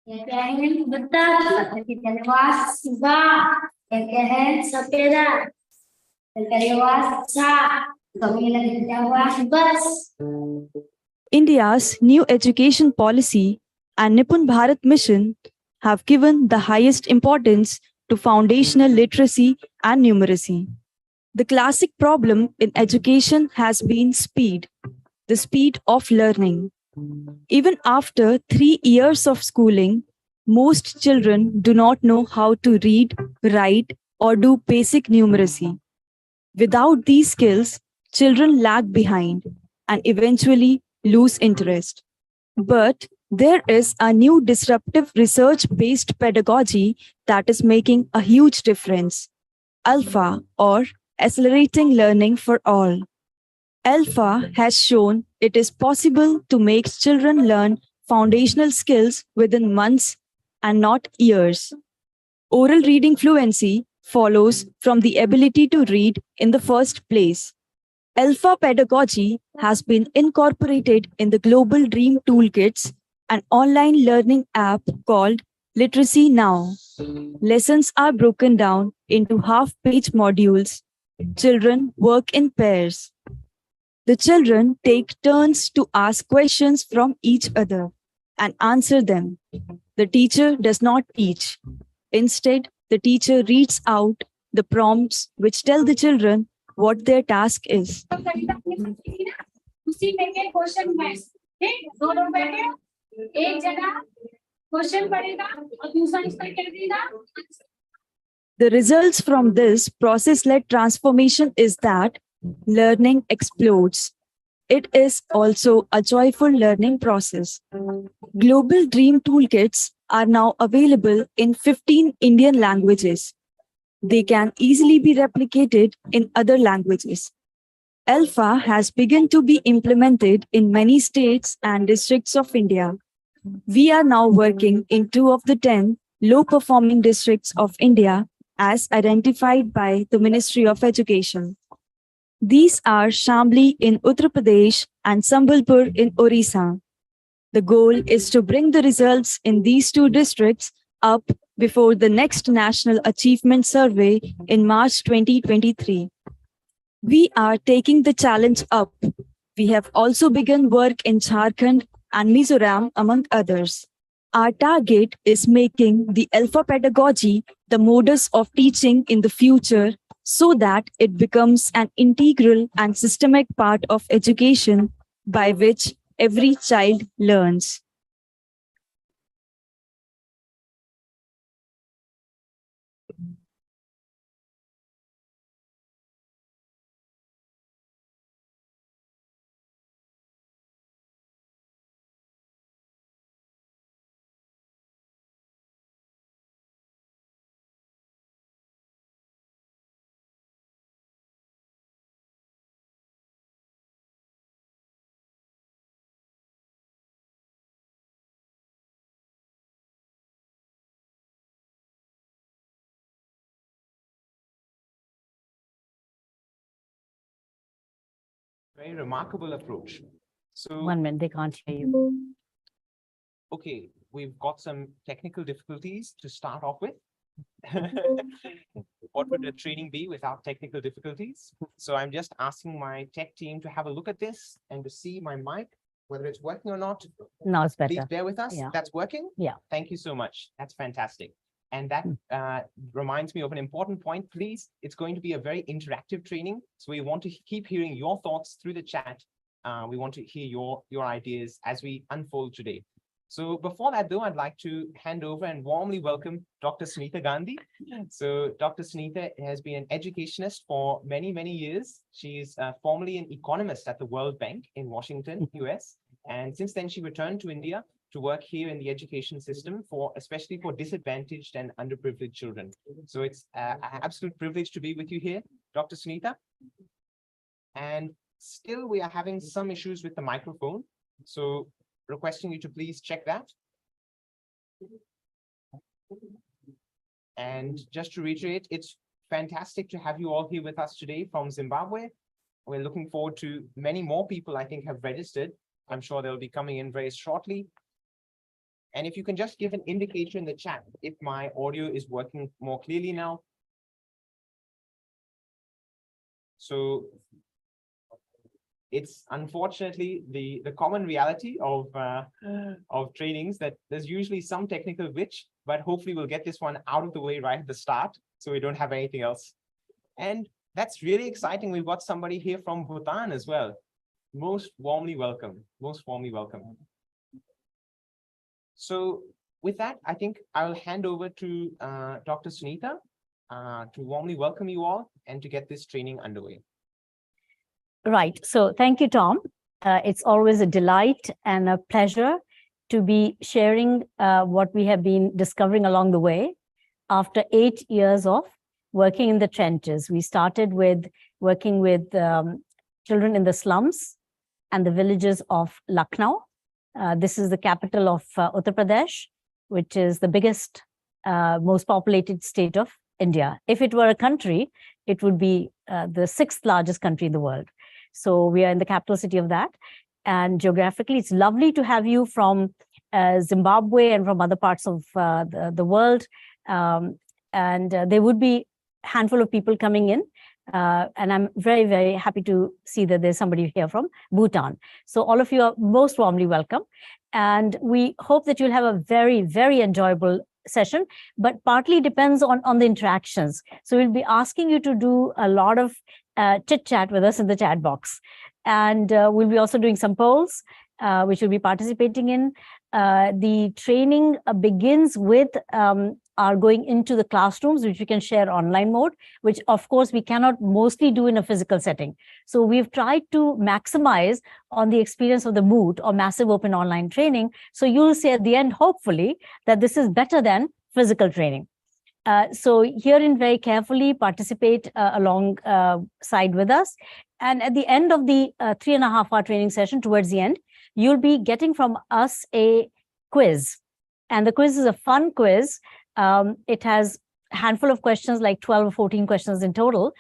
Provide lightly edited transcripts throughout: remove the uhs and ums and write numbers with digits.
Yang betul, kita luas sudah, yang sepeda, yang luas sah, kami lagi luas bus. India's new education policy and Nipun Bharat mission have given the highest importance to foundational literacy and numeracy. The classic problem in education has been speed, the speed of learning. Even after 3 years of schooling, most children do not know how to read, write, or do basic numeracy. Without these skills, children lag behind and eventually lose interest. But there is a new disruptive research based pedagogy that is making a huge difference: ALfA, or Accelerating Learning for All. ALfA has shown it is possible to make children learn foundational skills within months and not years. Oral reading fluency follows from the ability to read in the first place. ALfA pedagogy has been incorporated in the Global Dream Toolkits, an online learning app called Literacy Now. Lessons are broken down into half-page modules. Children work in pairs. The children take turns to ask questions from each other and answer them. The teacher does not teach. Instead, the teacher reads out the prompts which tell the children what their task is. The results from this process-led transformation is that learning explodes. It is also a joyful learning process. Global Dream Toolkits are now available in 15 Indian languages. They can easily be replicated in other languages. ALfA has begun to be implemented in many states and districts of India. We are now working in 2 of the 10 low-performing districts of India as identified by the Ministry of Education. These are Shamli in Uttar Pradesh and Sambalpur in Orissa. The goal is to bring the results in these 2 districts up before the next National Achievement Survey in March 2023. We are taking the challenge up. We have also begun work in Jharkhand and Mizoram, among others. Our target is making the ALfA pedagogy the modus of teaching in the future so that it becomes an integral and systemic part of education by which every child learns. Very remarkable approach. So 1 minute, they can't hear you. okay, we've got some technical difficulties to start off with. What would a training be without technical difficulties? So I'm just asking my tech team to have a look at this and to see my mic, whether it's working or not. Now it's Please better. bear with us. Yeah. That's working? Yeah. Thank you so much. That's fantastic. And that reminds me of an important point, please. It's going to be a very interactive training. So we want to keep hearing your thoughts through the chat. We want to hear your ideas as we unfold today. So before that, though, I'd like to hand over and warmly welcome Dr. Sunita Gandhi. So Dr. Sunita has been an educationist for many, many years. She's formerly an economist at the World Bank in Washington, US. And since then, she returned to India to work here in the education system, especially for disadvantaged and underprivileged children. So it's an absolute privilege to be with you here, Dr. Sunita. And still, we are having some issues with the microphone. So requesting you to please check that. And just to reiterate, it's fantastic to have you all here with us today from Zimbabwe. We're looking forward to many more people, I think, have registered. I'm sure they'll be coming in very shortly. And if you can just give an indication in the chat if my audio is working more clearly now. So it's unfortunately the common reality of trainings that there's usually some technical glitch, but hopefully we'll get this one out of the way right at the start so we don't have anything else. And that's really exciting. We've got somebody here from Bhutan as well. Most warmly welcome. Most warmly welcome. So with that, I think I'll hand over to Dr. Sunita to warmly welcome you all and to get this training underway. Right. So thank you, Tom. It's always a delight and a pleasure to be sharing what we have been discovering along the way after 8 years of working in the trenches. We started with working with children in the slums and the villages of Lucknow. This is the capital of Uttar Pradesh, which is the biggest, most populated state of India. If it were a country, it would be the 6th largest country in the world. So we are in the capital city of that. And geographically, it's lovely to have you from Zimbabwe and from other parts of the world. And there would be a handful of people coming in. And I'm very, very happy to see that there's somebody here from Bhutan. So all of you are most warmly welcome. And we hope that you'll have a very, very enjoyable session, but partly depends on the interactions. So we'll be asking you to do a lot of chit chat with us in the chat box. And we'll be also doing some polls, which we'll be participating in. The training begins with our going into the classrooms, which we can share online mode, which of course we cannot mostly do in a physical setting. So we've tried to maximize on the experience of the MOOT or massive open online training. So you'll see at the end, hopefully, that this is better than physical training. So herein very carefully participate alongside with us. And at the end of the 3.5-hour training session, towards the end, you'll be getting from us a quiz. And the quiz is a fun quiz. It has a handful of questions, like 12 or 14 questions in total,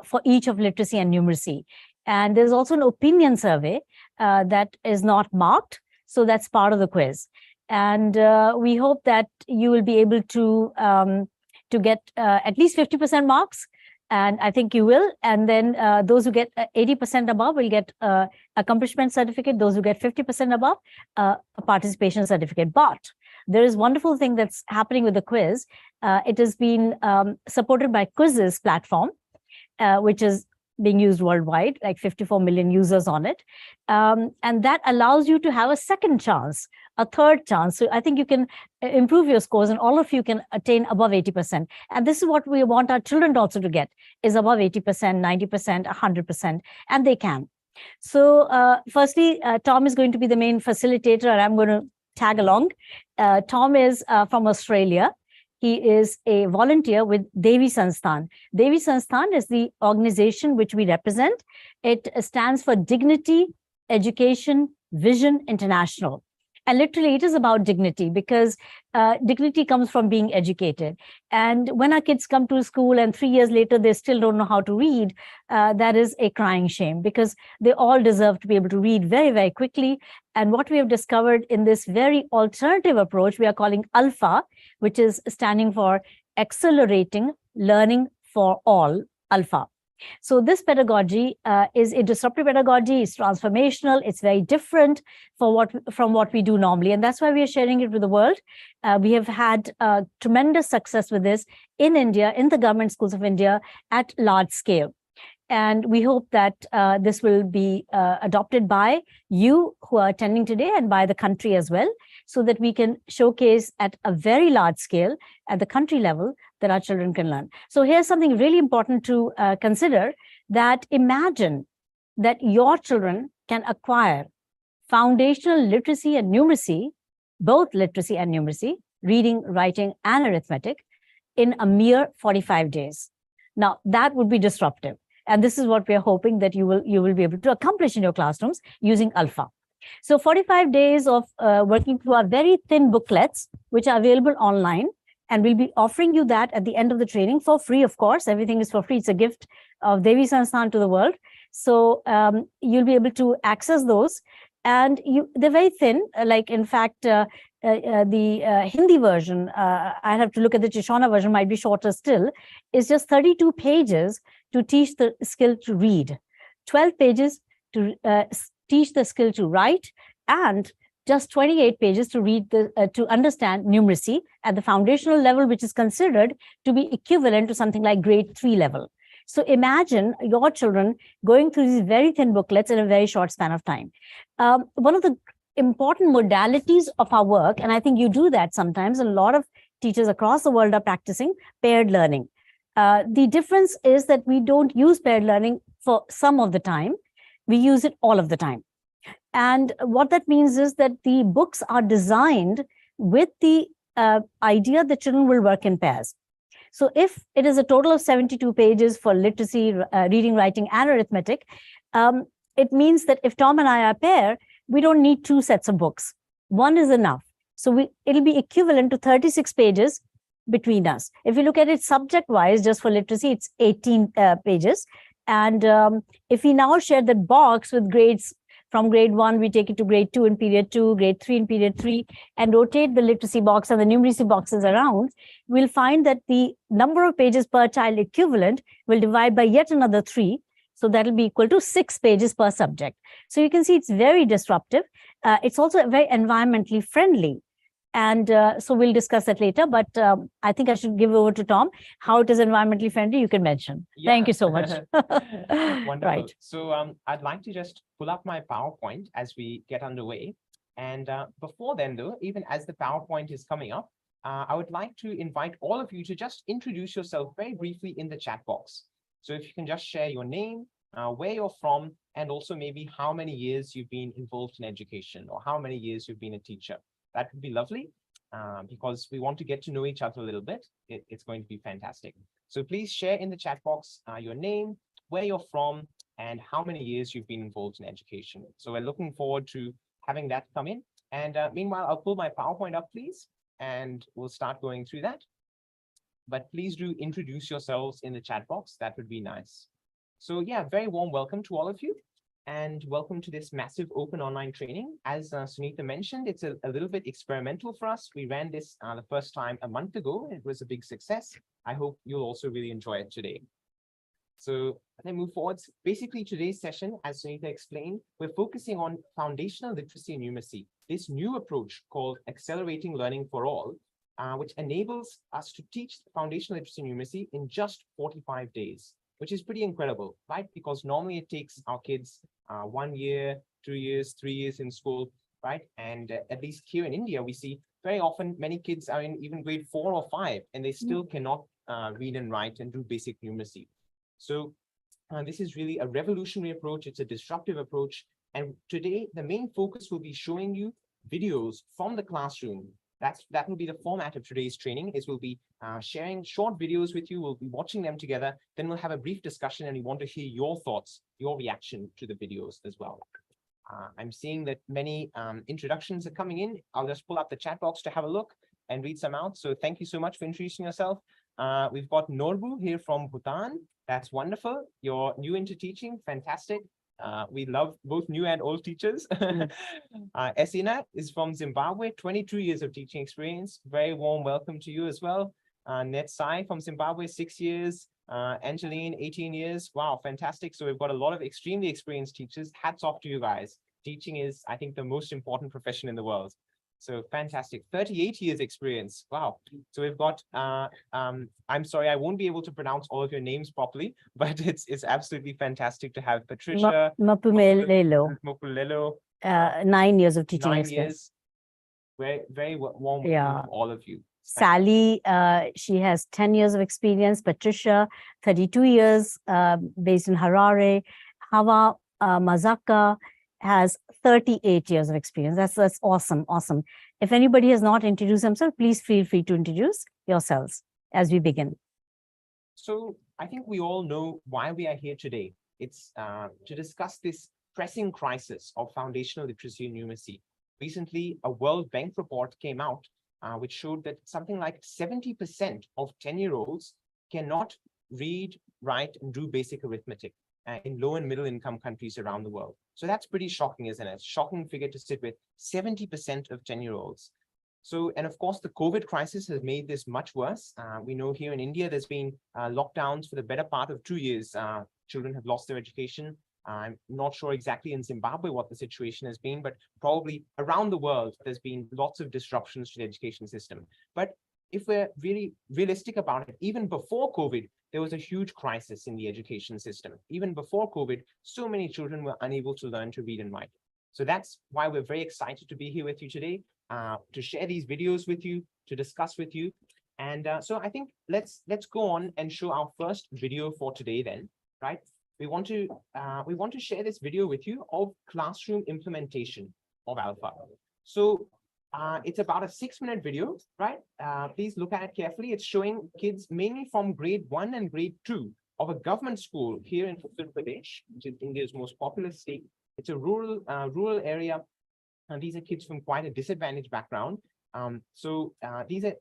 for each of literacy and numeracy. And there's also an opinion survey that is not marked. So that's part of the quiz. And we hope that you will be able to get at least 50% marks. And I think you will. And then those who get 80% above will get accomplishment certificate. Those who get 50% above, a participation certificate. But there is wonderful thing that's happening with the quiz. It has been supported by Quiz's platform, which is being used worldwide, like 54 million users on it. And that allows you to have a second chance, a third chance. So I think you can improve your scores and all of you can attain above 80%. And this is what we want our children also to get, is above 80%, 90%, 100%, and they can. So firstly, Tom is going to be the main facilitator and I'm going to tag along. Tom is from Australia. He is a volunteer with Devi Sansthan. Devi Sansthan is the organization which we represent. It stands for Dignity, Education, Vision International. And literally, it is about dignity because dignity comes from being educated. And when our kids come to school and 3 years later, they still don't know how to read, that is a crying shame because they all deserve to be able to read very, very quickly. And what we have discovered in this very alternative approach, we are calling ALfA, which is standing for Accelerating Learning for All, ALfA. So this pedagogy is a disruptive pedagogy. It's transformational. It's very different from what we do normally. And that's why we are sharing it with the world. We have had tremendous success with this in India, in the government schools of India at large scale. And we hope that this will be adopted by you who are attending today and by the country as well, so that we can showcase at a very large scale at the country level that our children can learn. So here's something really important to consider, that imagine that your children can acquire foundational literacy and numeracy, both literacy and numeracy, reading, writing, and arithmetic, in a mere 45 days. Now, that would be disruptive. And this is what we are hoping that you will be able to accomplish in your classrooms using ALfA. So 45 days of working through our very thin booklets, which are available online. And we'll be offering you that at the end of the training for free, of course. Everything is for free. It's a gift of Devi Sansthan to the world. So you'll be able to access those. And they're very thin. Like, in fact, Hindi version, I have to look at the Shoshana version, might be shorter still, is just 32 pages to teach the skill to read, 12 pages to teach the skill to write, and just 28 pages to read to understand numeracy at the foundational level, which is considered to be equivalent to something like grade 3 level. So imagine your children going through these very thin booklets in a very short span of time. One of the important modalities of our work, and I think you do that sometimes, a lot of teachers across the world are practicing paired learning. The difference is that we don't use paired learning for some of the time, we use it all of the time. And what that means is that the books are designed with the idea that children will work in pairs. So if it is a total of 72 pages for literacy, reading, writing, and arithmetic, it means that if Tom and I are a pair, we don't need 2 sets of books. One is enough. So it'll be equivalent to 36 pages between us. If you look at it subject-wise, just for literacy, it's 18 pages. And if we now share that box with grades, from grade 1, we take it to grade 2 in period 2, grade 3 in period 3, and rotate the literacy box and the numeracy boxes around, we'll find that the number of pages per child equivalent will divide by yet another 3. So that'll be equal to 6 pages per subject. So you can see it's very disruptive. It's also very environmentally friendly. And so we'll discuss that later, but I think I should give over to Tom. How it is environmentally friendly, you can mention. Yeah. Thank you so much. Wonderful. Right. So I'd like to just pull up my PowerPoint as we get underway. And before then, though, even as the PowerPoint is coming up, I would like to invite all of you to just introduce yourself very briefly in the chat box. So if you can just share your name, where you're from, and also maybe how many years you've been involved in education or how many years you've been a teacher. That would be lovely because we want to get to know each other a little bit. It's going to be fantastic. So please share in the chat box your name, where you're from, and how many years you've been involved in education. So we're looking forward to having that come in. And meanwhile, I'll pull my PowerPoint up, please, and we'll start going through that. But please do introduce yourselves in the chat box. That would be nice. So yeah, very warm welcome to all of you. And welcome to this massive open online training. As Sunita mentioned, it's a little bit experimental for us. We ran this the first time a month ago. It was a big success. I hope you'll also really enjoy it today. So let me move forward. Basically, today's session, as Sunita explained, we're focusing on foundational literacy and numeracy, this new approach called accelerating learning for all, which enables us to teach foundational literacy and numeracy in just 45 days. Which is pretty incredible, right? Because normally it takes our kids 1 year, 2 years, 3 years in school, right? And at least here in India, we see very often many kids are in even grade 4 or 5, and they still cannot read and write and do basic numeracy. So this is really a revolutionary approach. It's a disruptive approach. And today, the main focus will be showing you videos from the classroom. That will be the format of today's training. Is we'll be sharing short videos with you. We'll be watching them together. Then we'll have a brief discussion, and we want to hear your thoughts, your reaction to the videos as well. I'm seeing that many introductions are coming in. I'll just pull up the chat box to have a look and read some out. So thank you so much for introducing yourself. We've got Norbu here from Bhutan. That's wonderful. You're new into teaching. Fantastic. We love both new and old teachers. Esina is from Zimbabwe, 22 years of teaching experience. Very warm welcome to you as well. Netsai from Zimbabwe, 6 years. Angeline, 18 years. Wow, fantastic. So we've got a lot of extremely experienced teachers. Hats off to you guys. Teaching is, I think, the most important profession in the world. So fantastic. 38 years experience. Wow. So we've got, I'm sorry, I won't be able to pronounce all of your names properly, but it's absolutely fantastic to have Patricia. Mapulelo. 9 years of teaching 9 experience. Years. Very warm Yeah. to all of you. Sally, she has 10 years of experience. Patricia, 32 years, based in Harare. Hawa Mazaka has 38 years of experience. That's awesome, awesome. If anybody has not introduced themselves, please feel free to introduce yourselves as we begin. So I think we all know why we are here today. It's to discuss this pressing crisis of foundational literacy and numeracy. Recently, a World Bank report came out which showed that something like 70% of 10-year-olds cannot read, write, and do basic arithmetic in low and middle income countries around the world. So that's pretty shocking, isn't it? Shocking figure to sit with. 70% of 10-year-olds. So, and of course, the COVID crisis has made this much worse. We know here in India, there's been lockdowns for the better part of 2 years. Children have lost their education. I'm not sure exactly in Zimbabwe what the situation has been, but probably around the world, there's been lots of disruptions to the education system. But if we're really realistic about it, even before COVID, there was a huge crisis in the education system. Even before COVID, so many children were unable to learn to read and write. So that's why we're very excited to be here with you today, to share these videos with you, to discuss with you. And so I think let's go on and show our first video for today then, right? We want to share this video with you of classroom implementation of ALfA. So it's about a 6-minute video, right? Please look at it carefully. It's showing kids mainly from grade 1 and grade 2 of a government school here in Uttar Pradesh, which is India's most populous state. It's a rural area, and these are kids from quite a disadvantaged background. These are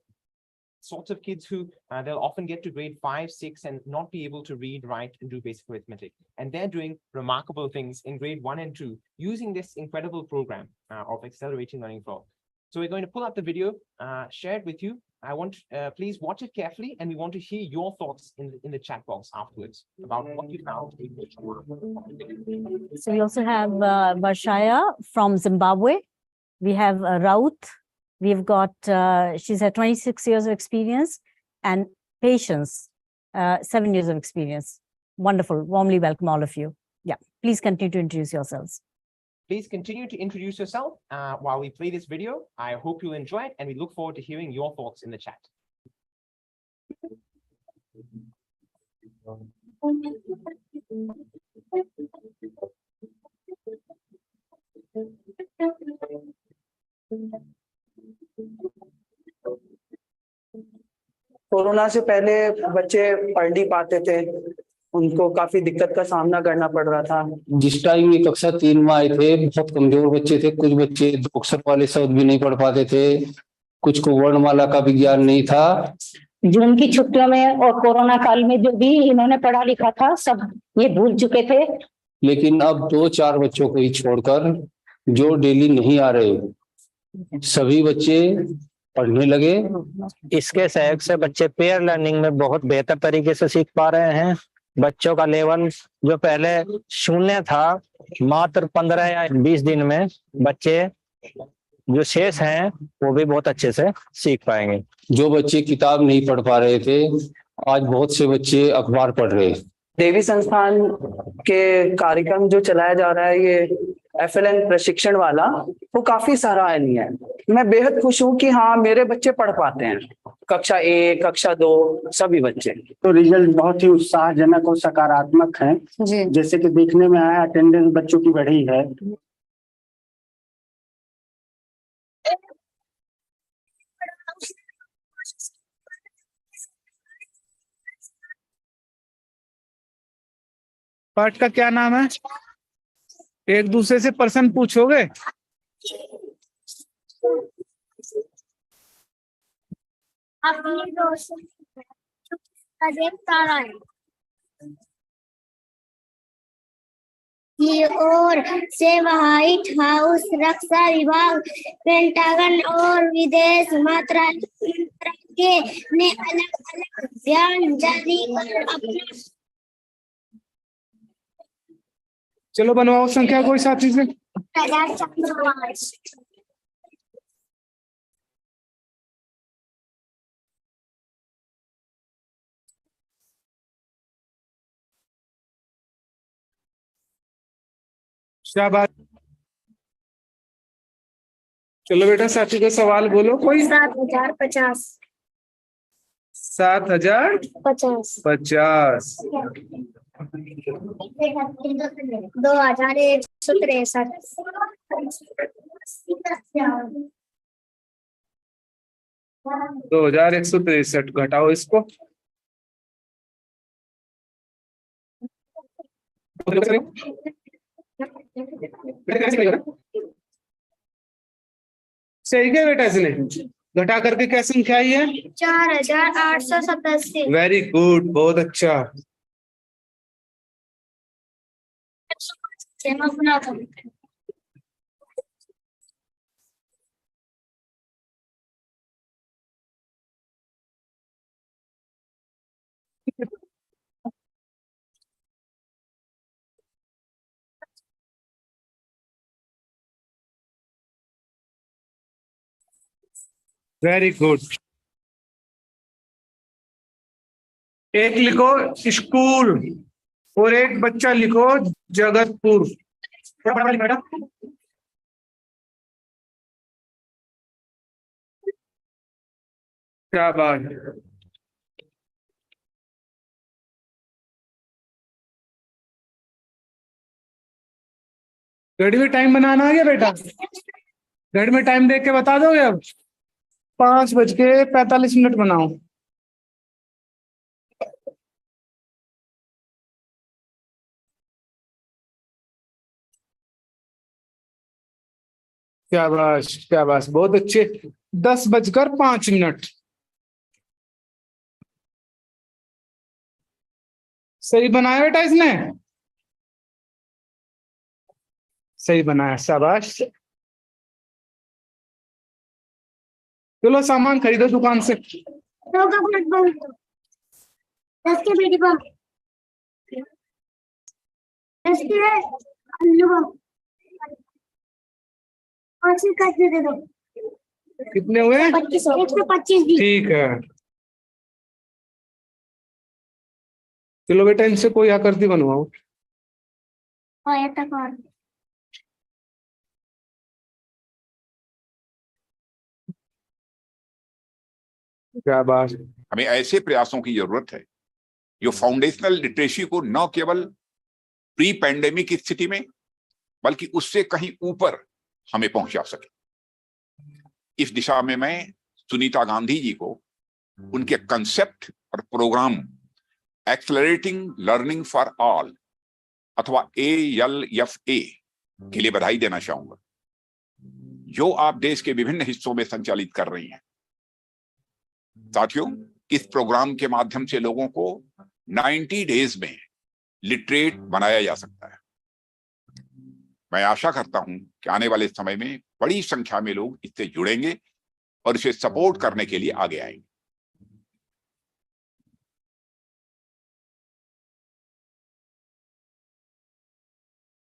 sorts of kids who they'll often get to grade 5, 6 and not be able to read, write, and do basic arithmetic. And they're doing remarkable things in grade 1 and 2 using this incredible program of accelerating learning for all. So we're going to pull up the video, share it with you. I want please watch it carefully, and we want to hear your thoughts in the chat box afterwards about what you found. So we also have Varshaya from Zimbabwe. We have Raut. We've got, she's had 26 years of experience, and Patience, 7 years of experience. Wonderful. Warmly welcome all of you. Yeah, please continue to introduce yourselves. Please continue to introduce yourself while we play this video. I hope you'll enjoy it, and we look forward to hearing your thoughts in the chat. Corona से पहले बच्चे पढ़ नहीं पाते थे, उनको काफी दिक्कत का सामना करना पड़ रहा था। जिस टाइम ये कक्षा 3 में आए थे, बहुत कमजोर बच्चे थे। कुछ बच्चे 2 अक्षर वाले शब्द भी नहीं पढ़ पाते थे, कुछ को वर्णमाला का भी ज्ञान नहीं था। जून की छुट्टियों में और कोरोना काल में जो भी इन्होंने पढ़ा लिखा था, सब ये भूल चुके थे। लेकिन अब 2-4 बच्चों को ही छोड़कर जो डेली नहीं आ रहे, सभी बच्चे पढ़ने लगे। इसके सहयोग से बच्चे पेयर लर्निंग में बहुत बेहतर तरीके से सीख पा रहे हैं। बच्चों का लेवल जो पहले 0 था, मात्र 15 या 20 दिन में बच्चे जो शेष हैं वो भी बहुत अच्छे से सीख पाएंगे। जो बच्चे किताब नहीं पढ़ पा रहे थे, आज बहुत से बच्चे अखबार पढ़ रहे हैं। देवी संस्थान के कार्यक्रम जो चलाया जा रहा है, ये FLN प्रशिक्षण वाला, वो काफी सराहनीय है। मैं बेहद खुश हूँ कि हाँ, मेरे बच्चे पढ़ पाते हैं, कक्षा 1, कक्षा 2 सभी बच्चे। तो रिजल्ट बहुत ही उत्साहजनक और सकारात्मक है। जैसे कि देखने में आया, अटेंडेंस बच्चों की बढ़ी है। पाठ का क्या नाम है? एक दूसरे से प्रश्न पूछोगे? अपनी रोशनी की ओर से व्हाइट हाउस, रक्षा विभाग, पेंटागन और विदेश मंत्रालय ने अलग-अलग बयान जारी कर अपना। चलो बनवाओ संख्या कोई साथी से। शाबाश। चलो बेटा, साथी का सवाल बोलो कोई। 7050। 7050। 2163। 2163 घटाओ इसको। सही क्या बेटा? इसने घटा करके क्या संख्या आई है? 4887। वेरी गुड, बहुत अच्छा। Very good. एक लिखो स्कूल और एक बच्चा लिखो जगतपुर। बेटा क्या बात है। घड़ी में टाइम बनाना आ गया बेटा? घड़ी में टाइम देख के बता दोगे अब? 5:45 बनाओ। क्या बात, बहुत अच्छे। 10:05। सही बनाया बेटा इसने? सही बनाया, शाबाश। चलो सामान खरीदो दुकान से। 10 के बेटी बम, 10 के आलू बम, 5 के दे दो। कितने हुए? 125 भी। ठीक है, चलो बेटा इनसे कोई आकृति बनवाओ। आयताकार। क्या बात। हमें ऐसे प्रयासों की जरूरत है जो फाउंडेशनल लिटरेसी को न केवल प्री पैंडेमिक स्थिति में बल्कि उससे कहीं ऊपर हमें पहुंचा सके। इस दिशा में मैं सुनीता गांधी जी को उनके कंसेप्ट और programme accelerating learning for all अथवा ALfA के लिए बधाई देना चाहूंगा, जो आप देश के विभिन्न हिस्सों में संचालित कर रही हैं। साथियों, इस प्रोग्राम के माध्यम से लोगों को 90 डेज में लिटरेट बनाया जा सकता है। मैं आशा करता हूं कि आने वाले समय में बड़ी संख्या में लोग इससे जुड़ेंगे और इसे सपोर्ट करने के लिए आगे आएंगे।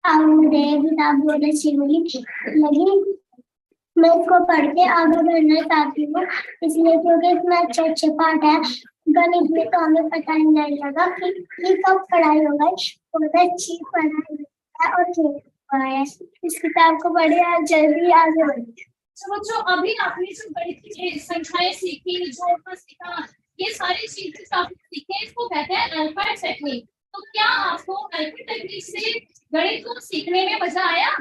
किताब बहुत अच्छी लगी। मैं इसको पढ़ के आगे बढ़ना चाहती हूँ, इसलिए क्योंकि इसमें अच्छे अच्छे पाठ है। गणित में तो हमें पता ही नहीं लगा कि कब पढ़ाई होगा। बहुत अच्छी पढ़ाई है और खेल है। इस किताब को पढ़े और जल्दी आगे बढ़े। तो बच्चों, अभी आपने जो गणित की संख्याएं सीखी, जोड़ना सीखा, ये सारी चीजें आपने सीखे, इसको कहते हैं अल्फा टेक्निक। तो क्या आपको अल्फा टेक्निक से गणित को सीखने में मजा आया?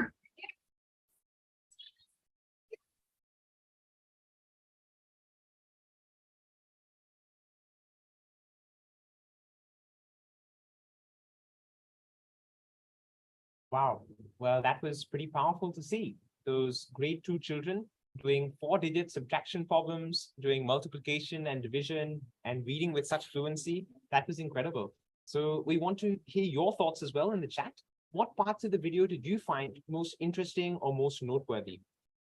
Wow. Well, that was pretty powerful to see. Those grade 2 children doing 4-digit subtraction problems, doing multiplication and division, and reading with such fluency. That was incredible. So we want to hear your thoughts as well in the chat. What parts of the video did you find most interesting or most noteworthy?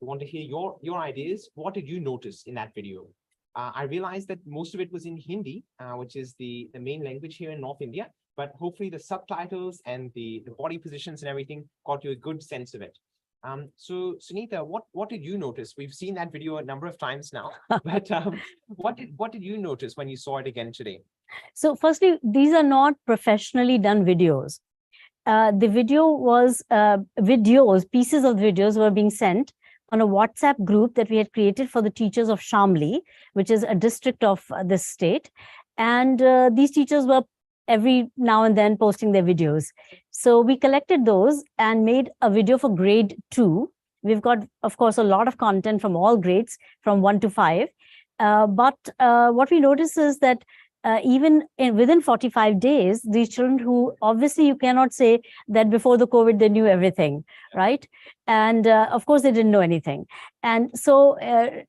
We want to hear your ideas. What did you notice in that video? I realized that most of it was in Hindi, which is the main language here in North India, but hopefully the subtitles and the body positions and everything got you a good sense of it. So Sunita, what did you notice? We've seen that video a number of times now, but what did you notice when you saw it again today? So firstly, these are not professionally done videos. The video was pieces of videos were being sent on a WhatsApp group that we had created for the teachers of Shamli, which is a district of this state. And these teachers were every now and then posting their videos. So we collected those and made a video for grade 2. We've got, of course, a lot of content from all grades, from 1 to 5. But what we noticed is that even within 45 days, these children who obviously you cannot say that before the COVID they knew everything, right? And of course they didn't know anything. And so,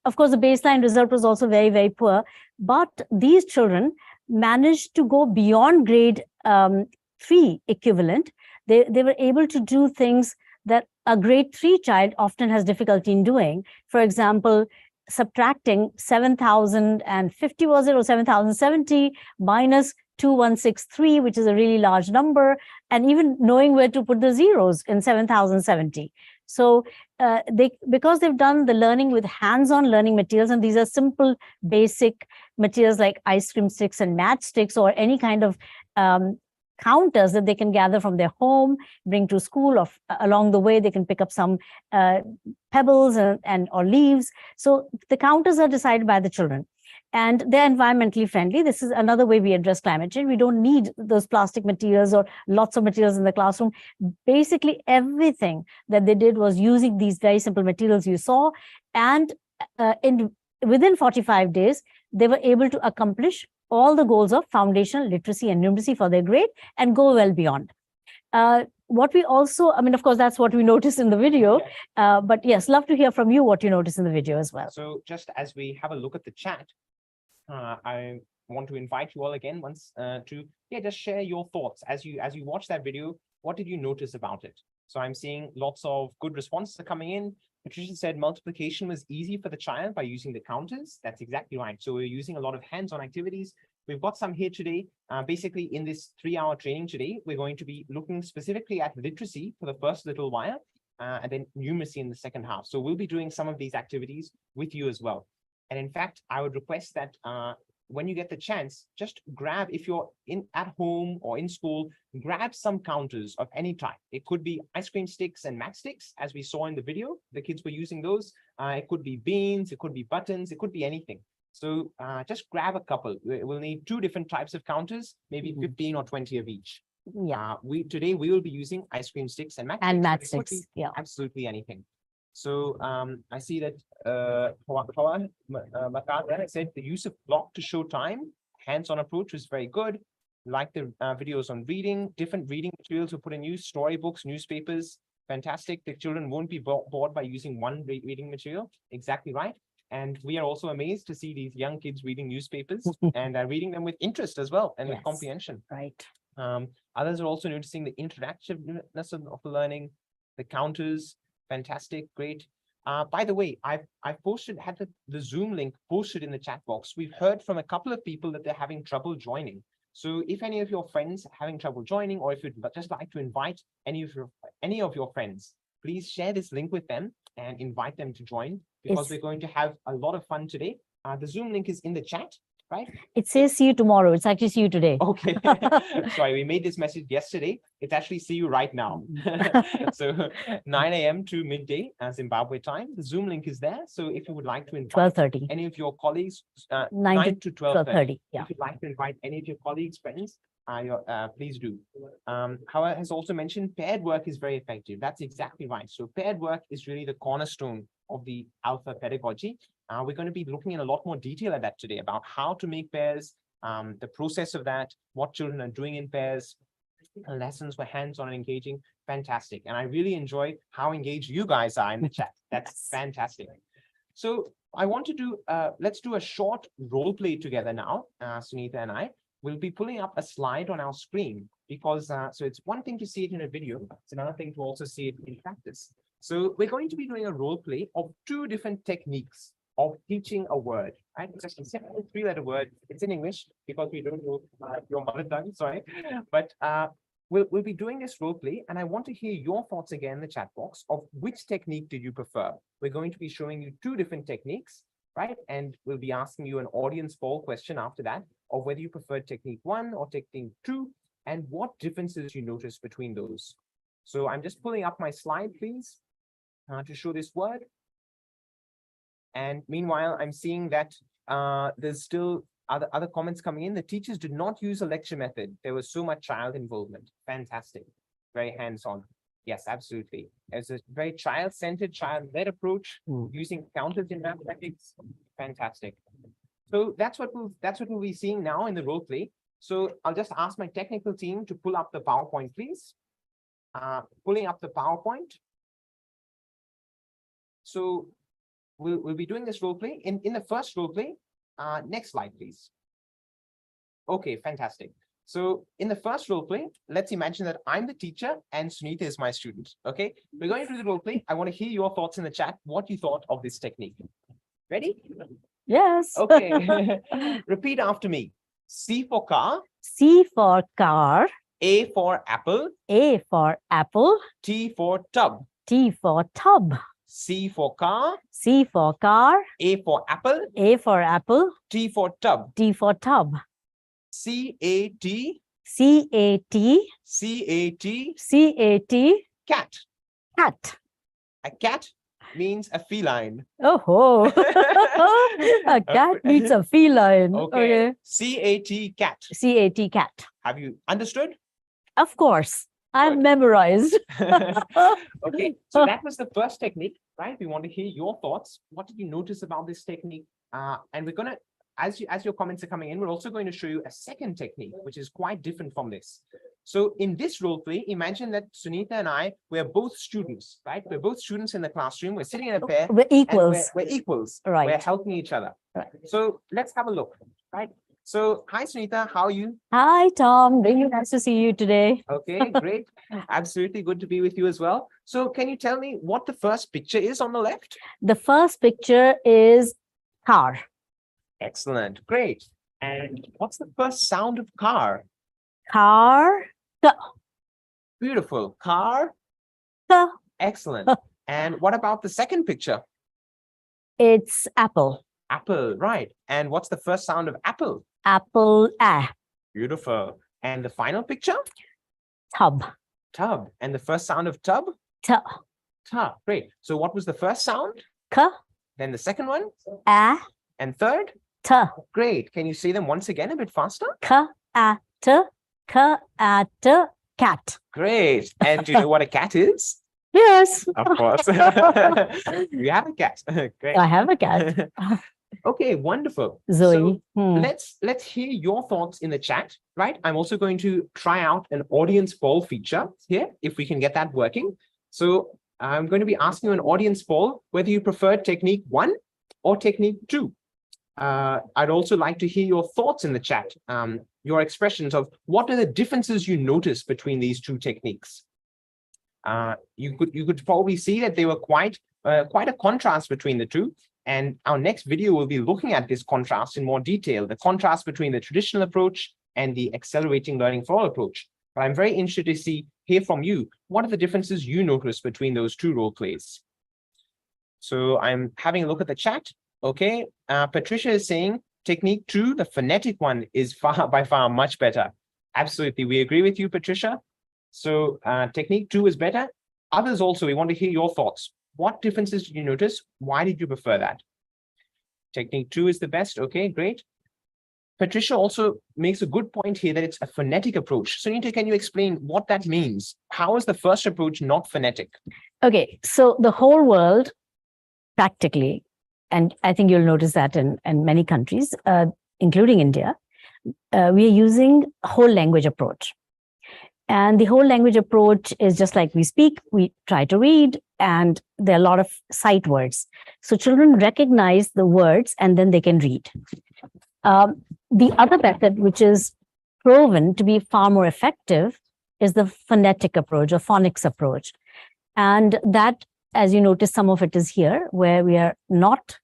of course, the baseline result was also very, very poor. But these children managed to go beyond grade 3 equivalent. They were able to do things that a grade 3 child often has difficulty in doing. For example, subtracting 7,050, was it, or 7,070 minus 2,163, which is a really large number, and even knowing where to put the zeros in 7,070. So because they've done the learning with hands-on learning materials, and these are simple, basic materials like ice cream sticks and matchsticks, or any kind of counters that they can gather from their home, bring to school, or along the way they can pick up some pebbles or leaves. So the counters are decided by the children, and they're environmentally friendly. This is another way we address climate change. We don't need those plastic materials or lots of materials in the classroom. Basically, everything that they did was using these very simple materials you saw, and within 45 days, they were able to accomplish all the goals of foundational literacy and numeracy for their grade and go well beyond. What we also, I mean, of course, that's what we noticed in the video, but yes, love to hear from you what you noticed in the video as well. So just as we have a look at the chat, I want to invite you all again once to just share your thoughts as you watch that video. What did you notice about it? So I'm seeing lots of good responses are coming in. Patricia said multiplication was easy for the child by using the counters. That's exactly right. So we're using a lot of hands-on activities. We've got some here today. Basically, in this 3-hour training today, we're going to be looking specifically at literacy for the first little while, and then numeracy in the second half. So we'll be doing some of these activities with you as well. And in fact, I would request that when you get the chance, just grab, if you're at home or in school, grab some counters of any type. It could be ice cream sticks and matchsticks, as we saw in the video. The kids were using those. It could be beans, it could be buttons, it could be anything. So just grab a couple. We'll need 2 different types of counters, maybe 15 or 20 of each. Yeah. Today we will be using ice cream sticks and matchsticks. And matchsticks, yeah. Absolutely anything. So I see that Makar said the use of block to show time, hands-on approach was very good. Like the videos on reading, different reading materials were put in use, storybooks, newspapers, fantastic. The children won't be bored by using one reading material. Exactly right. And we are also amazed to see these young kids reading newspapers and reading them with interest as well, and with comprehension. Right. Others are also noticing the interactiveness of the learning, the counters. Fantastic, great. By the way, I've had the Zoom link posted in the chat box. We've heard from a couple of people that they're having trouble joining. So if any of your friends are having trouble joining, or if you'd just like to invite any of your friends, please share this link with them and invite them to join, because we're going to have a lot of fun today. The Zoom link is in the chat, right? It says see you tomorrow. It's actually see you today. Okay. Sorry, we made this message yesterday. It's actually see you right now. So 9 a.m. to midday Zimbabwe time. The Zoom link is there. So if you would like to invite 12:30. any of your colleagues, 9 to 12:30. Yeah. If you'd like to invite any of your colleagues, friends, please do. Howard has also mentioned paired work is very effective. That's exactly right. So paired work is really the cornerstone of the ALfA pedagogy. We're going to be looking in a lot more detail at that today, about how to make pairs, the process of that, what children are doing in pairs. Lessons were hands-on and engaging. Fantastic. And I really enjoy how engaged you guys are in the chat. That's fantastic. So I want to do, let's do a short role play together now, Sunita and I. We'll be pulling up a slide on our screen, because so it's one thing to see it in a video, it's another thing to also see it in practice. So we're going to be doing a role play of 2 different techniques of teaching a word, right? It's just a simple 3-letter word. It's in English because we don't know your mother tongue, sorry. But we'll be doing this role play, and I want to hear your thoughts again in the chat box of which technique did you prefer. We're going to be showing you 2 different techniques, right? And we'll be asking you an audience poll question after that of whether you preferred technique 1 or technique 2, and what differences you notice between those. So I'm just pulling up my slide, please, to show this word. And meanwhile, I'm seeing that there's still other comments coming in. The teachers did not use a lecture method. There was so much child involvement. Fantastic. Very hands-on. Yes, absolutely. There's a very child-centered, child-led approach using counters in mathematics. Fantastic. So that's what we'll be seeing now in the role play. So I'll just ask my technical team to pull up the PowerPoint, please. Pulling up the PowerPoint. So we'll be doing this role play. In the first role play, next slide, please. Okay, fantastic. So in the first role play, let's imagine that I'm the teacher and Sunita is my student. Okay, we're going to do the role play. I want to hear your thoughts in the chat, what you thought of this technique. Ready? Yes. Okay. Repeat after me. C for car. C for car. A for apple. A for apple. T for tub. T for tub. C for car. C for car. A for apple. A for apple. T for tub. T for tub. C-A-T. C-A-T. C-A-T. C-A-T. Cat. Cat. A cat means a feline. Oh, a cat means a feline. Okay. C-A-T, cat. C-A-T, cat. Have you understood? Of course, I've memorized. Okay, so that was the first technique, right? We want to hear your thoughts. What did you notice about this technique? And we're gonna, as your comments are coming in, we're also going to show you a second technique, which is quite different from this. So in this role play, imagine that Sunita and I, we're both students, right? We're both students in the classroom. We're sitting in a pair. We're equals. And we're equals. Right. We're helping each other. Right. So let's have a look, right? So hi, Sunita, how are you? Hi, Tom. Really nice to see you today. Okay, great. Absolutely good to be with you as well. So can you tell me what the first picture is on the left? The first picture is car. Excellent, great. And what's the first sound of car? Car. Beautiful. Car. Excellent. And what about the second picture? It's apple. Apple, right. And what's the first sound of apple? Apple. Beautiful. And the final picture? Tub. Tub. And the first sound of tub? T. Tub. Great. So what was the first sound? K. Then the second one? And third? T. Great. Can you say them once again a bit faster? K. T. K. T. Cat. Great. And do you know what a cat is? Yes. Of course. You have a cat. Great. I have a cat. Okay, wonderful. Zoe. So let's hear your thoughts in the chat, right? I'm also going to try out an audience poll feature here, if we can get that working. So I'm going to be asking you an audience poll, whether you prefer technique 1 or technique 2. I'd also like to hear your thoughts in the chat, your expressions of what are the differences you notice between these two techniques. You could probably see that they were quite a contrast between the two. And our next video will be looking at this contrast in more detail, the contrast between the traditional approach and the accelerating learning for all approach. But I'm very interested to hear from you. What are the differences you notice between those two role plays? So I'm having a look at the chat. Okay, Patricia is saying technique 2, the phonetic one, is by far much better. Absolutely, we agree with you, Patricia. So technique 2 is better. Others also, we want to hear your thoughts. What differences did you notice? Why did you prefer that? Technique 2 is the best. Okay, great. Patricia also makes a good point here that it's a phonetic approach. Sunita, can you explain what that means? How is the first approach not phonetic? Okay, so the whole world, practically, and I think you'll notice that in many countries, including India, we are using whole language approach. And the whole language approach is just like we speak, we try to read, and there are a lot of sight words. So children recognize the words and then they can read. The other method, which is proven to be far more effective, is the phonetic approach or phonics approach. And that, as you notice, some of it is here, where we are not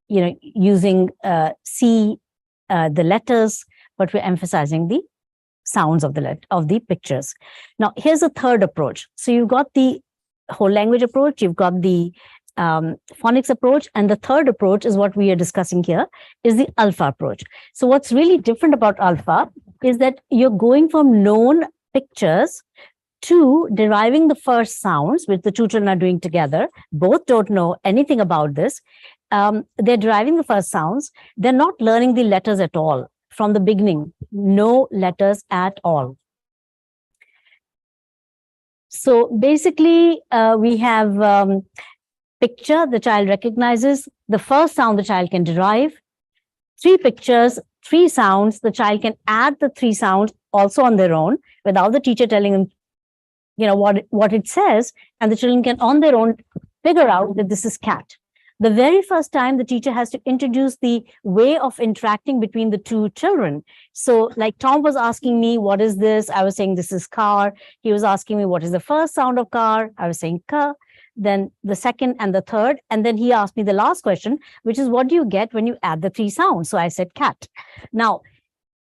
using the letters, but we're emphasizing the sounds of the pictures. Now, here's a third approach. So you've got the whole language approach, you've got the phonics approach, and the third approach is what we are discussing here, is the ALfA approach. So what's really different about ALfA is that you're going from known pictures to deriving the first sounds, which the two children are doing together. Both don't know anything about this. They're deriving the first sounds. They're not learning the letters at all. From the beginning, no letters at all. So basically, we have picture the child recognizes, the first sound the child can derive, 3 pictures, 3 sounds, the child can add the 3 sounds also on their own without the teacher telling them, what it says, and the children can on their own figure out that this is cat. The very first time, the teacher has to introduce the way of interacting between the two children. So like Tom was asking me, what is this? I was saying, this is car. He was asking me, what is the first sound of car? I was saying ka, then the second and the third. And then he asked me the last question, which is, what do you get when you add the 3 sounds? So I said cat. Now,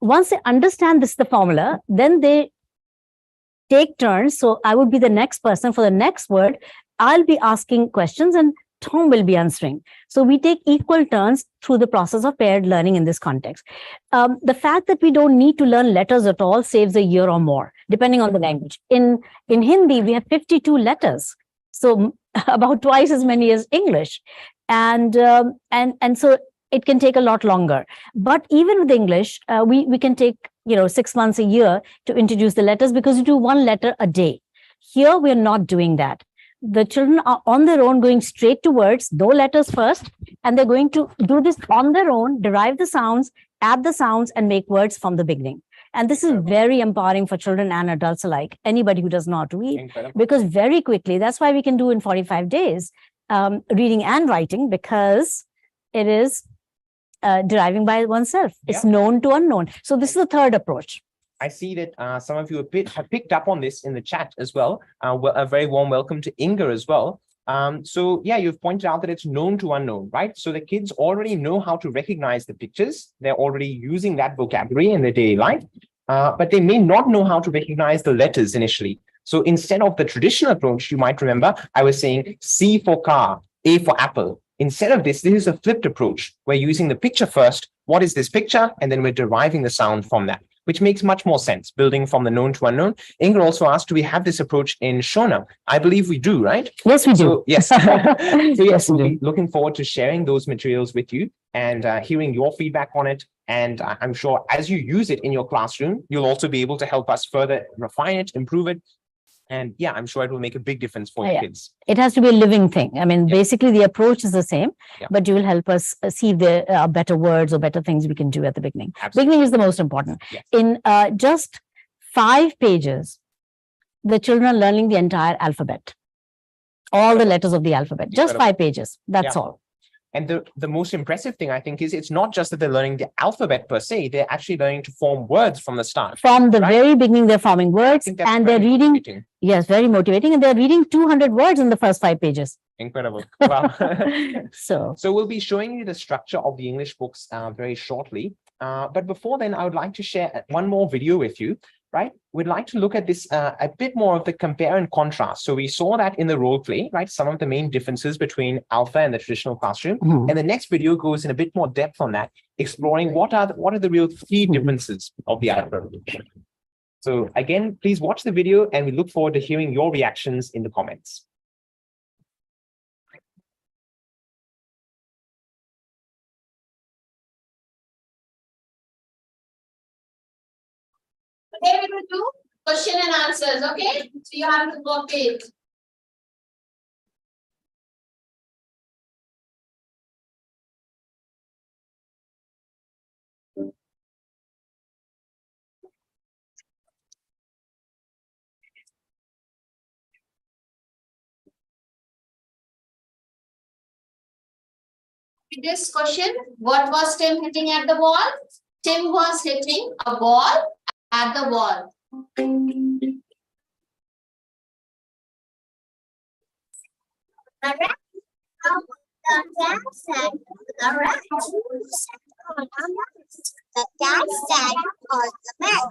once they understand this, the formula, then they take turns. So I would be the next person for the next word. I'll be asking questions and Tom will be answering. So we take equal turns through the process of paired learning in this context. The fact that we don't need to learn letters at all saves a year or more, depending on the language. In Hindi, we have 52 letters. So about twice as many as English. And so it can take a lot longer. But even with English, we can take 6 months, a year to introduce the letters because you do one letter a day. Here, we're not doing that. The children are on their own going straight to words, no letters first, and they're going to do this on their own, derive the sounds, add the sounds, and make words from the beginning. And this is very empowering for children and adults alike, anybody who does not read, because very quickly, that's why we can do in 45 days, reading and writing, because it is deriving by oneself. It's known to unknown. So this is the third approach. I see that some of you have picked up on this in the chat as well. A very warm welcome to Inga as well. So yeah, you've pointed out that it's known to unknown, right? So the kids already know how to recognize the pictures. They're already using that vocabulary in their daily life, but they may not know how to recognize the letters initially. So instead of the traditional approach, you might remember I was saying C for car, A for apple. Instead of this is a flipped approach. We're using the picture first. What is this picture? And then we're deriving the sound from that, which makes much more sense, building from the known to unknown. Ingrid also asked, do we have this approach in Shona? I believe we do, right? Yes, we do. So, yes. So yes, we'll be looking forward to sharing those materials with you and hearing your feedback on it. And I'm sure as you use it in your classroom, you'll also be able to help us further refine it, improve it. And yeah, I'm sure it will make a big difference for your kids. It has to be a living thing. I mean, basically the approach is the same, but you will help us see if there are better words or better things we can do at the beginning. Absolutely. Beginning is the most important. Yes. In just 5 pages, the children are learning the entire alphabet, all the letters of the alphabet, just 5 pages. That's all. And the most impressive thing, I think, is it's not just that they're learning the alphabet per se, they're actually learning to form words from the start. From the very beginning, they're forming words and they're reading. Motivating. Yes, very motivating. And they're reading 200 words in the first 5 pages. Incredible. Wow. So we'll be showing you the structure of the English books very shortly. But before then, I would like to share one more video with you. Right, we'd like to look at this a bit more of the compare and contrast. So we saw that in the role play, right? Some of the main differences between ALfA and the traditional classroom. And the next video goes in a bit more depth on that, exploring what are the real key differences of the ALfA. So again, please watch the video, and we look forward to hearing your reactions in the comments. Today we will do question and answers, okay? So you have to go page. This question, what was Tim hitting at the wall? Tim was hitting a ball at the wall. The dad sat on the mat.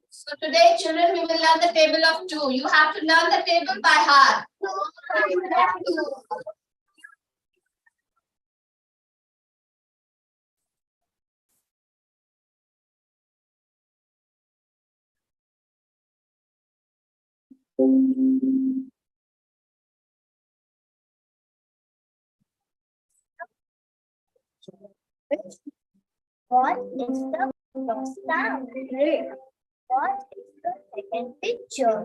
So today, children, we will learn the table of 2. You have to learn the table by heart. What is the first sound? What is the second picture?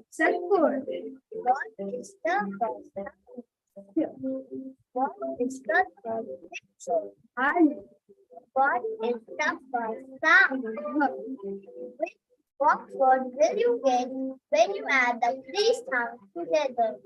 Circle. What is the first sound? What is the third picture? What What is the first sound? What word will you get when you add the three sounds together?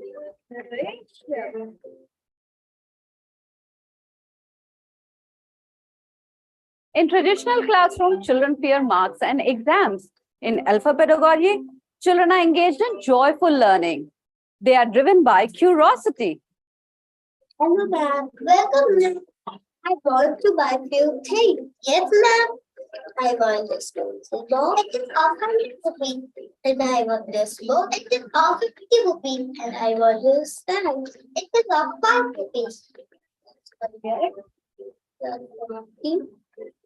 In traditional classroom, children fear marks and exams. In ALfA pedagogy, children are engaged in joyful learning. They are driven by curiosity. Hello, ma'am. Welcome, ma'am. I want to buy few things. Yes, ma'am. I want this pencil box. It is of 100 rupees. And I want this book. It is of 50 rupees. And I want this stand. It is of 5 rupees.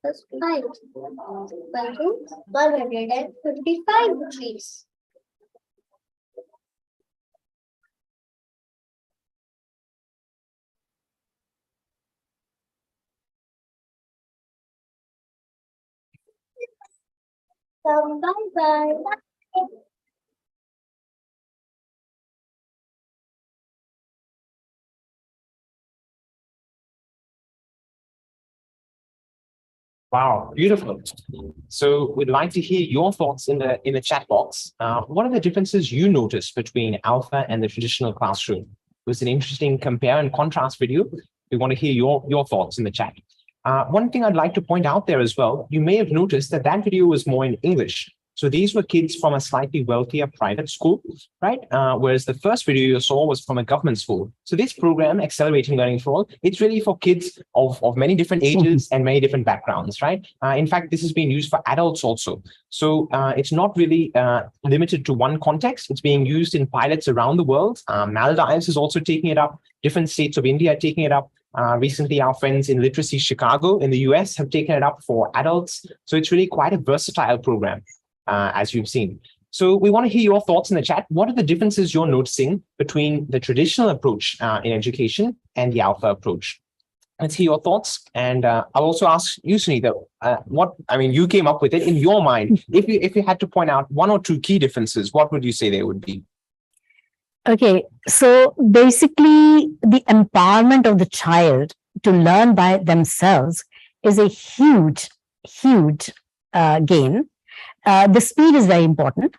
Plus 5 equal to 155 rupees. So bye-bye. Wow, beautiful. So we'd like to hear your thoughts in the chat box. What are the differences you notice between ALfA and the traditional classroom? It was an interesting compare and contrast video. We want to hear your thoughts in the chat. One thing I'd like to point out there as well, you may have noticed that that video was more in English. So these were kids from a slightly wealthier private school, right? Whereas the first video you saw was from a government school. So this program, Accelerating Learning for All, it's really for kids of many different ages and many different backgrounds, right? In fact, this is being used for adults also. So it's not really limited to one context. It's being used in pilots around the world. Maldives is also taking it up. Different states of India are taking it up. Recently, our friends in Literacy Chicago in the US have taken it up for adults. So it's really quite a versatile program. As you've seen. So we want to hear your thoughts in the chat. What are the differences you're noticing between the traditional approach in education and the ALfA approach? Let's hear your thoughts. And I'll also ask you, Sunita, you came up with it in your mind. If you had to point out one or two key differences, what would you say they would be? Okay, so basically the empowerment of the child to learn by themselves is a huge gain. The speed is very important.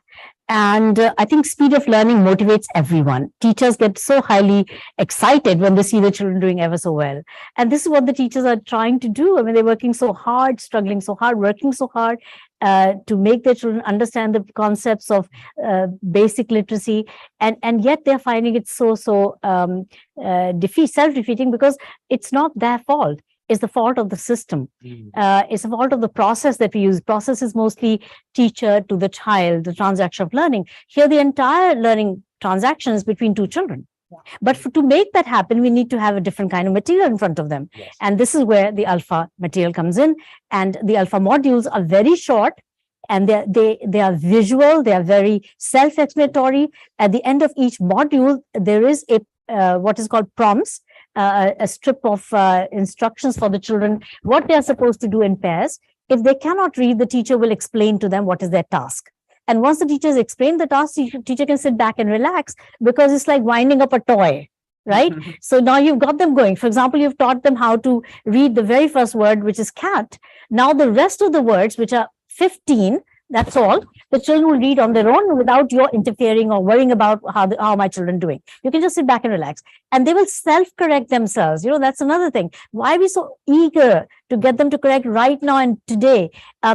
And I think speed of learning motivates everyone. Teachers get so highly excited when they see the children doing ever so well. And this is what the teachers are trying to do. I mean, they're working so hard, struggling so hard, working so hard to make their children understand the concepts of basic literacy. And yet they're finding it so self-defeating because it's not their fault. Is the fault of the system. It's the fault of the process that we use. Process is mostly teacher to the child, the transaction of learning. Here, the entire learning transaction is between two children. Yeah. But to make that happen, we need to have a different kind of material in front of them. Yes. And this is where the ALfA material comes in. And the ALfA modules are very short and they are visual, they are very self-explanatory. At the end of each module, there is a what is called prompts, a strip of instructions for the children, what they are supposed to do in pairs. If they cannot read, the teacher will explain to them what is their task. And once the teacher has explained the task, the teacher can sit back and relax because it's like winding up a toy, right? So now you've got them going. For example, you've taught them how to read the very first word, which is cat. Now the rest of the words, which are 15, that's all, the children will read on their own without your interfering or worrying about how my children are doing. You can just sit back and relax. And they will self-correct themselves. You know, that's another thing. Why are we so eager to get them to correct right now and today?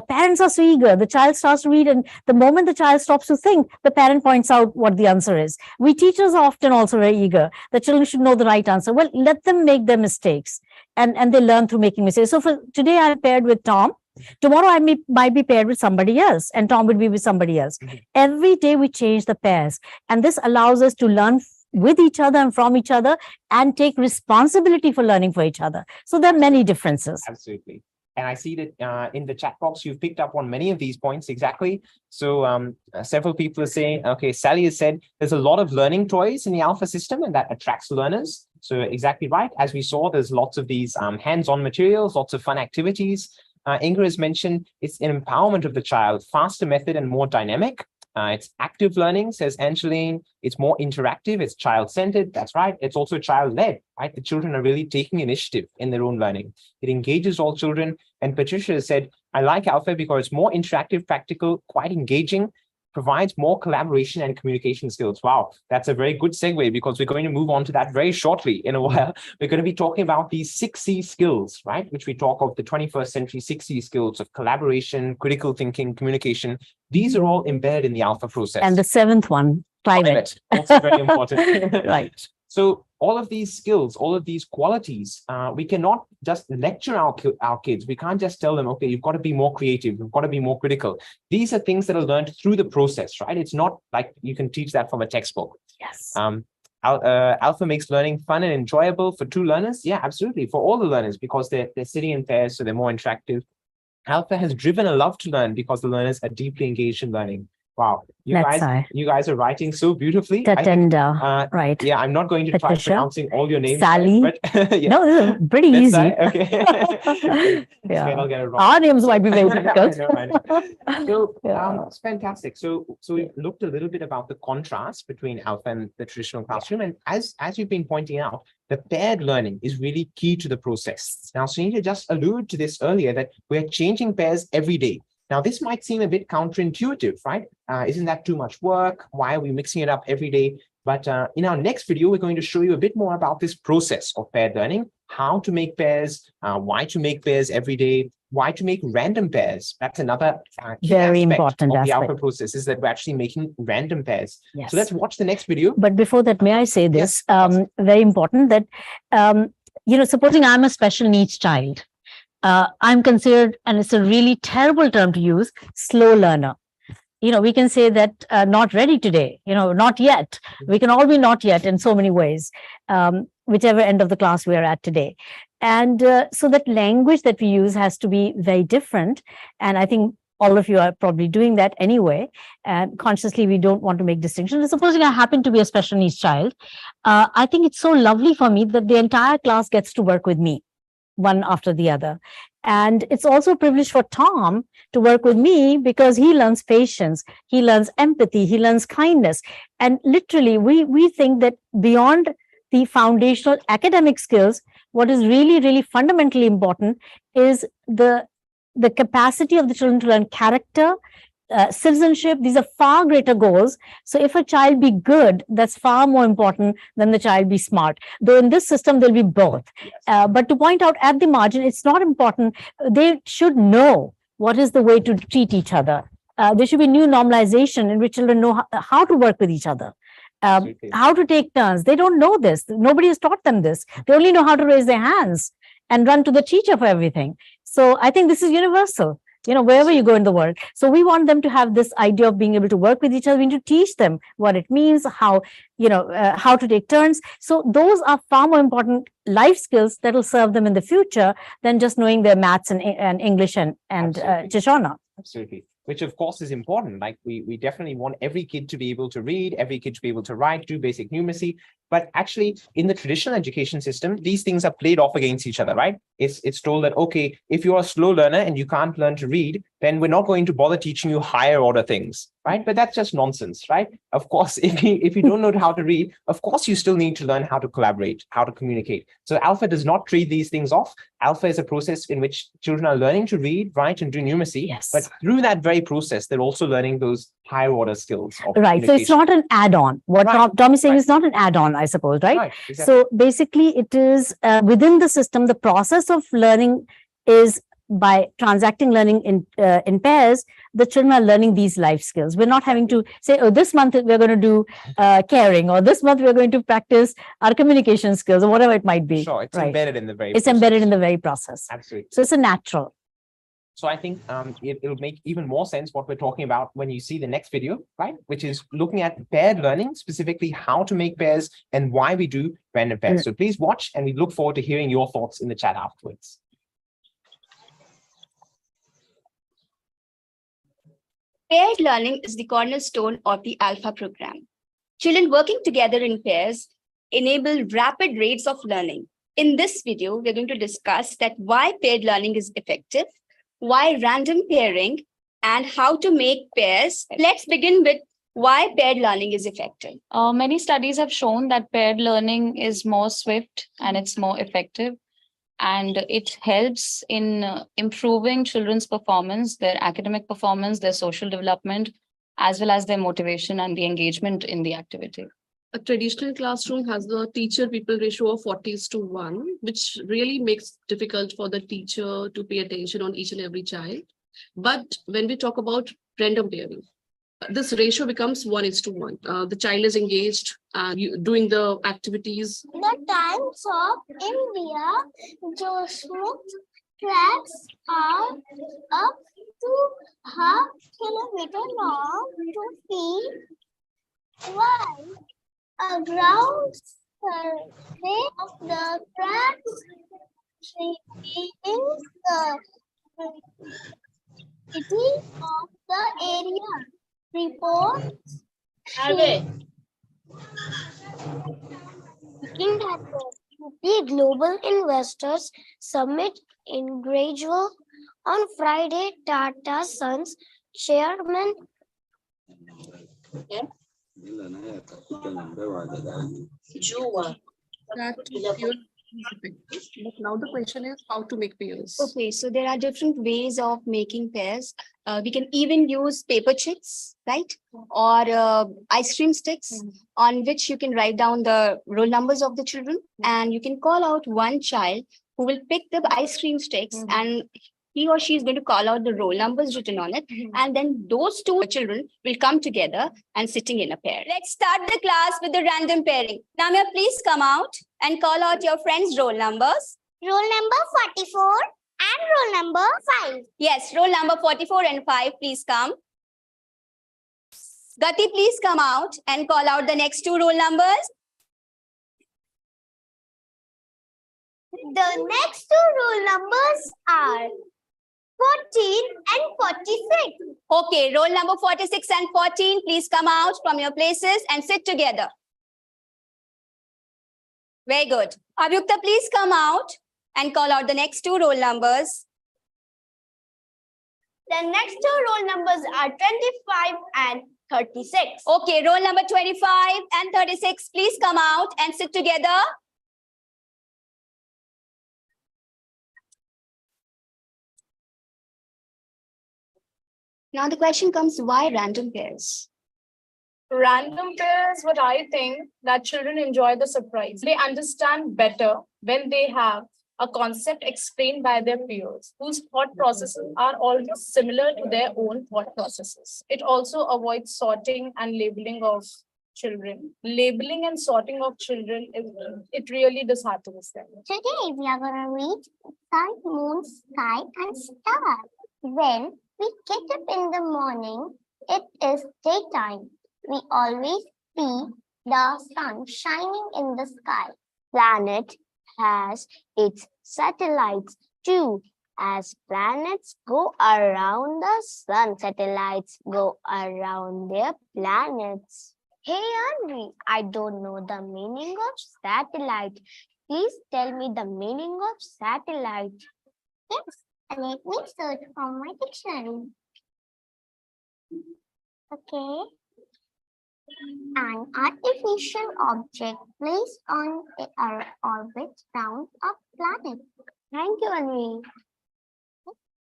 Parents are so eager. The child starts to read, and the moment the child stops to think, the parent points out what the answer is. We teachers are often also very eager. The children should know the right answer. Well, let them make their mistakes. And they learn through making mistakes. So for today, I'm paired with Tom. Tomorrow I might be paired with somebody else and Tom would be with somebody else. Every day we change the pairs, and this allows us to learn with each other and from each other and take responsibility for learning for each other. So there are many differences. Absolutely. And I see that in the chat box, you've picked up on many of these points exactly. So several people are saying, okay, Sally has said there's a lot of learning toys in the ALfA system and that attracts learners. So exactly right. As we saw, there's lots of these hands-on materials, lots of fun activities. Inga has mentioned it's an empowerment of the child, faster method and more dynamic. It's active learning, says Angeline. It's more interactive. It's child-centered. That's right. It's also child-led, right? The children are really taking initiative in their own learning. It engages all children. And Patricia said, I like ALfA because it's more interactive, practical, quite engaging, provides more collaboration and communication skills. Wow, that's a very good segue because we're going to move on to that very shortly in a while. We're going to be talking about these 6 C skills, right? Which we talk of the 21st century 6 C skills of collaboration, critical thinking, communication. These are all embedded in the ALfA process. And the 7th one, climate. Also very important. Right. So all of these skills, all of these qualities, we cannot just lecture our kids. We can't just tell them, okay, you've got to be more creative. You've got to be more critical. These are things that are learned through the process, right? It's not like you can teach that from a textbook. Yes. ALfA makes learning fun and enjoyable for 2 learners. Yeah, absolutely. For all the learners, because they're sitting in pairs, so they're more interactive. ALfA has driven a love to learn because the learners are deeply engaged in learning. Wow, you guys are writing so beautifully. Tatenda, right. Yeah, I'm not going to try pronouncing all your names. Sally. But, yeah. No, this is pretty easy. Okay. Yeah. I'll get it wrong. Our names might be very difficult. I know. So it's fantastic. So we looked a little bit about the contrast between ALfA and the traditional classroom. And as you've been pointing out, the paired learning is really key to the process. Now, Sunita just alluded to this earlier, that we're changing pairs every day. Now, this might seem a bit counterintuitive, right? Isn't that too much work? Why are we mixing it up every day? But in our next video, we're going to show you a bit more about this process of paired learning, how to make pairs, why to make pairs every day, why to make random pairs. That's another very important of the aspect. ALfA process, is that we're actually making random pairs. Yes. So let's watch the next video. But before that, may I say this? Yes. Very important that, supposing I'm a special needs child, I'm considered, and it's a really terrible term to use, slow learner. We can say that not ready today, not yet. We can all be not yet in so many ways, whichever end of the class we are at today. And so that language that we use has to be very different. And I think all of you are probably doing that anyway. And consciously, we don't want to make distinctions. And supposing I happen to be a special needs child, I think it's so lovely for me that the entire class gets to work with me, one after the other. And it's also a privilege for Tom to work with me because he learns patience, he learns empathy, he learns kindness. And literally, we think that beyond the foundational academic skills, what is really, really fundamentally important is the capacity of the children to learn character, citizenship. These are far greater goals. So if a child be good, that's far more important than the child be smart. Though in this system, there'll be both. Yes. But to point out at the margin, it's not important. They should know what is the way to treat each other. There should be new normalization in which children know how to work with each other. How to take turns. They don't know this. Nobody has taught them this. They only know how to raise their hands and run to the teacher for everything. So I think this is universal, wherever you go in the world. So we want them to have this idea of being able to work with each other. We need to teach them what it means, how to take turns. So those are far more important life skills that will serve them in the future than just knowing their maths and English and Chishona. Absolutely. Which of course is important. Like we definitely want every kid to be able to read, every kid to be able to write, do basic numeracy. But actually, in the traditional education system, these things are played off against each other, right? It's told that, okay, if you're a slow learner and you can't learn to read, then we're not going to bother teaching you higher order things, right? But that's just nonsense, right? Of course, if you don't know how to read, of course, you still need to learn how to collaborate, how to communicate. So ALfA does not trade these things off. ALfA is a process in which children are learning to read, write, and do numeracy. Yes. But through that very process, they're also learning those higher order skills. Right. So it's not an add-on. What Tom is saying is not an add-on, I suppose, right? Exactly. So basically, it is within the system, the process of learning is by transacting learning in pairs, the children are learning these life skills. We're not having to say, oh, this month we're going to do caring, or this month we're going to practice our communication skills, or whatever it might be. Sure, it's embedded in the very process. Embedded in the very process. Absolutely. So it's a natural. So I think it'll make even more sense what we're talking about when you see the next video, right? Which is looking at paired learning, specifically how to make pairs and why we do random pairs. So please watch, and we look forward to hearing your thoughts in the chat afterwards. Paired learning is the cornerstone of the ALfA program. Children working together in pairs enable rapid rates of learning. In this video, we're going to discuss that why paired learning is effective, why random pairing and how to make pairs. Let's begin with why paired learning is effective. Many studies have shown that paired learning is more swift and it's more effective. And it helps in improving children's performance, their academic performance, their social development, as well as their motivation and the engagement in the activity. A traditional classroom has the teacher-people ratio of 40:1, which really makes it difficult for the teacher to pay attention on each and every child. But when we talk about random pairing, this ratio becomes 1:1. The child is engaged doing the activities. The times of India, जो smooth tracks are up to half kilometer long to feet, while a ground survey of the tracks reveals the city of the area. Reports looking at the Global Investors Summit in Gradual on Friday, Tata Sons chairman But now the question is how to make pairs. Okay, so there are different ways of making pairs. We can even use paper chits, right? Or ice cream sticks on which you can write down the roll numbers of the children, and you can call out one child who will pick the ice cream sticks, and he or she is going to call out the roll numbers written on it. And then those two children will come together and sitting in a pair. Let's start the class with the random pairing. Namya, please come out and call out your friends' roll numbers. Roll number 44 and roll number 5. Yes, roll number 44 and 5, please come. Gati, please come out and call out the next two roll numbers. The next two roll numbers are 14 and 46. Okay, roll number 46 and 14, please come out from your places and sit together. Very good. Avyukta, please come out and call out the next two roll numbers. The next two roll numbers are 25 and 36. Okay, roll number 25 and 36, please come out and sit together. Now the question comes, why random pairs? Random pairs, what I think, that children enjoy the surprise. They understand better when they have a concept explained by their peers, whose thought processes are almost similar to their own thought processes. It also avoids sorting and labeling of children. Labeling and sorting of children, it really disheartens them. Today we are going to read Sun, Moon, Sky and Stars. When we get up in the morning, it is daytime. We always see the sun shining in the sky. Planet has its satellites too. As planets go around the sun, satellites go around their planets. Hey Henry, I don't know the meaning of satellite. Please tell me the meaning of satellite. Yes, let me search from my dictionary. Okay. An artificial object placed on an orbit round a planet. Thank you, Anvi.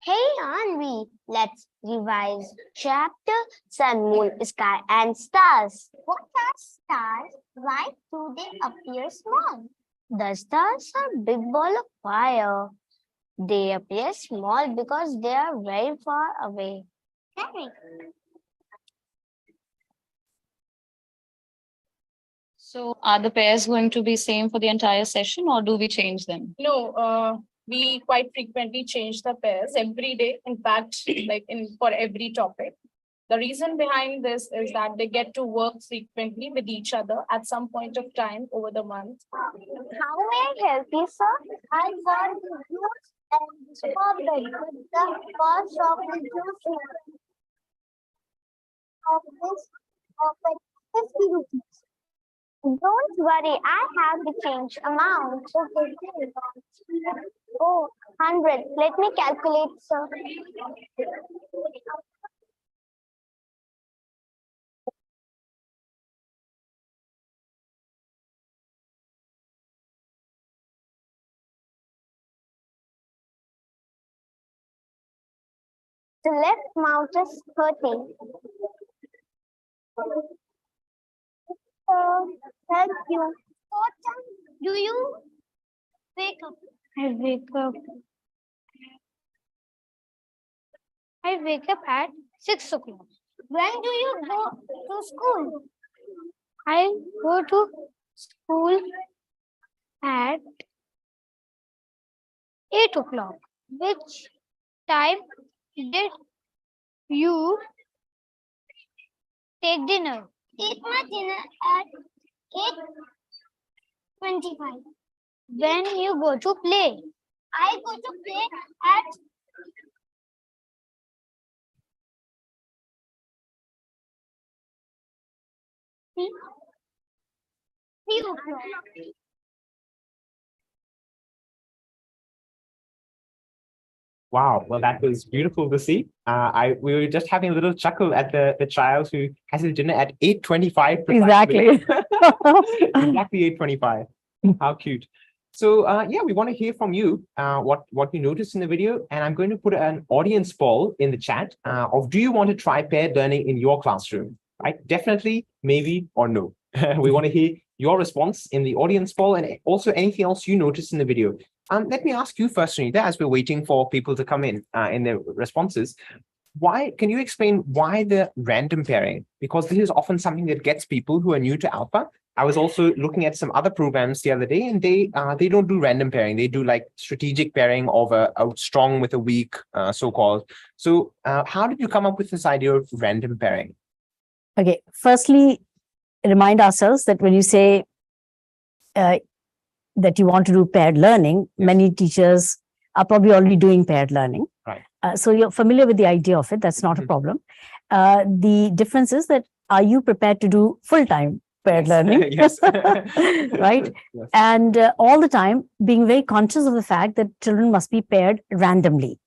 Hey, Anvi, let's revise chapter Sun, Moon, Sky, and Stars. What are stars? Why do they appear small? The stars are big ball of fire. They appear small because they are very far away. Correct. So are the pairs going to be same for the entire session, or do we change them? No, we quite frequently change the pairs every day. In fact, for every topic. The reason behind this is that they get to work frequently with each other at some point of time over the month. How may I help you, sir? I got the juice and strawberry. The cost of the juice of this of 50 rupees. Don't worry, I have the change amount. Oh, 100. Let me calculate, sir. The left mouth is hurting. Thank you. What time do you wake up? I wake up at 6 o'clock. When do you go to school? I go to school at 8 o'clock. Which time did you take dinner? Take my dinner at 8:25. When you go to play? I go to play at 3 o'clock. Wow, well, that was beautiful to see. We were just having a little chuckle at the child who has his dinner at 8:25. Exactly. Exactly 8:25. How cute. So yeah, we want to hear from you what you noticed in the video, and I'm going to put an audience poll in the chat of do you want to try paired learning in your classroom? Right? Definitely, maybe, or no. We want to hear your response in the audience poll, and also anything else you noticed in the video. Let me ask you first, Sunita, as we're waiting for people to come in their responses. Can you explain why the random pairing? Because this is often something that gets people who are new to ALfA. I was also looking at some other programs the other day, and they don't do random pairing. They do like strategic pairing of a strong with a weak, so-called. So how did you come up with this idea of random pairing? Okay, firstly, remind ourselves that when you say that you want to do paired learning, many teachers are probably already doing paired learning. Right. So you're familiar with the idea of it. That's not a problem. The difference is that are you prepared to do full-time paired learning? Yes. Right? Yes. And all the time being very conscious of the fact that children must be paired randomly.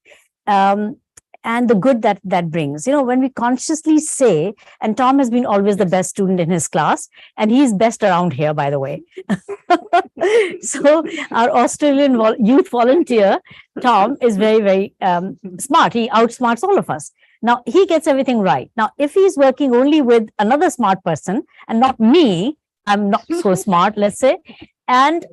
And the good that brings. You know, when we consciously say, and Tom has been always the best student in his class, and he's best around here, by the way. So our Australian youth volunteer, Tom, is very, very smart. He outsmarts all of us. Now, he gets everything right. Now, if he's working only with another smart person and not me, I'm not so smart, let's say, and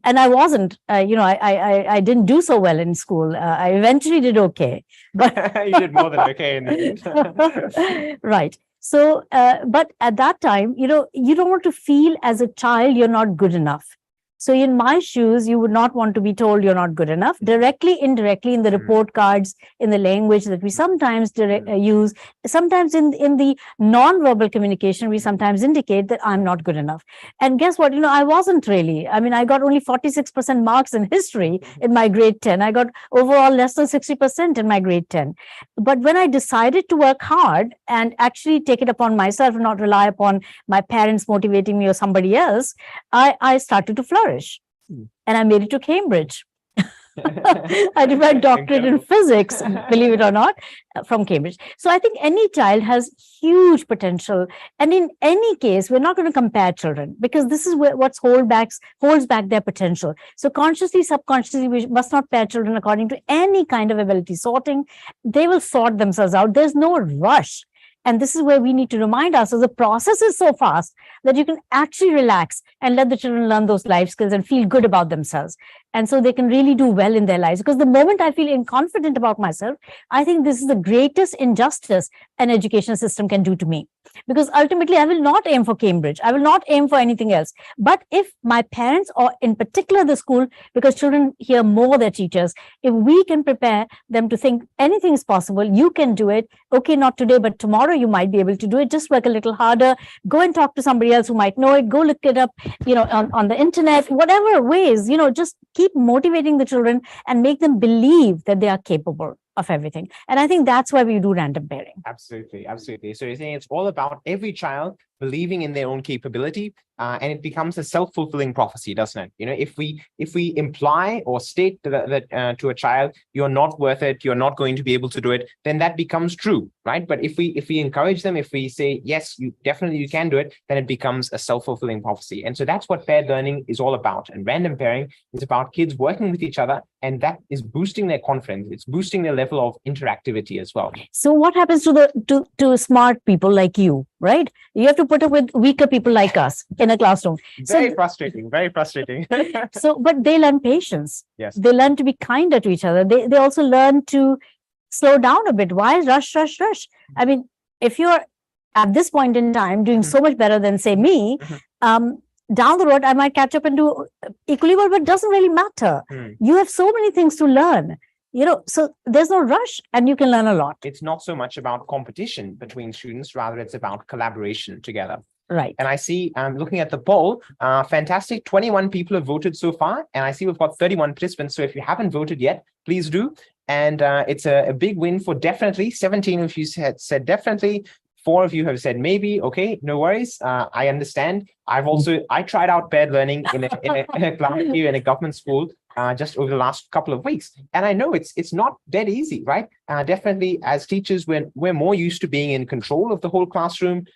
I wasn't, I didn't do so well in school. I eventually did okay, but you did more than okay in the end. Right. So, but at that time, you don't want to feel as a child you're not good enough. So in my shoes, you would not want to be told you're not good enough. Directly, indirectly, in the report cards, in the language that we sometimes use, sometimes in the non-verbal communication, we sometimes indicate that I'm not good enough. And guess what? I wasn't really. I mean, I got only 46% marks in history in my grade 10. I got overall less than 60% in my grade 10. But when I decided to work hard and actually take it upon myself and not rely upon my parents motivating me or somebody else, I started to flourish. And I made it to Cambridge. I did my doctorate in physics, believe it or not, from Cambridge. So I think any child has huge potential. And in any case, we're not going to compare children because this is what holds back their potential. So consciously, subconsciously, we must not pair children according to any kind of ability sorting. They will sort themselves out. There's no rush. And this is where we need to remind ourselves the process is so fast that you can actually relax and let the children learn those life skills and feel good about themselves. And so they can really do well in their lives. Because the moment I feel inconfident about myself, I think this is the greatest injustice an education system can do to me. Because ultimately, I will not aim for Cambridge. I will not aim for anything else. But if my parents, or in particular the school, because children hear more their teachers, if we can prepare them to think anything is possible, you can do it. Okay, not today, but tomorrow you might be able to do it. Just work a little harder. Go and talk to somebody else who might know it. Go look it up, on the internet, whatever ways, just keep motivating the children and make them believe that they are capable of everything. And I think that's why we do random pairing. Absolutely, absolutely. So you're saying it's all about every child believing in their own capability, and it becomes a self-fulfilling prophecy, doesn't it? You know, if we imply or state that to a child, you're not worth it, you're not going to be able to do it, then that becomes true, right? But if we encourage them, if we say, yes, you can do it, then it becomes a self-fulfilling prophecy. And so that's what paired learning is all about. And random pairing is about kids working with each other, and that is boosting their confidence. It's boosting their level of interactivity as well. So what happens to smart people like you, right? You have to put up with weaker people like us in a classroom. Very frustrating, very frustrating. But they learn patience. Yes. They learn to be kinder to each other. They also learn to slow down a bit. Why rush? I mean, if you're at this point in time doing so much better than, say, me, down the road, I might catch up and do equally well, but it doesn't really matter. You have so many things to learn, you know, so there's no rush and you can learn a lot. It's not so much about competition between students, rather it's about collaboration together. Right. And I see, I'm looking at the poll, fantastic, 21 people have voted so far, and I see we've got 31 participants. So if you haven't voted yet, please do. And it's a big win for definitely. 17 of you said definitely. 4 of you have said maybe. Okay, no worries. I understand. I tried out paired learning in a class here in a government school just over the last couple of weeks, and I know it's not dead easy, right? Definitely, as teachers, we're more used to being in control of the whole classroom.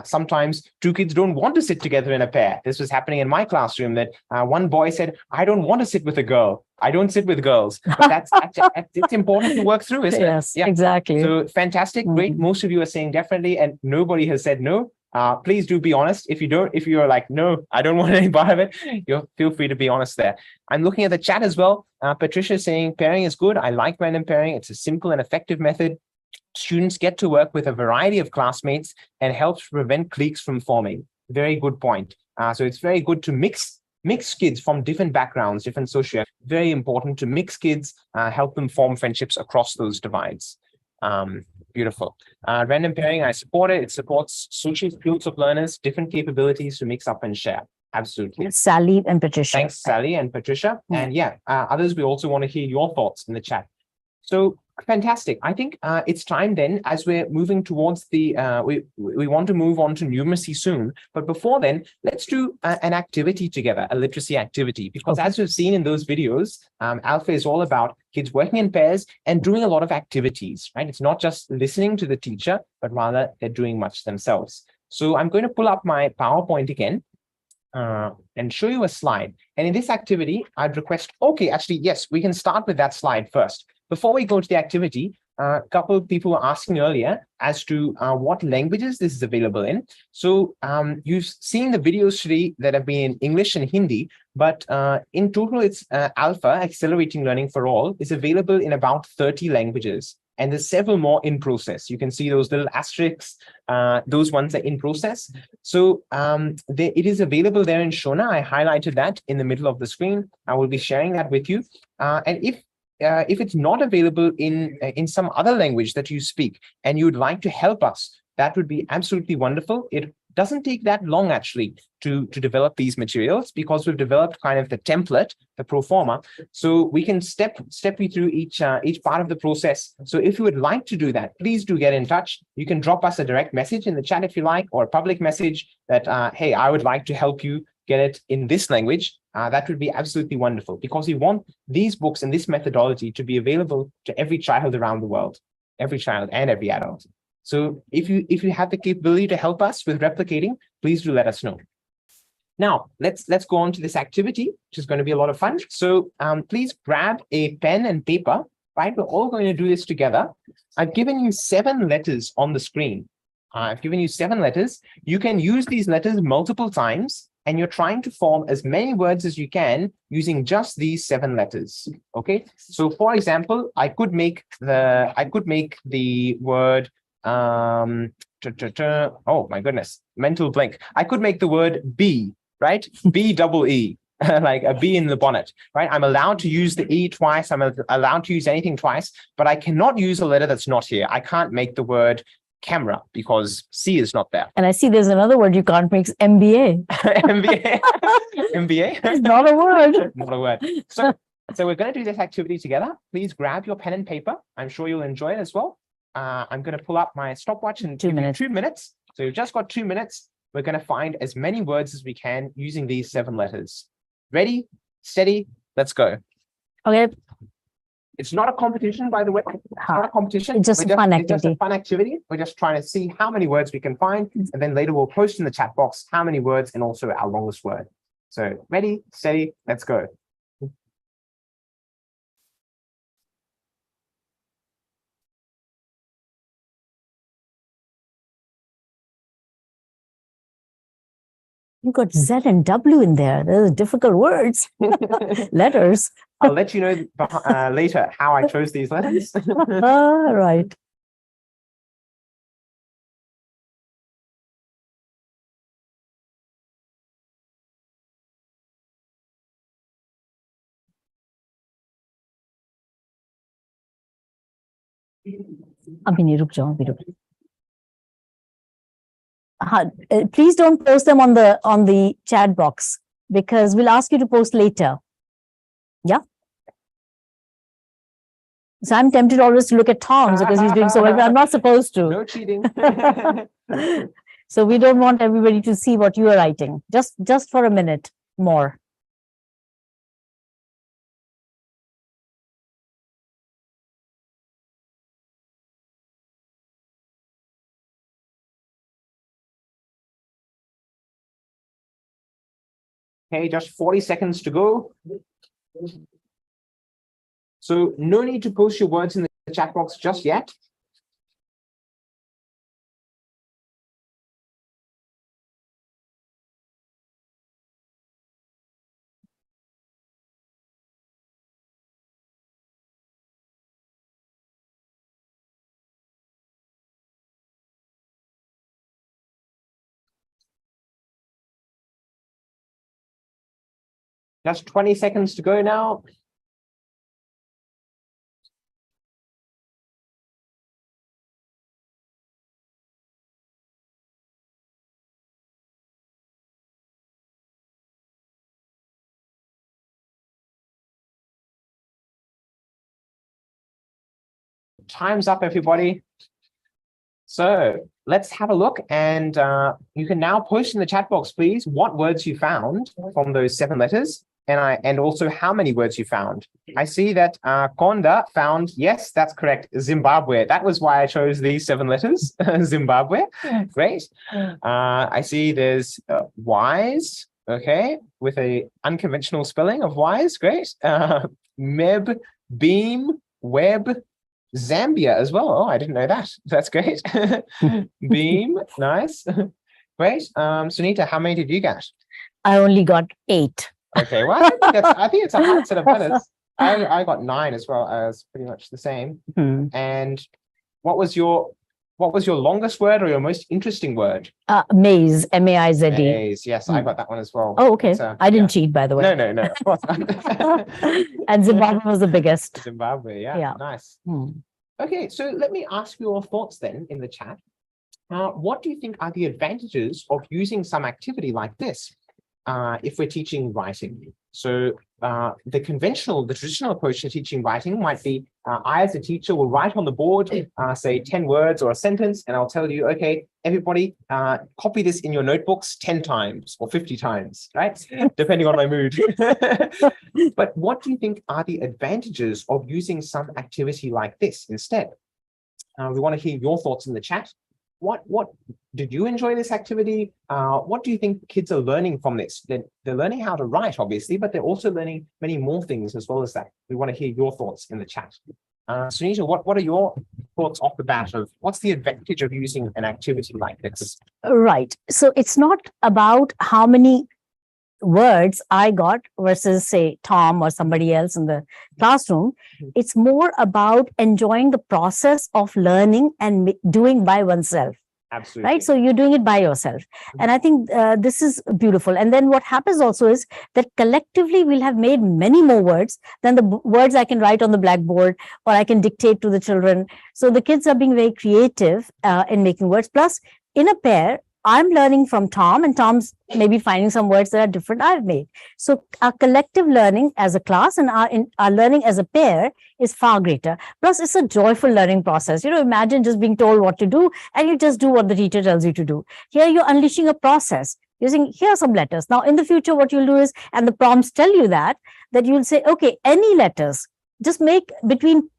Sometimes 2 kids don't want to sit together in a pair. This was happening in my classroom, that one boy said, I don't want to sit with a girl. I don't sit with girls. But it's important to work through, isn't it? Yes, exactly. So fantastic, great. Most of you are saying definitely, and nobody has said no. Please do be honest. If you're like, no, I don't want any part of it, feel free to be honest there. I'm looking at the chat as well. Patricia is saying pairing is good. I like random pairing. It's a simple and effective method. Students get to work with a variety of classmates and helps prevent cliques from forming. Very good point. So it's very good to mix kids from different backgrounds, different socio. Very important to mix kids, help them form friendships across those divides. Beautiful. Random pairing, I support it. It supports social skills of learners, different capabilities to mix up and share. Absolutely. Sally and Patricia. Thanks, Sally and Patricia. And others, we also want to hear your thoughts in the chat. So fantastic. I think it's time then, as we're moving towards the, we want to move on to numeracy soon. But before then, let's do an activity together, a literacy activity. Because as we've seen in those videos, ALfA is all about kids working in pairs and doing a lot of activities, right? It's not just listening to the teacher, but rather they're doing much themselves. So I'm going to pull up my PowerPoint again and show you a slide. And in this activity, I'd request, okay, actually, yes, we can start with that slide first. Before we go to the activity, a couple of people were asking earlier as to what languages this is available in. So you've seen the videos today that have been in English and Hindi, but in total, it's ALfA, Accelerating Learning for All, is available in about 30 languages. And there's several more in process. You can see those little asterisks, those ones are in process. So it is available there in Shona. I highlighted that in the middle of the screen. I will be sharing that with you. And if it's not available in some other language that you speak and you'd like to help us, that would be absolutely wonderful. It doesn't take that long actually to develop these materials, because we've developed kind of the template, the pro forma, so we can step you through each part of the process. So if you would like to do that, please do get in touch. You can drop us a direct message in the chat if you like, or a public message that hey, I would like to help you get it in this language. That would be absolutely wonderful, because we want these books and this methodology to be available to every child around the world, every child and every adult. So if you have the capability to help us with replicating, please do let us know. Now, let's go on to this activity, which is going to be a lot of fun. So please grab a pen and paper, right? We're all going to do this together. I've given you 7 letters on the screen. I've given you 7 letters. You can use these letters multiple times, and you're trying to form as many words as you can using just these 7 letters. Okay. So for example, I could make the word oh my goodness, mental blank. I could make the word bee, right? B-double-E, like a bee in the bonnet, right? I'm allowed to use the E twice. I'm allowed to use anything twice, but I cannot use a letter that's not here. I can't make the word camera because C is not there. And I see there's another word you can't make, MBA. MBA. MBA? It's not a word. Not a word. So we're going to do this activity together. Please grab your pen and paper. I'm sure you'll enjoy it as well. I'm going to pull up my stopwatch in 2 minutes. So you've just got 2 minutes. we're going to find as many words as we can using these 7 letters. Ready, steady, let's go. Okay. It's not a competition, by the way. It's not a competition. It's just a fun It's just a activity. fun activity. We're just trying to see how many words we can find. And then later we'll post in the chat box how many words and also our longest word. So ready, steady, let's go. You got Z and W in there. Those are difficult words, letters. I'll let you know later how I chose these letters. Right. अभी नहीं रुक जाओ अभी रुक please don't post them on the chat box because we'll ask you to post later. Yeah. So I'm tempted always to look at Tom's because he's doing so well, but I'm not supposed to. No cheating. So we don't want everybody to see what you are writing. Just for a minute more. Okay, just 40 seconds to go. So no need to post your words in the chat box just yet. Just 20 seconds to go now. Time's up, everybody. So let's have a look, and you can now post in the chat box, please, what words you found from those 7 letters, and also how many words you found. I see that Konda found, yes, that's correct, Zimbabwe. That was why I chose these 7 letters, Zimbabwe. Great. I see there's wise, okay, with a unconventional spelling of wise. Great. Meb, beam, web, Zambia as well. Oh, I didn't know that. That's great. Beam, nice. Great. Sunita, how many did you get? I only got 8. Okay, well, I think it's a hard set of letters. I got 9 as well, as pretty much the same. And what was your longest word or your most interesting word? Maize, M-A-I-Z-E. Maize, yes, I got that one as well. Oh, okay. I didn't cheat, by the way. No, of course not. And Zimbabwe was the biggest. Zimbabwe, yeah. Nice. Okay, so let me ask your thoughts then in the chat. What do you think are the advantages of using some activity like this if we're teaching writing? So the traditional approach to teaching writing might be, I as a teacher will write on the board, say 10 words or a sentence, and I'll tell you, okay, everybody copy this in your notebooks 10 times or 50 times, right? Depending on my mood. But what do you think are the advantages of using some activity like this instead? We want to hear your thoughts in the chat. What did you enjoy this activity? What do you think kids are learning from this? They're learning how to write, obviously, but they're also learning many more things as well as that. We want to hear your thoughts in the chat. Sunita, what are your thoughts off the bat of what's the advantage of using an activity like this? Right. So it's not about how many words I got versus, say, Tom or somebody else in the classroom. It's more about enjoying the process of learning and doing by oneself. Absolutely. Right. So you're doing it by yourself. And I think this is beautiful. And then what happens also is that collectively we'll have made many more words than the words I can write on the blackboard or I can dictate to the children. So the kids are being very creative in making words. Plus, in a pair, I'm learning from Tom, and Tom's maybe finding some words that are different I've made. So our collective learning as a class and our learning as a pair is far greater. Plus, it's a joyful learning process. Imagine just being told what to do, and you just do what the teacher tells you to do. Here, you're unleashing a process. Using, here are some letters. Now, in the future, what you'll do is, and the prompts tell you that you'll say, okay, any letters, just make between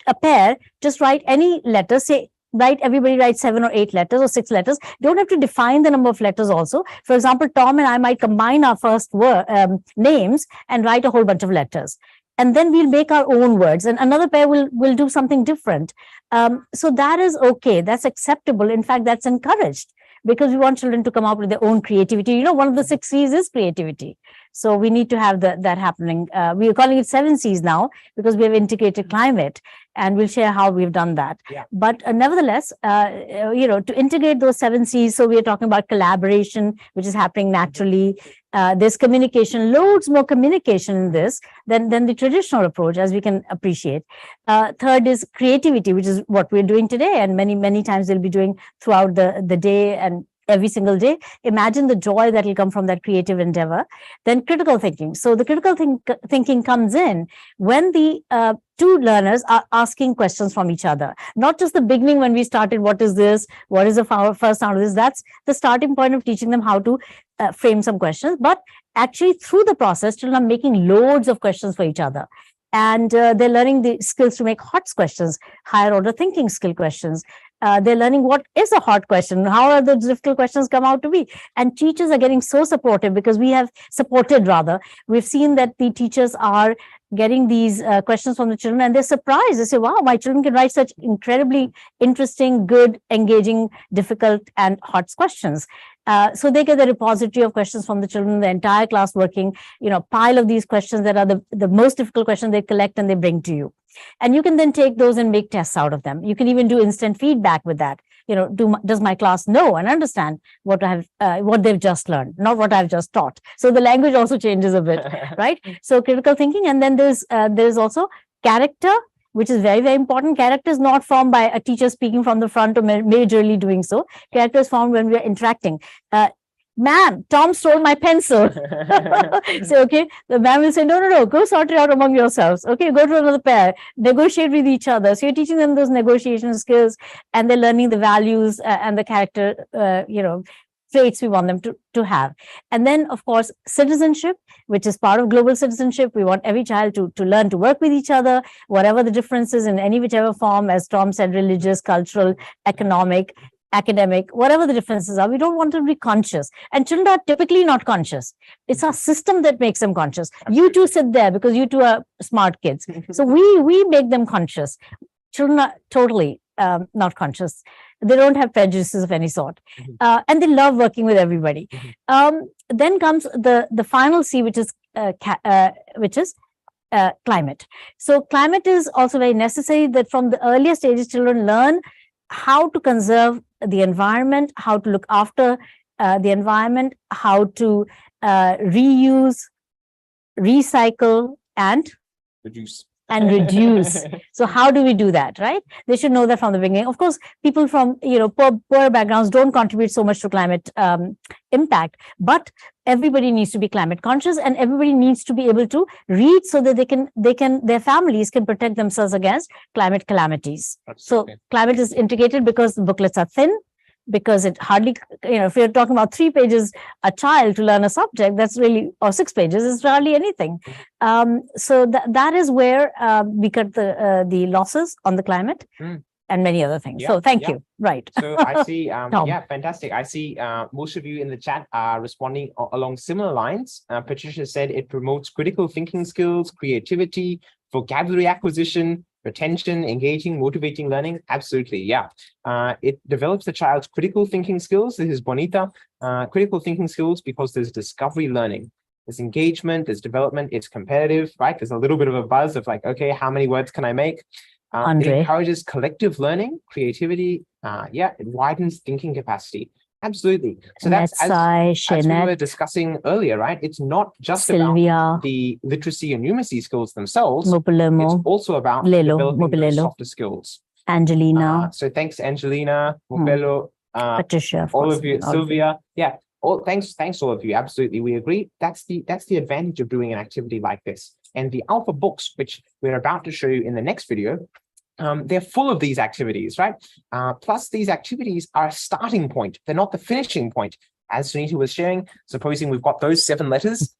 a pair, just write any letter, say, everybody writes 7 or 8 letters or 6 letters. Don't have to define the number of letters also. For example, Tom and I might combine our first names and write a whole bunch of letters. And then we'll make our own words, and another pair will do something different. So that is okay. That's acceptable. In fact, that's encouraged, because we want children to come up with their own creativity. One of the 6 C's is creativity. So we need to have that happening. We are calling it 7 C's now, because we have integrated climate, and we'll share how we've done that. Yeah. But nevertheless, to integrate those 7 C's, so we are talking about collaboration, which is happening naturally. There's communication, loads more communication in this than the traditional approach, as we can appreciate. Third is creativity, which is what we're doing today, and many, many times we'll be doing throughout the day and every single day. Imagine the joy that will come from that creative endeavor. Then critical thinking. So the critical thinking comes in when the 2 learners are asking questions from each other. Not just the beginning when we started, what is this? What is the first sound of this? That's the starting point of teaching them how to frame some questions. But actually through the process, children are making loads of questions for each other. And they're learning the skills to make hot questions, higher order thinking skill questions. They're learning what is a hard question, how are the difficult questions come out to be. And teachers are getting so supportive, because we've seen that the teachers are getting these questions from the children, and they're surprised. They say, wow, my children can write such incredibly interesting, good, engaging, difficult, and hot questions. So they get the repository of questions from the children, the entire class working, pile of these questions that are the most difficult questions they collect and they bring to you. And you can then take those and make tests out of them. You can even do instant feedback with that. Does my class know and understand what they've just learned, not what I've just taught? So the language also changes a bit, right? So critical thinking, and then there's also character, which is very, very important. Character is not formed by a teacher speaking from the front or majorly doing so. Character is formed when we are interacting. Ma'am, Tom stole my pencil. So, okay, the ma'am will say, no, go sort it out among yourselves. Okay, go to another pair, negotiate with each other. So you're teaching them those negotiation skills, and they're learning the values and the character, traits we want them to have. And then, of course, citizenship, which is part of global citizenship. We want every child to learn to work with each other, whatever the differences in whichever form, as Tom said, religious, cultural, economic, academic, whatever the differences are. We don't want them to be conscious. And children are typically not conscious. It's our system that makes them conscious. You two sit there because you two are smart kids. So we make them conscious. Children are totally not conscious. They don't have prejudices of any sort. And they love working with everybody. Then comes the final C, which is climate. So climate is also very necessary, that from the earliest stages, children learn how to conserve the environment, how to look after the environment, how to reuse, recycle, and reduce. So how do we do that, right? They should know that from the beginning. Of course, people from poor backgrounds don't contribute so much to climate impact, but everybody needs to be climate conscious, and everybody needs to be able to read so that their families can protect themselves against climate calamities. Absolutely. So climate is integrated because the booklets are thin, because it hardly, if you're talking about 3 pages a child to learn a subject, that's really, or 6 pages, is hardly anything. So that is where we cut the losses on the climate and many other things. So thank you. Right. So I see, yeah, fantastic. I see most of you in the chat are responding along similar lines. Patricia said it promotes critical thinking skills, creativity, vocabulary acquisition, retention, engaging, motivating learning. Absolutely, yeah. It develops the child's critical thinking skills. This is Bonita. Critical thinking skills, because there's discovery learning. There's engagement, there's development, it's competitive, right? There's a little bit of a buzz of like, okay, how many words can I make? It encourages collective learning, creativity. Yeah, it widens thinking capacity. Absolutely. So that's as we were discussing earlier, right? It's not just about the literacy and numeracy skills themselves. It's also about developing the softer skills. Angelina. So thanks, Angelina, Mopelo, Patricia, of all course, of you, all Sylvia. Yeah. All thanks all of you. Absolutely, we agree. That's the advantage of doing an activity like this. And the ALfA books, which we're about to show you in the next video, they're full of these activities, right? Plus, these activities are a starting point. They're not the finishing point. As Sunita was sharing, supposing we've got those 7 letters,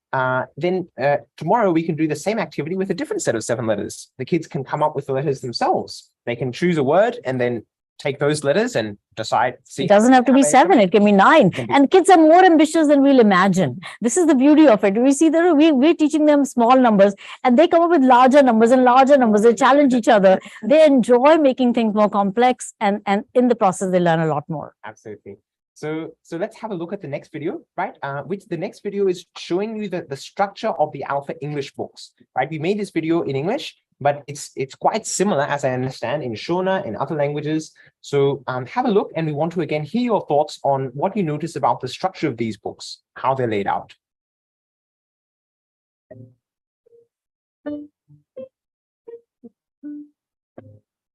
then tomorrow we can do the same activity with a different set of 7 letters. The kids can come up with the letters themselves. They can choose a word and then take those letters and decide. See, it doesn't have to be 7, it can be 9. And kids are more ambitious than we'll imagine. This is the beauty of it. We see that we're teaching them small numbers and they come up with larger numbers and larger numbers. They challenge each other. They enjoy making things more complex, and in the process, they learn a lot more. Absolutely. So let's have a look at the next video, right? Which the next video is showing you the structure of the ALfA English books, right? We made this video in English, but it's quite similar, as I understand, in Shona and other languages. So have a look, and we want to again hear your thoughts on what you notice about the structure of these books, how they're laid out.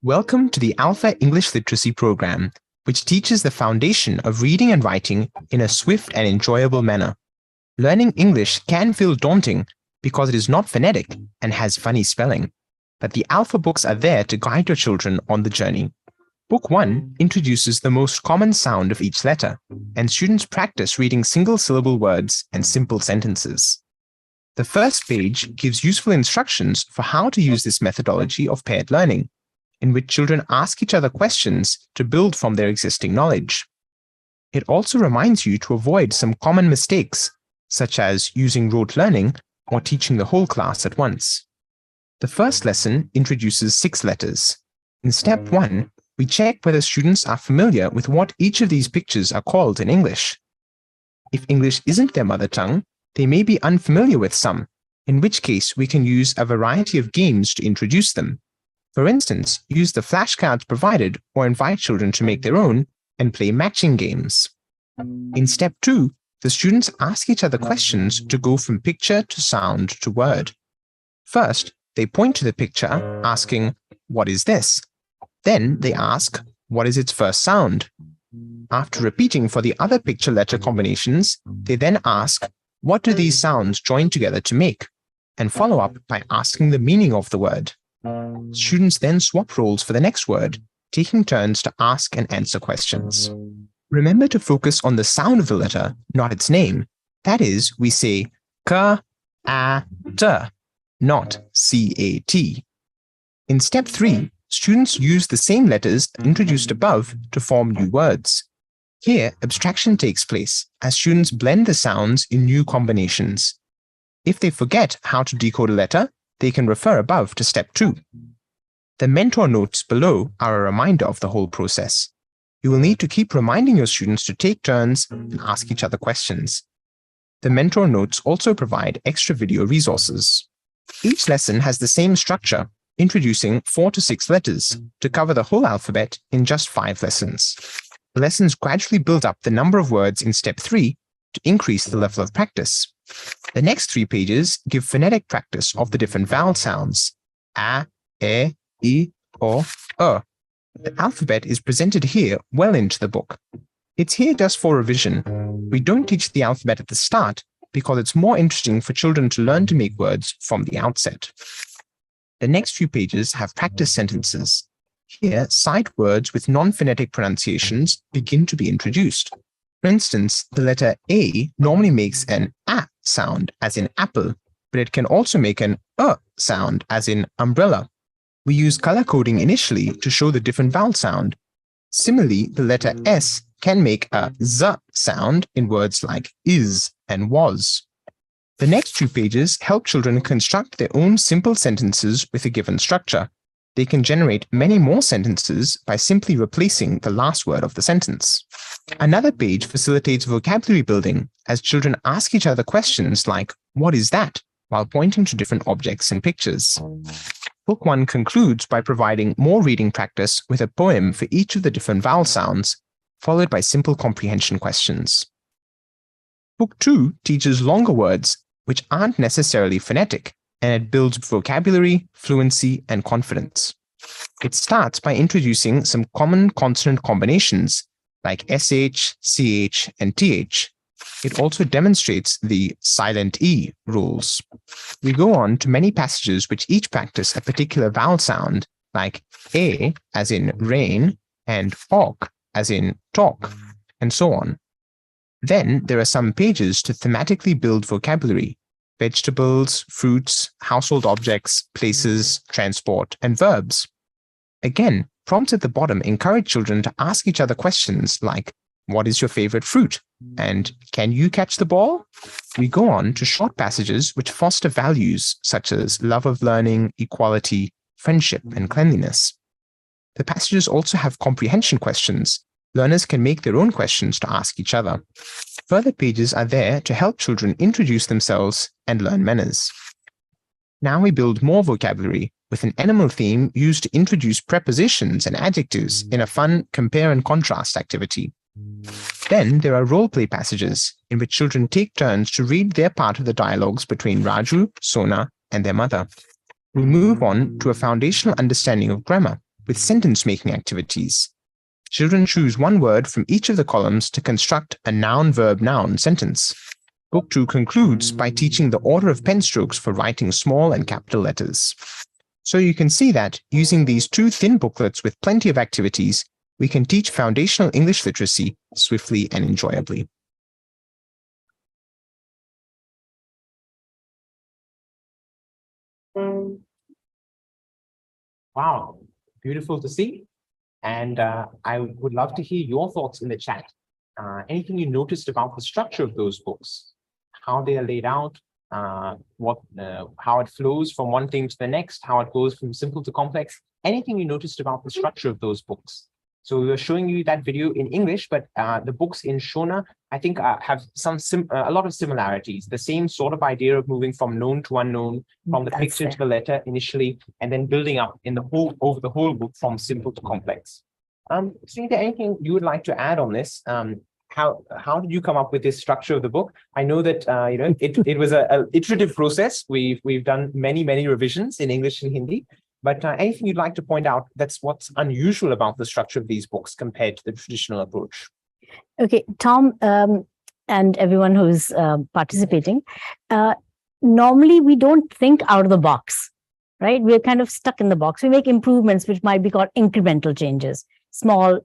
Welcome to the ALfA English Literacy Program, which teaches the foundation of reading and writing in a swift and enjoyable manner. Learning English can feel daunting because it is not phonetic and has funny spelling. But the ALfA books are there to guide your children on the journey. Book 1 introduces the most common sound of each letter, and students practice reading single-syllable words and simple sentences. The first page gives useful instructions for how to use this methodology of paired learning, in which children ask each other questions to build from their existing knowledge. It also reminds you to avoid some common mistakes, such as using rote learning or teaching the whole class at once. The first lesson introduces 6 letters. In step 1, we check whether students are familiar with what each of these pictures are called in English. If English isn't their mother tongue, they may be unfamiliar with some, in which case we can use a variety of games to introduce them. For instance, use the flashcards provided or invite children to make their own and play matching games. In step 2, the students ask each other questions to go from picture to sound to word. First, they point to the picture, asking, "What is this?" Then they ask, "What is its first sound?" After repeating for the other picture letter combinations, they then ask, "What do these sounds join together to make?" and follow up by asking the meaning of the word. Students then swap roles for the next word, taking turns to ask and answer questions. Remember to focus on the sound of the letter, not its name. That is, we say ka, a, t, not C-A-T. In step 3, students use the same letters introduced above to form new words. Here, abstraction takes place as students blend the sounds in new combinations. If they forget how to decode a letter, they can refer above to step 2. The mentor notes below are a reminder of the whole process. You will need to keep reminding your students to take turns and ask each other questions. The mentor notes also provide extra video resources. Each lesson has the same structure, introducing 4 to 6 letters to cover the whole alphabet in just 5 lessons. The lessons gradually build up the number of words in step 3 to increase the level of practice. The next 3 pages give phonetic practice of the different vowel sounds, a, e, I, o, e. The alphabet is presented here well into the book. It's here just for revision. We don't teach the alphabet at the start because it's more interesting for children to learn to make words from the outset. The next few pages have practice sentences. Here, sight words with non-phonetic pronunciations begin to be introduced. For instance, the letter A normally makes an A sound, as in apple, but it can also make an sound, as in umbrella. We use color coding initially to show the different vowel sound. Similarly, the letter S can make a Z sound in words like is and was. The next 2 pages help children construct their own simple sentences with a given structure. They can generate many more sentences by simply replacing the last word of the sentence. Another page facilitates vocabulary building as children ask each other questions like, "What is that?" while pointing to different objects and pictures. Book 1 concludes by providing more reading practice with a poem for each of the different vowel sounds, followed by simple comprehension questions. Book 2 teaches longer words which aren't necessarily phonetic, and it builds vocabulary, fluency, and confidence. It starts by introducing some common consonant combinations like SH, CH, and TH. It also demonstrates the silent E rules. We go on to many passages which each practice a particular vowel sound, like A as in rain and ok as in talk, and so on. Then there are some pages to thematically build vocabulary: vegetables, fruits, household objects, places, transport, and verbs. Again, prompts at the bottom encourage children to ask each other questions like, what is your favorite fruit? And can you catch the ball? We go on to short passages which foster values such as love of learning, equality, friendship, and cleanliness. The passages also have comprehension questions. Learners can make their own questions to ask each other. Further pages are there to help children introduce themselves and learn manners. Now we build more vocabulary with an animal theme used to introduce prepositions and adjectives in a fun compare and contrast activity. Then there are role-play passages in which children take turns to read their part of the dialogues between Raju, Sona, and their mother. We move on to a foundational understanding of grammar with sentence-making activities. Children choose one word from each of the columns to construct a noun-verb-noun sentence. Book 2 concludes by teaching the order of pen strokes for writing small and capital letters. So you can see that using these 2 thin booklets with plenty of activities, we can teach foundational English literacy swiftly and enjoyably. Wow, beautiful to see. And I would love to hear your thoughts in the chat. Anything you noticed about the structure of those books, how they are laid out, how it flows from one theme to the next, how it goes from simple to complex, anything you noticed about the structure of those books. So we were showing you that video in English, but the books in Shona, I think have a lot of similarities. The same sort of idea of moving from known to unknown, from the picture to the letter initially, and then building up in over the whole book from simple to complex. Sunita, anything you would like to add on this? How did you come up with this structure of the book? I know that it was an iterative process. We've done many revisions in English and Hindi. But anything you'd like to point out that's what's unusual about the structure of these books compared to the traditional approach? Okay, Tom, and everyone who's participating, normally we don't think out of the box, right? We're kind of stuck in the box. We make improvements, which might be called incremental changes, small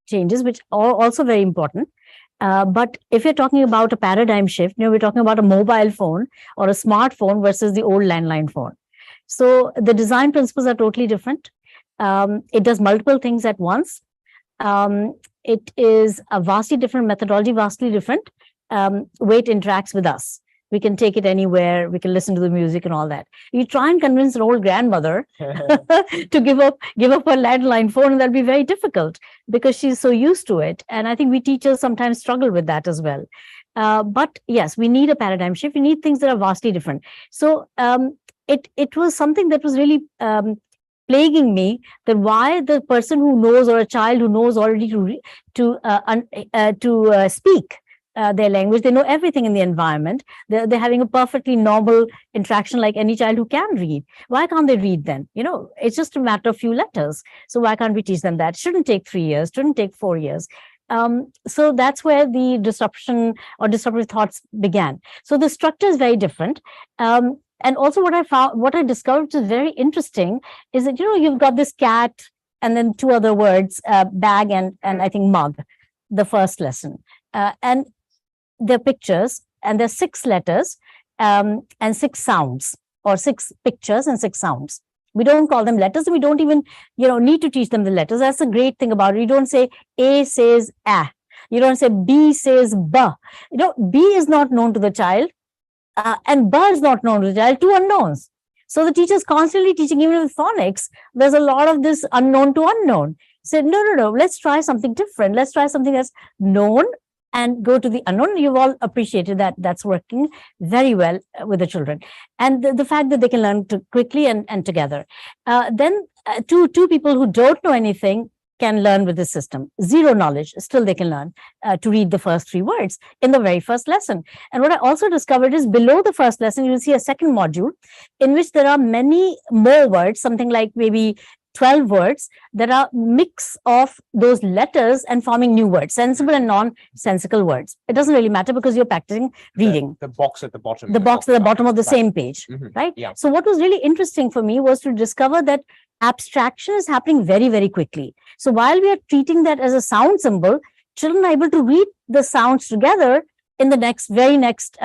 changes, which are also very important. But if you're talking about a paradigm shift, we're talking about a mobile phone or a smartphone versus the old landline phone. So the design principles are totally different. It does multiple things at once. It is a vastly different methodology, vastly different way it interacts with us. We can take it anywhere. We can listen to the music and all that. You try and convince an old grandmother to give up her landline phone, and that'll be very difficult because she's so used to it. And I think we teachers sometimes struggle with that as well. But yes, we need a paradigm shift. We need things that are vastly different. So it was something that was really plaguing me, that why the person who knows, or a child who knows already to speak their language, they know everything in the environment, they're having a perfectly normal interaction like any child who can read. Why can't they read then? It's just a matter of few letters. So why can't we teach them that? It shouldn't take 3 years, shouldn't take 4 years. So that's where the disruption or disruptive thoughts began. So the structure is very different. And also what I discovered is very interesting is that, you've got this cat and then 2 other words, bag and I think mug, the first lesson. And they're pictures, and there's 6 letters and 6 sounds, or 6 pictures and 6 sounds. We don't call them letters, and we don't even, need to teach them the letters. That's the great thing about it. You don't say A says A. You don't say B says B. B is not known to the child. And B is not known to the child, 2 unknowns. So the teacher's constantly teaching, even with phonics, there's a lot of this unknown to unknown. Say, no, let's try something different. Let's try something that's known and go to the unknown. You've all appreciated that. That's working very well with the children. And the fact that they can learn quickly and together. Then two people who don't know anything can learn with the system. Zero knowledge, still they can learn to read the first 3 words in the very first lesson. And what I also discovered is below the first lesson, you'll see a second module in which there are many more words, something like maybe 12 words that are mix of those letters and forming new words, sensible and nonsensical words. It doesn't really matter because you're practicing reading. The box at the bottom. The box at the bottom of the same page, Mhm. right? Yeah. So what was really interesting for me was to discover that abstraction is happening very, very quickly. So while we are treating that as a sound symbol, children are able to read the sounds together in the very next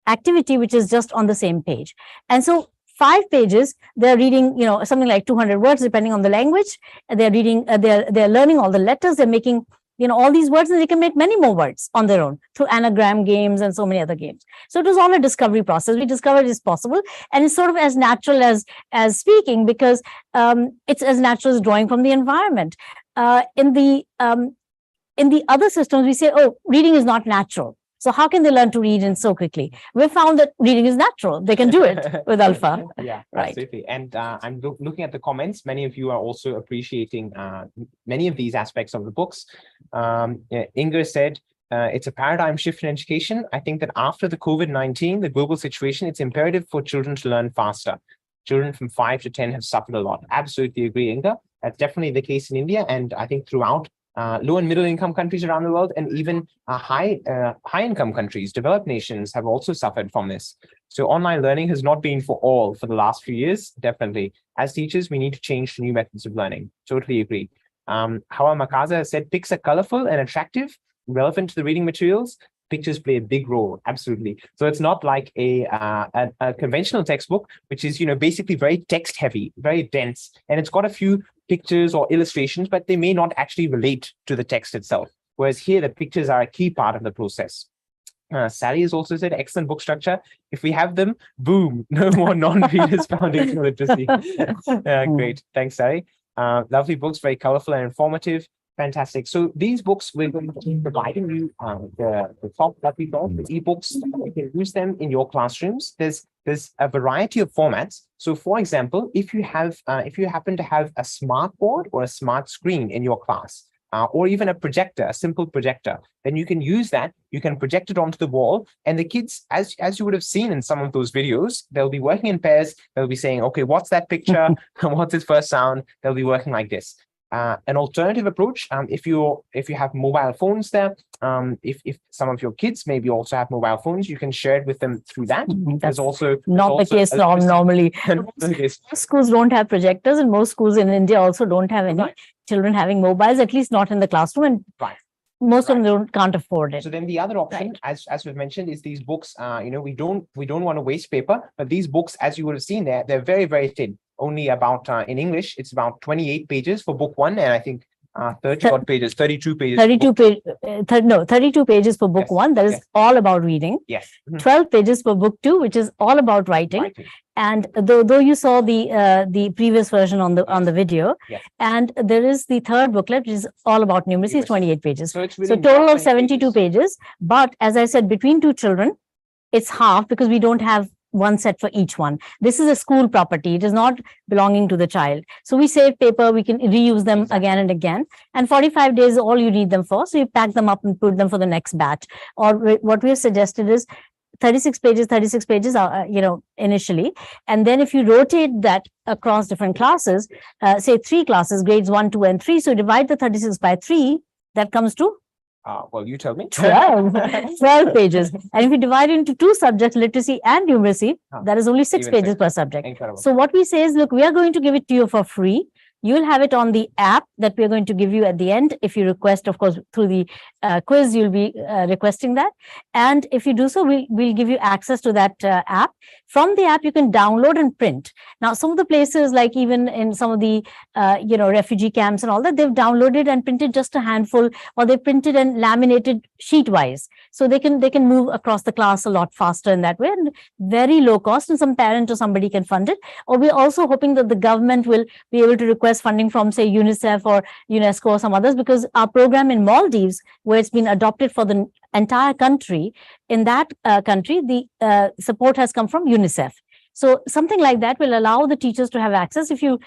activity, which is just on the same page. And so 5 pages, they're reading, something like 200 words, depending on the language. They're reading, they're learning all the letters. They're making, all these words, and they can make many more words on their own through anagram games and so many other games. So it was all a discovery process. We discovered it's possible, and it's sort of as natural as speaking, because it's as natural as drawing from the environment. In the other systems, we say, oh, reading is not natural. So how can they learn to read in so quickly? We found that reading is natural. They can do it with ALfA. Yeah, right. Absolutely. And I'm looking at the comments. Many of you are also appreciating many of these aspects of the books. Inger said, it's a paradigm shift in education. I think that after the COVID-19, the global situation, it's imperative for children to learn faster. Children from 5 to 10 have suffered a lot. Absolutely agree, Inger. That's definitely the case in India. And I think throughout low and middle income countries around the world, and even high income countries, developed nations, have also suffered from this. So online learning has not been for all for the last few years. Definitely, as teachers, we need to change to new methods of learning. Totally agree. Hawa Makaza has said, pics are colorful and attractive, relevant to the reading materials. Pictures play a big role. Absolutely. So it's not like a conventional textbook, which is basically very text heavy, very dense, and it's got a few pictures or illustrations, but they may not actually relate to the text itself. Whereas here, the pictures are a key part of the process. Sally has also said, excellent book structure. If we have them, boom, no more non-readers foundational literacy. Great. Thanks, Sally. Lovely books, very colorful and informative. Fantastic. So these books, we're going to be providing you the top that we got, the ebooks. You can use them in your classrooms. There's a variety of formats. So, for example, if you happen to have a smart board or a smart screen in your class, or even a projector, a simple projector, then you can use that. You can project it onto the wall, and the kids, as you would have seen in some of those videos, they'll be working in pairs. They'll be saying, okay, what's that picture? What's its first sound? They'll be working like this. An alternative approach, if you have mobile phones there, if some of your kids maybe also have mobile phones, you can share it with them through that. That's not the case normally. Most schools don't have projectors, and most schools in India also don't have any children having mobiles, at least not in the classroom, and most of them can't afford it. So then the other option, as we've mentioned, is these books. We don't want to waste paper, but these books, as you would have seen there, they're very, very thin. Only about, in English, it's about 28 pages for book 1, and I think 32 pages. 32 pages for book 1. That is all about reading. Yes. 12 pages for book 2, which is all about writing. And though you saw the previous version on the video, and there is the third booklet, which is all about numeracy, is 28 pages. So, total of 72 pages. But as I said, between 2 children, it's half, because we don't have one set for each one. This is a school property. It is not belonging to the child. So we save paper, we can reuse them again and again. And 45 days is all you need them for. So you pack them up and put them for the next batch. Or what we have suggested is 36 pages, initially. And then if you rotate that across different classes, say 3 classes, grades 1, 2, and 3. So divide the 36 by 3, that comes to well, you tell me. 12 pages. And if you divide it into 2 subjects, literacy and numeracy, that is only 6 pages per subject. Incredible. So what we say is, look, we are going to give it to you for free. You'll have it on the app that we're going to give you at the end. If you request, of course, through the quiz, you'll be requesting that. And if you do so, we'll give you access to that app. From the app, you can download and print. Now, some of the places, like even in some of the, refugee camps and all that, they've downloaded and printed just a handful, or they printed and laminated sheet-wise. So they can move across the class a lot faster in that way, and very low cost, and some parent or somebody can fund it. Or we're also hoping that the government will be able to request funding from, say, UNICEF or UNESCO or some others, because our program in Maldives, where it's been adopted for the entire country, in that country, the support has come from UNICEF. So something like that will allow the teachers to have access. If you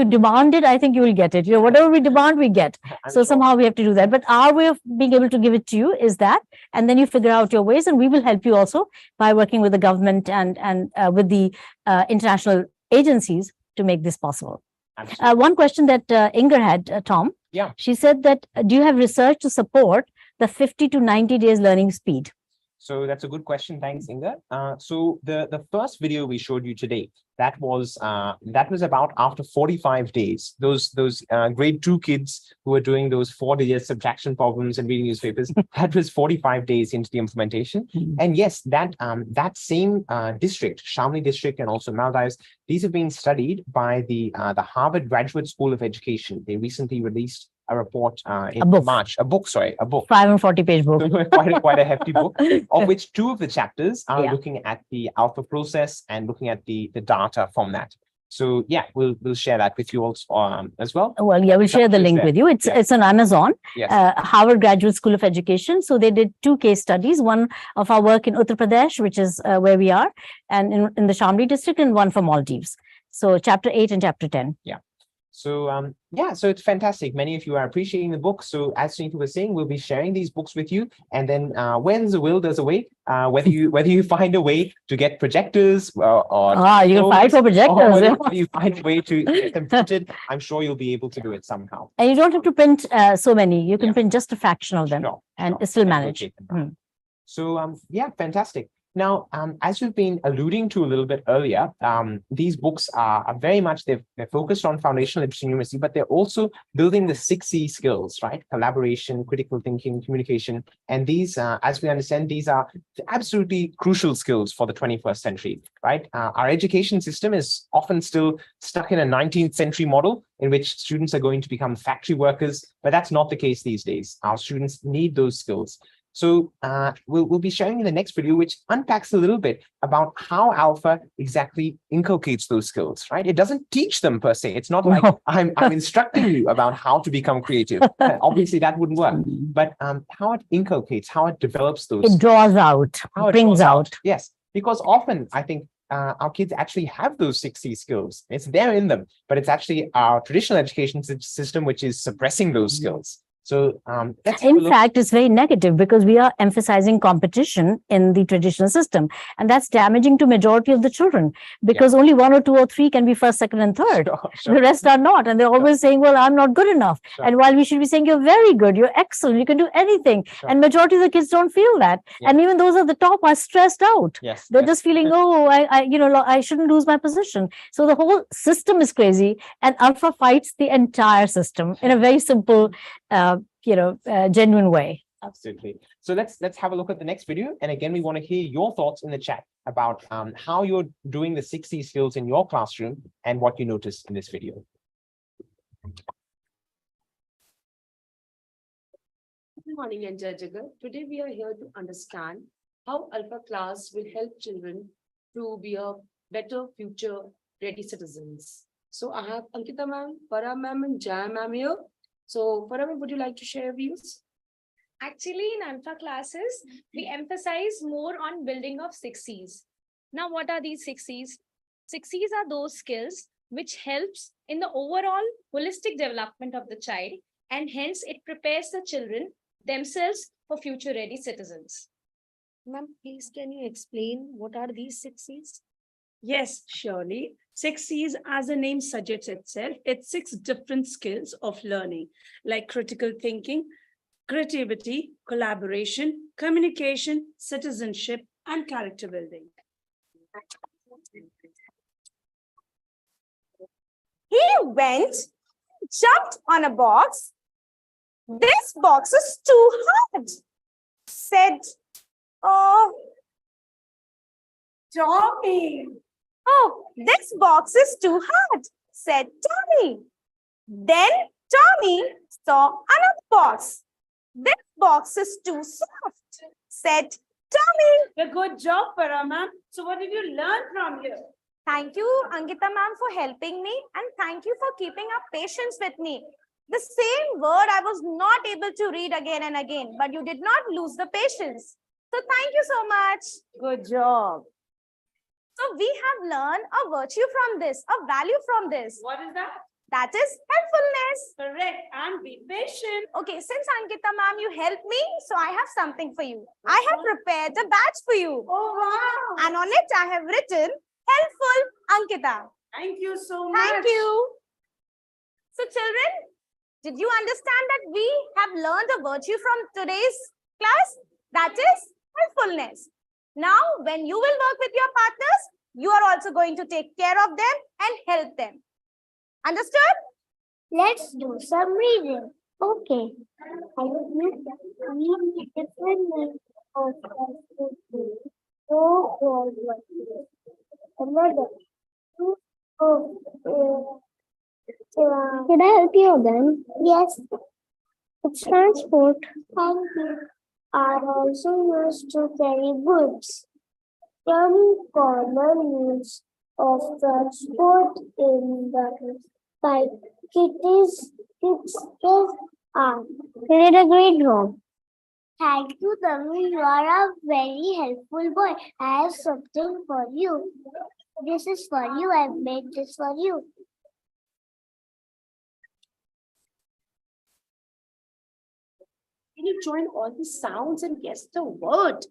demand it, I think you will get it. Whatever we demand, we get. So somehow we have to do that. But our way of being able to give it to you is that, and then you figure out your ways, and we will help you also by working with the government and with the international agencies to make this possible. One question that Inger had, Tom. Yeah. She said that, do you have research to support the 50 to 90 days learning speed? So that's a good question. Thanks, Inga. So the first video we showed you today, that was about after 45 days. Those grade 2 kids who were doing those 4-digit subtraction problems and reading newspapers, that was 45 days into the implementation. And yes, that same district, Shamli district, and also Maldives, these have been studied by the Harvard Graduate School of Education. They recently released a report in March, a book. 540-page book. quite a hefty book, of which 2 of the chapters are looking at the ALfA process and looking at the data from that. So yeah, we'll share that with you also as well. Well, yeah, we'll share the link with you. It's on Amazon, Harvard Graduate School of Education. So they did 2 case studies, one of our work in Uttar Pradesh, which is where we are, and in the Shamli district, and one for Maldives. So chapter 8 and chapter 10. Yeah. So so it's fantastic. Many of you are appreciating the book. So as Sunita was saying, we'll be sharing these books with you. And then when there's a will, there's a way. Whether you find a way to get projectors or you can fight for projectors. Or whether you find a way to get them printed, I'm sure you'll be able to do it somehow. And you don't have to print so many. You can print just a fraction of them and still manage. So yeah, fantastic. Now, as we've been alluding to a little bit earlier, these books are very much, they're focused on foundational literacy and numeracy, but they're also building the 6 C skills, right? Collaboration, critical thinking, communication. And these, as we understand, these are absolutely crucial skills for the 21st century, right? Our education system is often still stuck in a 19th century model in which students are going to become factory workers, but that's not the case these days. Our students need those skills. So we'll be sharing in the next video, which unpacks a little bit about how ALfA exactly inculcates those skills, right? It doesn't teach them per se. It's not like I'm instructing you about how to become creative. Obviously, that wouldn't work. But how it inculcates, how it develops those. It draws out, brings out. Yes, because often I think our kids actually have those 6 C skills. It's there in them, but it's actually our traditional education system which is suppressing those skills. So in fact, it's very negative because we are emphasizing competition in the traditional system, and that's damaging to majority of the children because only 1 or 2 or 3 can be first, second, and third. The rest are not, and they're always saying, "Well, I'm not good enough." And while we should be saying, "You're very good, you're excellent, you can do anything," and majority of the kids don't feel that, and even those at the top are stressed out. They're just feeling, "Oh, I shouldn't lose my position." So the whole system is crazy, and ALfA fights the entire system in a very simple. Genuine way. Absolutely. So let's have a look at the next video. And again, we want to hear your thoughts in the chat about how you're doing the 6 C skills in your classroom and what you noticed in this video. Good morning, and today we are here to understand how ALfA class will help children to be a better future ready citizens. So I have Ankita ma'am, Para ma'am, and Jaya ma'am here. So, Farah, would you like to share views? Actually, in ALfA classes, we emphasize more on building of 6 Cs. Now, what are these 6 Cs? 6 Cs are those skills which helps in the overall holistic development of the child, and hence it prepares the children themselves for future ready citizens. Ma'am, please can you explain what are these 6 Cs? Yes, surely. 6 Cs, as the name suggests itself, it's 6 different skills of learning, like critical thinking, creativity, collaboration, communication, citizenship, and character building. He went, jumped on a box. "This box is too hard," said, "Oh, Tommy." "Oh, this box is too hard," said Tommy. Then Tommy saw another box. "This box is too soft," said Tommy. A good job, Para ma'am. So what did you learn from here? Thank you, Ankita ma'am, for helping me, and thank you for keeping up patience with me. The same word I was not able to read again and again, but you did not lose the patience. So thank you so much. Good job. So we have learned a virtue from this, a value from this. What is that? That is helpfulness. Correct. And be patient. Okay, since Ankita ma'am, you helped me, so I have something for you. I have prepared a badge for you. Oh, wow. And on it, I have written, "Helpful Ankita." Thank you so much. Thank you. So children, did you understand that we have learned a virtue from today's class? That is helpfulness. Now, when you will work with your partners, you are also going to take care of them and help them. Understood? Let's do some reading. Okay. I will read different names of food. So, another. Can I help you again? Yes. Transport are also used to carry goods. Some common use of transport in the kits are. You did a great job. Thank you, Tamu. You are a very helpful boy. I have something for you. This is for you. I made this for you. Can you join all the sounds and guess the word?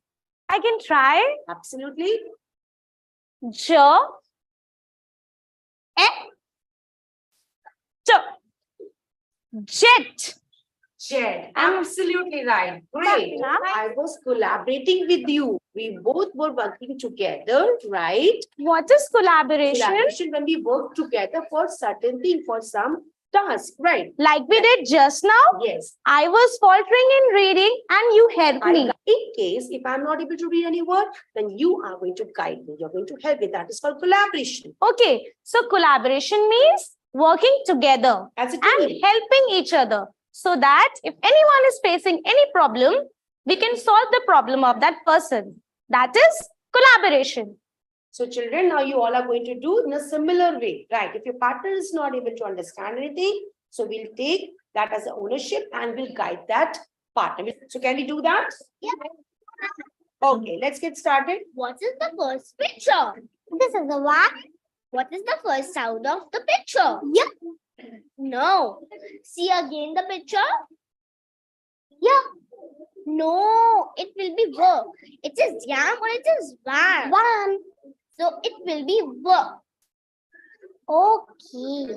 I can try. Absolutely. Jet. Jet. Absolutely right. Great. I was collaborating with you. We both were working together, right? What is collaboration? Collaboration when we work together for certain thing, for some task, right? Like we did just now? Yes. I was faltering in reading and you helped me. In case if I'm not able to read any word, then you are going to guide me. You're going to help me. That is called collaboration. Okay. So collaboration means working together as a team and helping each other so that if anyone is facing any problem, we can solve the problem of that person. That is collaboration. So children, now you all are going to do in a similar way, right? If your partner is not able to understand anything, so we'll take that as an ownership and we'll guide that partner. So can we do that? Yeah. Okay, let's get started. What is the first picture? This is the one. What is the first sound of the picture? Yeah. No. See again the picture. Yeah. No, it will be work. It is yam or it is van. One. So it will be work. Okay.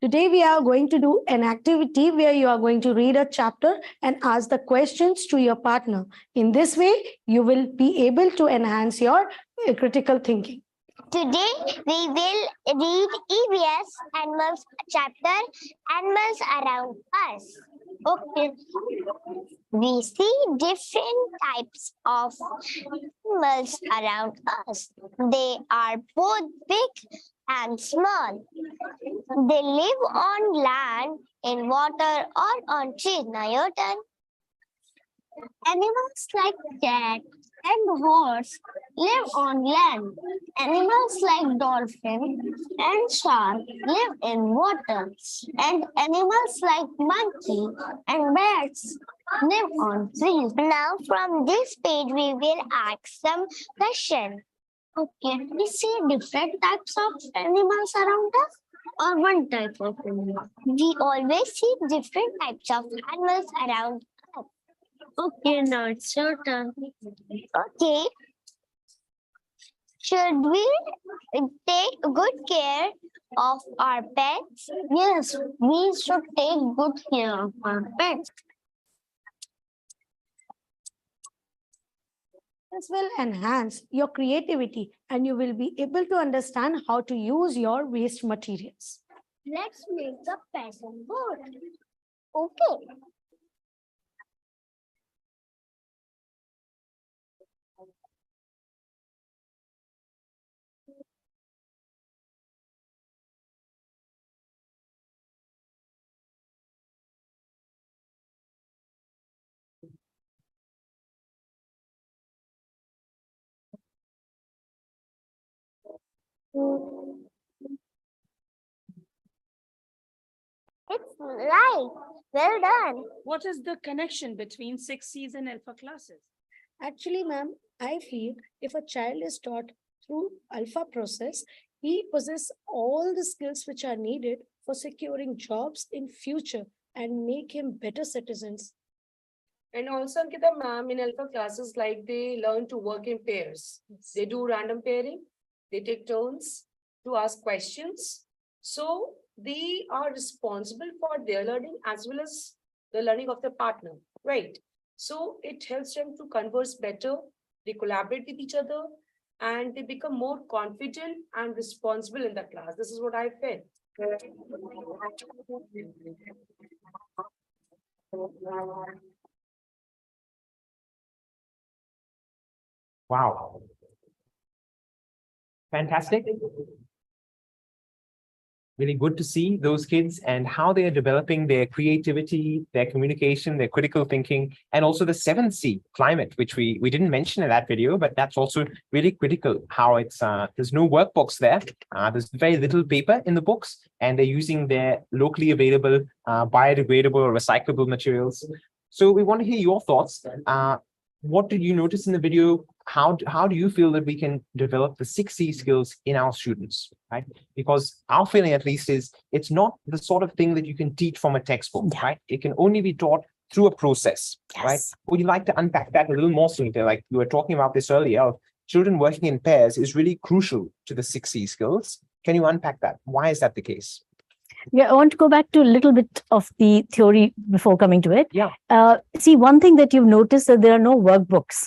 Today we are going to do an activity where you are going to read a chapter and ask the questions to your partner. In this way, you will be able to enhance your critical thinking. Today we will read EVS Animals chapter, Animals Around Us. Okay. We see different types of animals around us. They are both big and small. They live on land, in water, or on trees. Now your turn. Animals like cat and horse live on land. Animals like dolphin and shark live in water. And animals like monkey and bats live on trees. Now from this page we will ask some questions. Okay, we see different types of animals around us or one type of animal? We always see different types of animals around us. Okay, now it's your turn. Okay. Should we take good care of our pets? Yes, we should take good care of our pets. This will enhance your creativity and you will be able to understand how to use your waste materials. Let's make the peasant boat. Okay. It's right. Well done. What is the connection between 6Cs and alpha classes? Actually, ma'am, I feel if a child is taught through alpha process, he possesses all the skills which are needed for securing jobs in future and make him better citizens. And also, Ankita ma'am, in alpha classes, like they learn to work in pairs. They do random pairing. They take turns to ask questions. So they are responsible for their learning as well as the learning of their partner, right? So it helps them to converse better, they collaborate with each other, and they become more confident and responsible in the class. This is what I felt. Wow. Fantastic. Really good to see those kids and how they are developing their creativity, their communication, their critical thinking, and also the 7C climate, which we didn't mention in that video, but that's also really critical. How it's there's no workbooks there. There's very little paper in the books, and they're using their locally available biodegradable or recyclable materials. So we want to hear your thoughts. What did you notice in the video? How do you feel that we can develop the 6C skills in our students, right? Because our feeling, at least, is it's not the sort of thing that you can teach from a textbook, right? It can only be taught through a process, right? Would you like to unpack that a little more, Sunita? Like you were talking about this earlier, of children working in pairs is really crucial to the 6C skills. Can you unpack that? Why is that the case? Yeah, I want to go back to a little bit of the theory before coming to it. Yeah. See, one thing that you've noticed that there are no workbooks.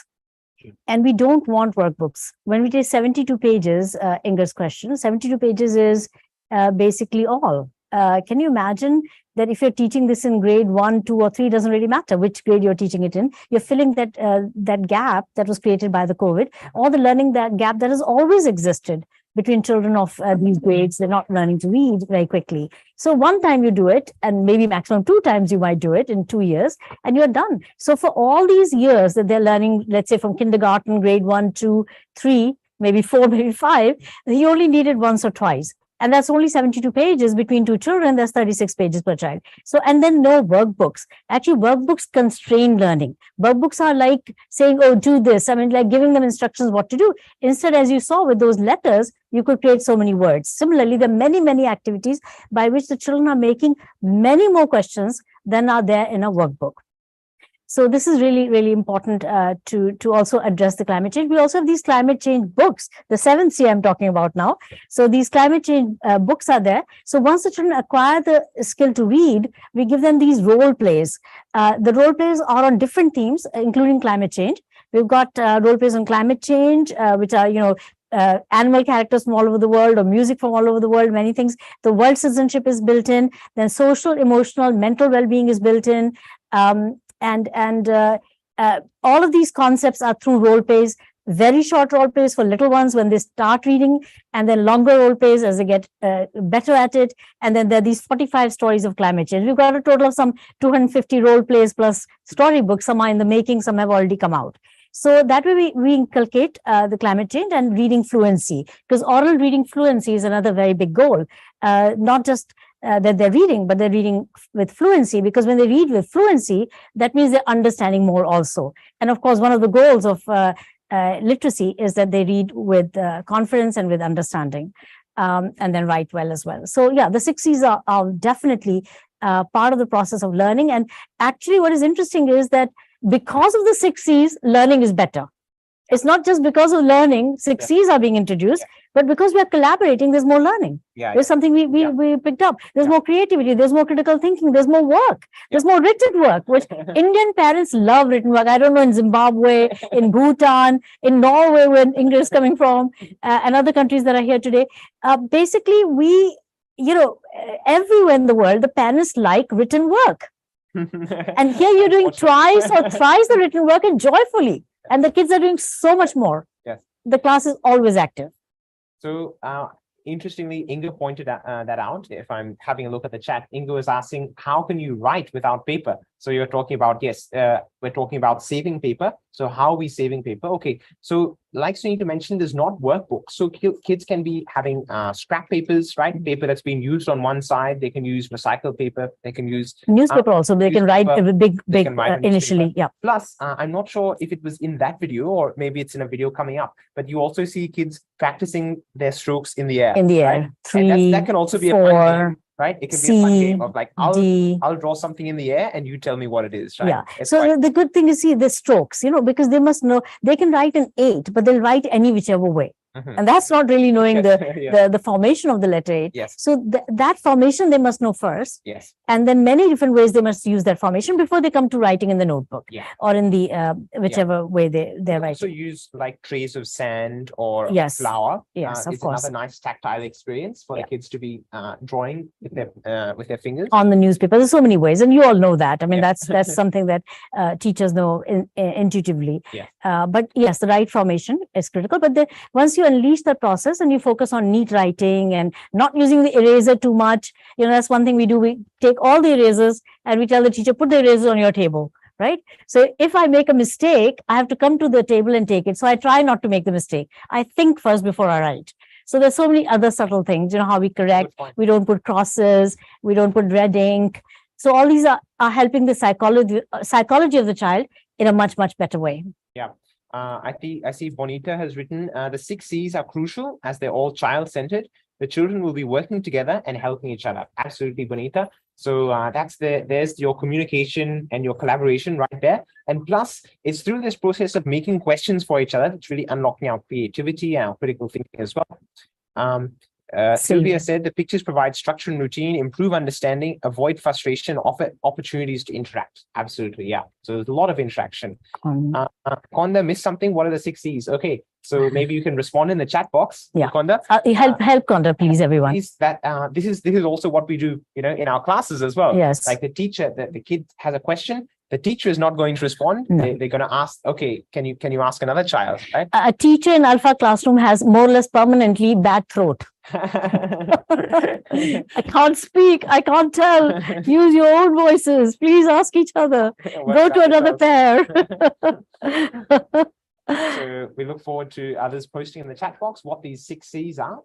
And we don't want workbooks. When we take 72 pages, Inga's question, 72 pages is basically all. Can you imagine that if you're teaching this in grade 1, 2, or 3, doesn't really matter which grade you're teaching it in, you're filling that that gap that was created by the COVID, or the learning that gap that has always existed between children of these grades. They're not learning to read very quickly. So one time you do it, and maybe maximum 2 times you might do it in 2 years, and you're done. So for all these years that they're learning, let's say from kindergarten, grade 1, 2, 3, maybe 4, maybe 5, you only need it once or twice. And that's only 72 pages between 2 children. That's 36 pages per child. So, and then no workbooks. Actually, workbooks constrain learning. Workbooks are like saying, oh, do this. I mean, like giving them instructions what to do. Instead, as you saw with those letters, you could create so many words. Similarly, there are many, many activities by which the children are making many more questions than are there in a workbook. So this is really, really important to also address the climate change. We also have these climate change books, the 7C I'm talking about now. So these climate change books are there. So once the children acquire the skill to read, we give them these role plays. The role plays are on different themes, including climate change. We've got role plays on climate change, which are, you know, animal characters from all over the world, or music from all over the world, many things. The world citizenship is built in. Then social, emotional, mental well-being is built in. All of these concepts are through role plays, very short role plays for little ones when they start reading, and then longer role plays as they get better at it. And then there are these 45 stories of climate change. We've got a total of some 250 role plays plus storybooks. Some are in the making, some have already come out. So that way we inculcate the climate change and reading fluency, because oral reading fluency is another very big goal. Not just that they're reading, but they're reading with fluency, because when they read with fluency, that means they're understanding more also. And of course, one of the goals of literacy is that they read with confidence and with understanding, and then write well as well. So yeah, the 6 Cs are definitely part of the process of learning. And actually what is interesting is that because of the 6 Cs, learning is better. It's not just because of learning, 6 Cs are being introduced, but because we are collaborating, there's more learning. There's something we picked up. There's more creativity, there's more critical thinking, there's more work, there's more written work, which Indian parents love written work. I don't know, in Zimbabwe, in Bhutan, in Norway, where English is coming from, and other countries that are here today. Basically, we, you know, everywhere in the world, the parents like written work. And here you're doing twice or thrice the written work, and joyfully. And the kids are doing so much more. Yes. The class is always active. So interestingly, Inga pointed that out. If I'm having a look at the chat, Inga was asking, how can you write without paper? So you're talking about, yes, we're talking about saving paper. So how are we saving paper? Okay, so like Sunita mentioned, there's not workbooks. So kids can be having scrap papers, right? Paper that's been used on one side. They can use recycled paper. They can use newspaper also. They can write a big initially. Yeah. Plus, I'm not sure if it was in that video or maybe it's in a video coming up, but you also see kids practicing their strokes in the air. In the air. Right? 3, that can also be 4, a fun game, right? It can be a fun game of like, D. I'll draw something in the air and you tell me what it is, right? Yeah. It's So quite... the good thing is, see, the strokes, you know, because they must know, they can write an 8, but they'll write any whichever way. And that's not really knowing Yeah. the formation of the letter A. Yes. So that formation they must know first. Yes. And then many different ways they must use that formation before they come to writing in the notebook. Yeah. Or in the whichever way they're They writing. also use like trays of sand or Yes. flour. Yes, of it's course. another nice tactile experience for the kids to be drawing with their fingers. On the newspaper, there's so many ways, and you all know that. I mean, that's something that teachers know intuitively. Yeah. But yes, the right formation is critical. But once you unleash the process and you focus on neat writing and not using the eraser too much, that's one thing we do. We take all the erasers and we tell the teacher, put the erasers on your table. Right. So if I make a mistake, I have to come to the table and take it. So I try not to make the mistake. I think first before I write. So there's so many other subtle things, how we correct. We don't put crosses. We don't put red ink. So all these are helping the psychology of the child in a much, much better way. Yeah. I see Bonita has written, the 6 C's are crucial as they're all child-centered. The children will be working together and helping each other. Absolutely, Bonita. So there's your communication and your collaboration right there. And plus, it's through this process of making questions for each other that's really unlocking our creativity and our critical thinking as well. Sylvia said the pictures provide structure and routine, improve understanding, avoid frustration, offer opportunities to interact. Absolutely, yeah. So there's a lot of interaction. Konda missed something. What are the 6 C's? Okay, so maybe you can respond in the chat box. Yeah, Konda. help Konda, please, everyone. This is also what we do, in our classes as well. Yes. Like the teacher, the kid has a question. The teacher is not going to respond. No. They're going to ask, okay, can you ask another child, right? A teacher in ALfA classroom has more or less permanently bad throat. I can't speak. I can't tell. Use your own voices. Please ask each other. Go to another pair. So we look forward to others posting in the chat box what these 6 C's are.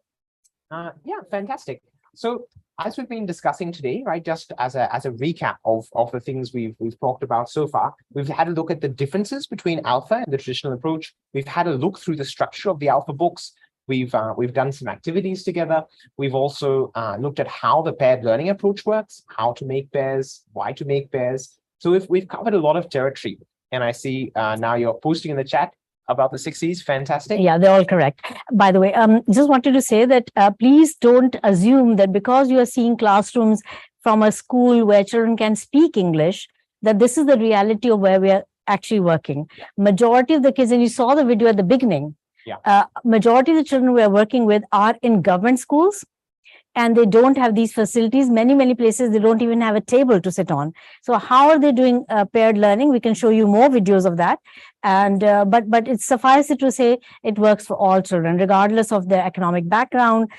Yeah, fantastic. So as we've been discussing today, right, just as a recap of the things we've talked about so far, we've had a look at the differences between ALfA and the traditional approach. We've had a look through the structure of the ALfA books. We've done some activities together. We've also looked at how the paired learning approach works, how to make pairs, why to make pairs. So we've covered a lot of territory. And I see now you're posting in the chat about the 6 C's. Fantastic. Yeah, they're all correct. By the way, just wanted to say that please don't assume that because you are seeing classrooms from a school where children can speak English, that this is the reality of where we are actually working. Majority of the kids, and you saw the video at the beginning, majority of the children we are working with are in government schools, and they don't have these facilities. Many places they don't even have a table to sit on. So how are they doing paired learning? We can show you more videos of that. And but it's suffice it to say it works for all children, regardless of their economic background.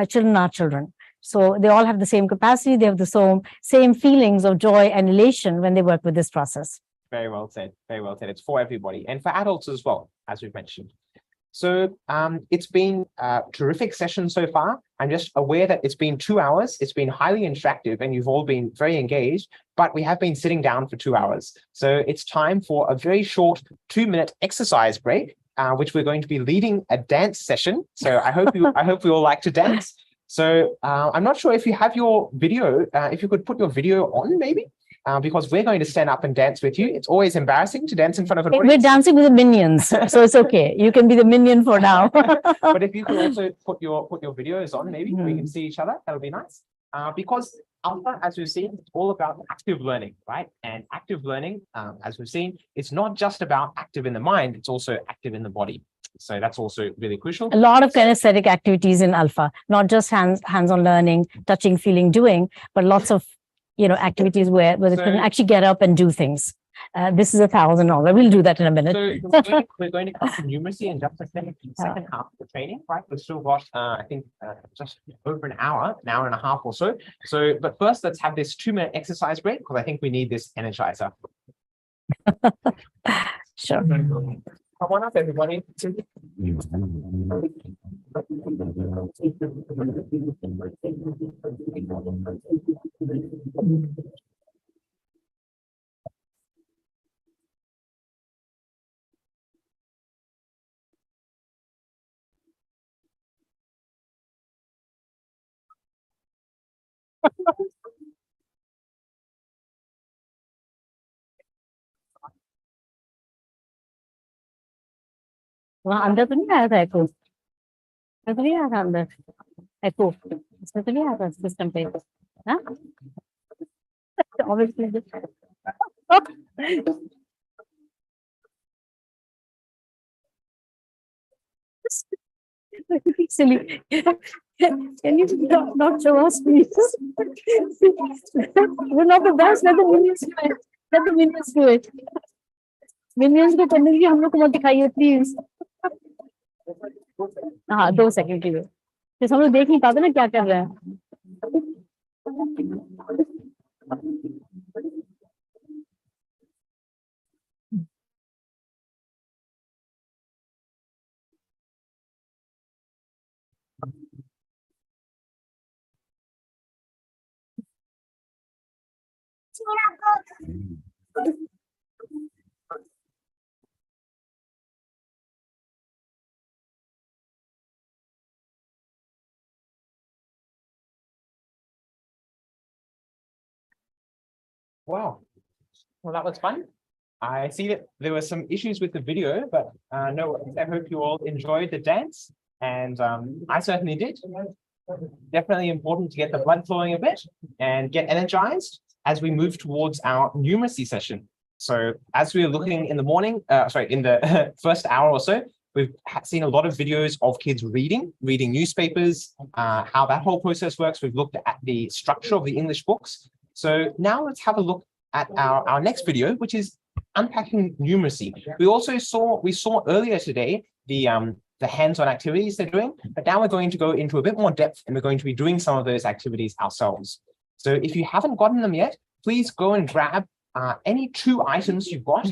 Children are children, so they all have the same capacity. They have the same feelings of joy and elation when they work with this process. Very well said. Very well said. It's for everybody and for adults as well, as we've mentioned. So it's been a terrific session so far. I'm just aware that it's been 2 hours. It's been highly interactive and you've all been very engaged, but we have been sitting down for 2 hours. So it's time for a very short 2-minute exercise break, which we're going to be leading a dance session. So I hope we all like to dance. So I'm not sure if you have your video, if you could put your video on maybe. Because we're going to stand up and dance with you. It's always embarrassing to dance in front of an audience. We're dancing with the minions, so it's okay. You can be the minion for now. But if you could also put your videos on, maybe we can see each other. That'll be nice. Because ALfA, as we've seen, it's all about active learning, right? And active learning, as we've seen, it's not just about active in the mind, it's also active in the body. So that's also really crucial. A lot of kinesthetic activities in ALfA, not just hands-on learning, touching, feeling, doing, but lots of activities where they can actually get up and do things. This is $1,000. We'll do that in a minute. So we're going to come to numeracy in just a second, second half of the training, right? We've still got, I think, just over an hour and a half or so. So, but first, let's have this 2-minute exercise break because I think we need this energizer. Sure. Come on up, everybody. वहाँ अंदर तो नहीं आया था इसमें तो नहीं आता अंदर एको, इसमें तो नहीं आता सिस्टम पे, हाँ obviously silly. Can you not show us, please? We're not the best. Let the minions do it. Let the minions do it. Minions को करने की हम लोग को मत दिखाइए, please. हाँ 2 सेकंड के लिए, फिर हम लोग देख नहीं पाते ना क्या कर रहे हैं. Wow. Well, that was fun. I see that there were some issues with the video, but no, I hope you all enjoyed the dance, and I certainly did. Definitely important to get the blood flowing a bit and get energized as we move towards our numeracy session. So as we were looking in the morning, in the first hour or so, we've seen a lot of videos of kids reading newspapers, how that whole process works. We've looked at the structure of the English books. So now let's have a look at our next video, which is unpacking numeracy. We saw earlier today the hands-on activities they're doing, but now we're going to go into a bit more depth and we're going to be doing some of those activities ourselves. So if you haven't gotten them yet, please go and grab any 2 items you've got.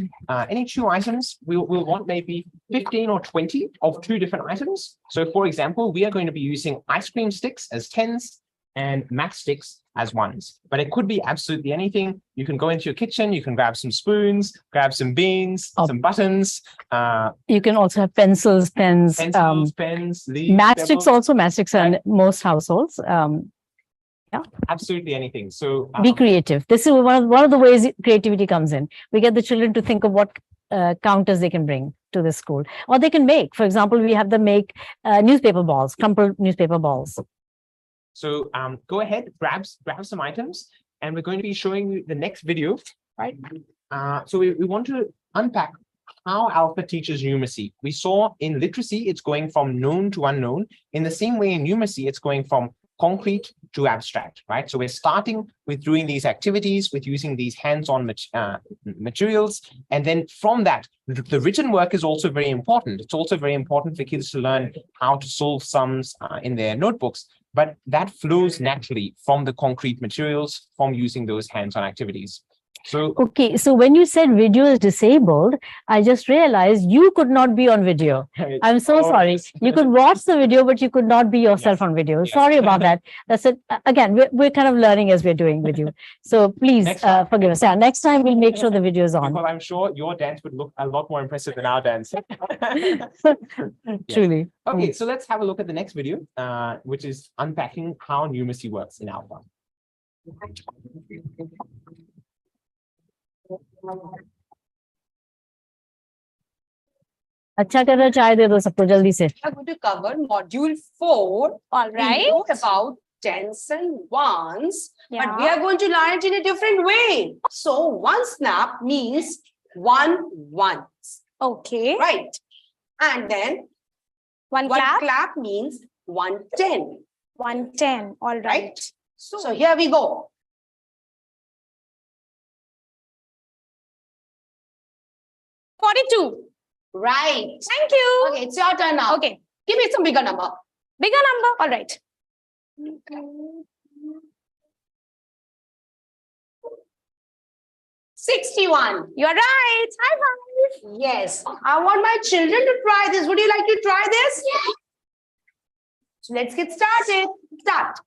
Any 2 items, we'll want maybe 15 or 20 of 2 different items. So for example, we are going to be using ice cream sticks as 10s and matchsticks as 1s, but it could be absolutely anything. You can go into your kitchen, you can grab some spoons, grab some beans, some buttons. You can also have pencils, pens, pens, leaves, matchsticks. Also, matchsticks are in most households. Yeah, absolutely anything. So be creative. This is one of the ways creativity comes in. We get the children to think of what counters they can bring to the school, or they can make. For example, we have them make newspaper balls, crumpled newspaper balls. So go ahead, grab some items, and we're going to be showing you the next video, right? So we want to unpack how ALfA teaches numeracy. We saw in literacy, it's going from known to unknown. In the same way in numeracy, it's going from concrete to abstract, right? So we're starting with doing these activities, with using these hands-on materials. And then from that, the written work is also very important. It's also very important for kids to learn how to solve sums in their notebooks. But that flows naturally from the concrete materials, from using those hands-on activities. So okay, so when you said video is disabled, I just realized you could not be on video. I'm so sorry. You could watch the video, but you could not be yourself on video. Yes. Sorry about that. That's it. Again, we're kind of learning as we're doing with you. So please forgive us. Yeah, next time we'll make sure the video is on. Well, I'm sure your dance would look a lot more impressive than our dance. Truly. Okay, so let's have a look at the next video, which is unpacking how numeracy works in ALfA. अच्छा कर रहा चाय दे दो सबको जल्दी से. We are going to cover module 4. All right. We know about tens and ones, Yeah. but we are going to learn it in a different way. So one snap means 1 once. Okay. Right. And then One one clap. clap means 110. 110. All right. Right. So here we go. Right. Thank you. Okay, it's your turn now. Okay. Give me some bigger number. Bigger number. All right. 61. You're right. High five. Yes. I want my children to try this. Would you like to try this? Yes. So let's get started. Start.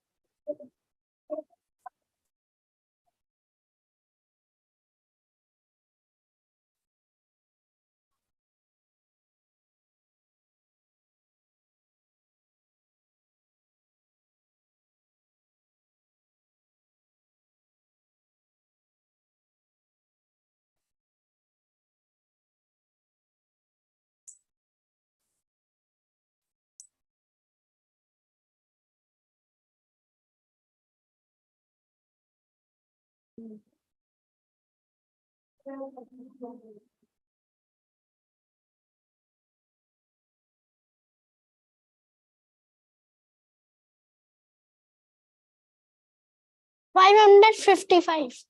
$555.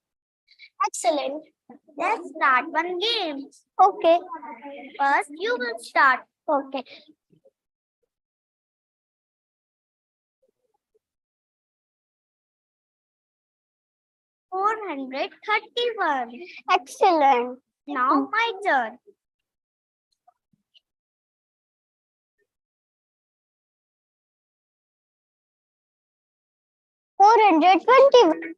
Excellent. Let's start one game. Okay. First, you will start. Okay. $431. Excellent. Now my turn. $420.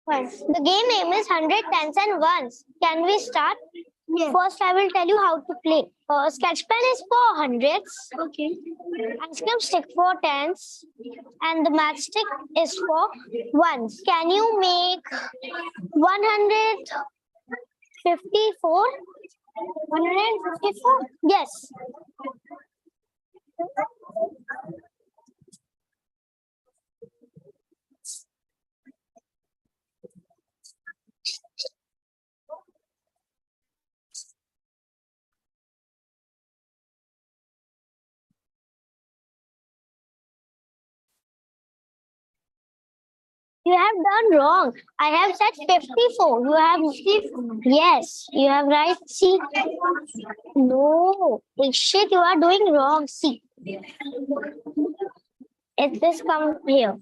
The game name is 100 tens and ones. Can we start? Yes. First, I will tell you how to play. Sketch pen is for hundreds. Okay. Ice cream stick for tens. And the matchstick is for ones. Can you make 154? 154? Yes. You have done wrong. I have said 54. You have yes, you have right. See, no, shit, you are doing wrong. See, if this comes here.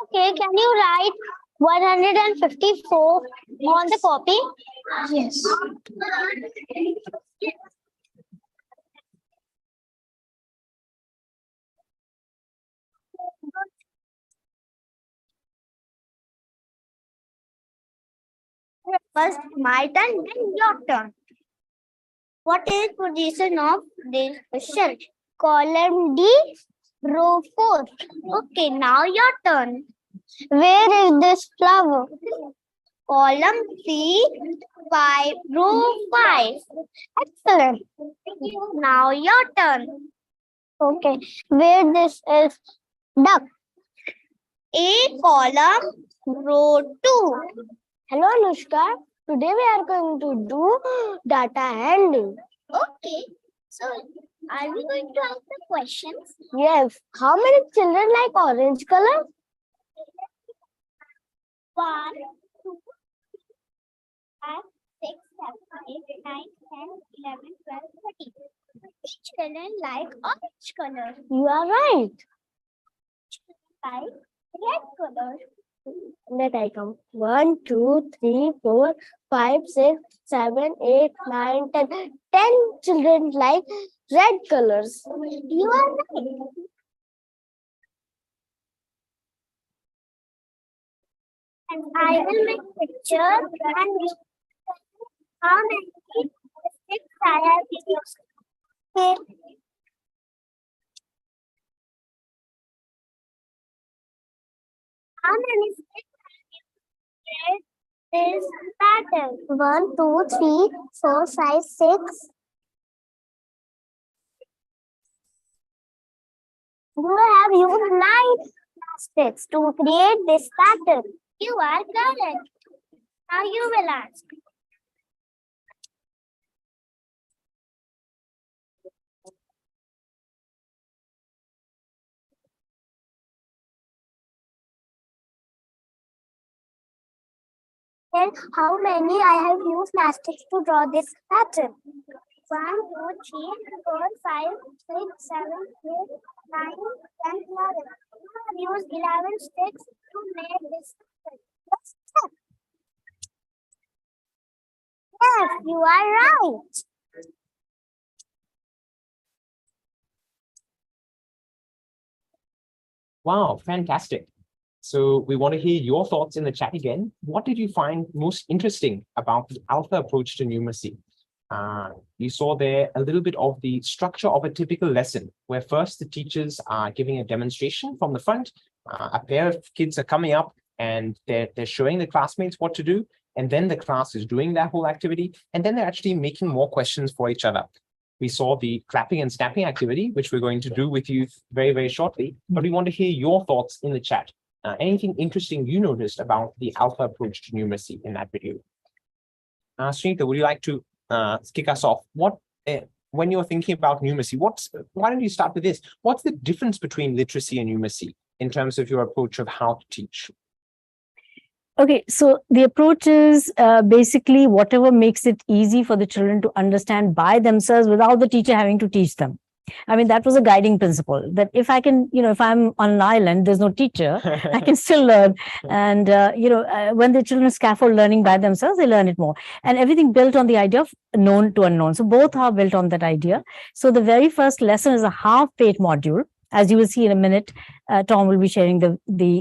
Okay, can you write 154 on the copy? Yes. First, my turn, then your turn. What is position of this question? Column D, row 4. Okay, now your turn. Where is this flower? Column C, 5, row 5. Excellent. Now your turn. Okay, where this is duck? A column, row 2. Hello, Anushka. Today we are going to do data handling. Okay. So, are we going to ask the questions? Yes. How many children like orange color? 1, 2, 5, 6, 7, 8, 9, 10, 11, 12, 13. Each children like orange color. You are right. Like red color. Let I count. 1, 2, 3, 4, 5, 6, 7, 8, 9, 10. 10 children like red colors. You are right. And I will make picture and how many sticks I have used. Okay. How many sticks have you this pattern? 1, 2, 3, 4, 5, 6. You have used 9 sticks to create this pattern. You are correct. Now you will ask. Then how many I have used plastics to draw this pattern? 1, 2, 3, 4, 5, 6, 7, 8, 9, 10, 11. I have used 11 sticks to make this pattern. Let's check. Yes, you are right. Wow, fantastic. So we want to hear your thoughts in the chat again. What did you find most interesting about the ALfA approach to numeracy? You saw there a little bit of the structure of a typical lesson, where first the teachers are giving a demonstration from the front. A pair of kids are coming up and they're showing the classmates what to do. And then the class is doing that whole activity. And then they're actually making more questions for each other. We saw the clapping and snapping activity, which we're going to do with you very, very shortly. But we want to hear your thoughts in the chat. Anything interesting you noticed about the ALfA approach to numeracy in that video? Sunita, would you like to kick us off? When you're thinking about numeracy, why don't you start with this? What's the difference between literacy and numeracy in terms of your approach of how to teach? Okay, so the approach is basically whatever makes it easy for the children to understand by themselves without the teacher having to teach them. I mean, that was a guiding principle, that if I can, if I'm on an island, there's no teacher, I can still learn. And, when the children scaffold learning by themselves, they learn it more. And everything built on the idea of known to unknown. So both are built on that idea. So the very first lesson is a half-page module. As you will see in a minute, Tom will be sharing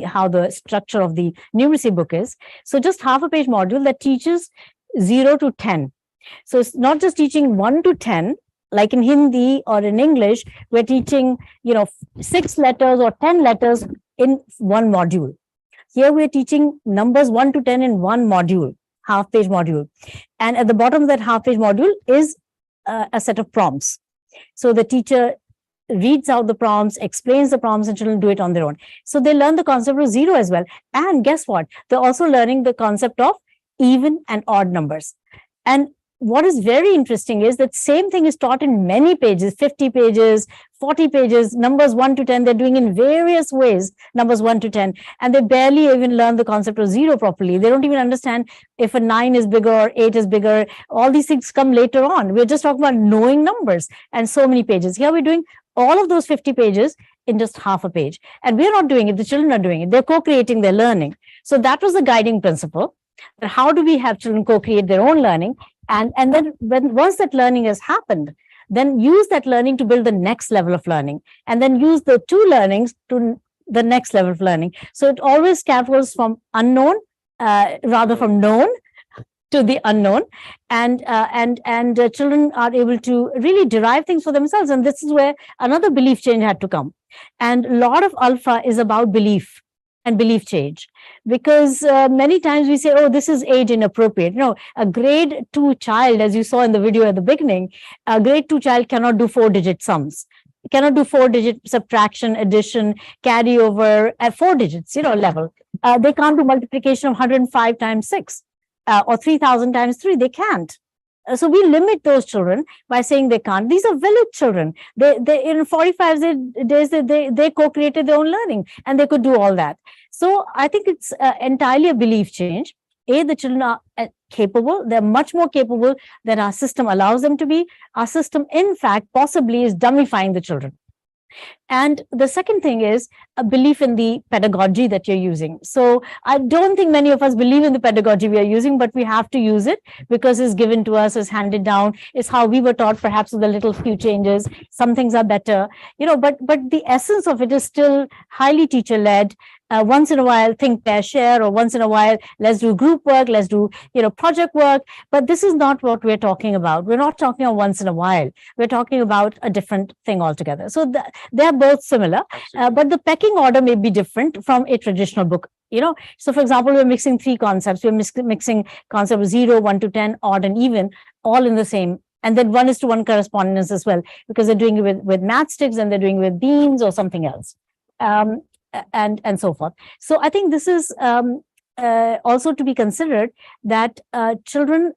how the structure of the numeracy book is. So just half a page module that teaches 0 to 10. So it's not just teaching 1 to 10, like in Hindi or in English, we're teaching, 6 letters or 10 letters in one module. Here we're teaching numbers 1 to 10 in one module, half page module. And at the bottom of that half page module is a set of prompts. So the teacher reads out the prompts, explains the prompts, and children do it on their own. So they learn the concept of 0 as well. And guess what? They're also learning the concept of even and odd numbers. And what is very interesting is that same thing is taught in many pages, 50 pages, 40 pages, numbers 1 to 10, they're doing in various ways, numbers 1 to 10, and they barely even learn the concept of 0 properly. They don't even understand if a 9 is bigger or 8 is bigger. All these things come later on. We're just talking about knowing numbers and so many pages. Here we're doing all of those 50 pages in just half a page. And we're not doing it, the children are doing it. They're co-creating their learning. So that was the guiding principle. How do we have children co-create their own learning? And then once that learning has happened, then use that learning to build the next level of learning, and then use the two learnings to the next level of learning. So it always scaffolds from unknown, rather from known to the unknown, and children are able to really derive things for themselves. And this is where another belief change had to come. And a lot of ALfA is about belief and belief change, because many times we say, oh, this is age inappropriate. No, a grade 2 child, as you saw in the video at the beginning, a grade 2 child cannot do 4-digit sums, cannot do 4-digit subtraction, addition, carry over at 4 digits, level. They can't do multiplication of 105 times 6 or 3,000 times 3. They can't. So we limit those children by saying they can't. These are village children. They in 45 days, they co-created their own learning and they could do all that. So I think it's entirely a belief change. The children are capable. They're much more capable than our system allows them to be. Our system, in fact, possibly is dumbifying the children. And the second thing is a belief in the pedagogy that you're using. So I don't think many of us believe in the pedagogy we are using, but we have to use it because it's given to us, it's handed down, it's how we were taught, perhaps with a little few changes. Some things are better, but the essence of it is still highly teacher-led. Once in a while, think, pair, share, or once in a while, let's do group work, let's do, project work. But this is not what we're talking about. We're not talking about once in a while. We're talking about a different thing altogether. So they're both similar, but the pecking order may be different from a traditional book. So for example, we're mixing 3 concepts. We're mixing concept of 0, 1 to 10, odd and even, all in the same. And then 1:1 correspondence as well, because they're doing it with matchsticks and they're doing it with beans or something else. And so forth. So I think this is also to be considered, that children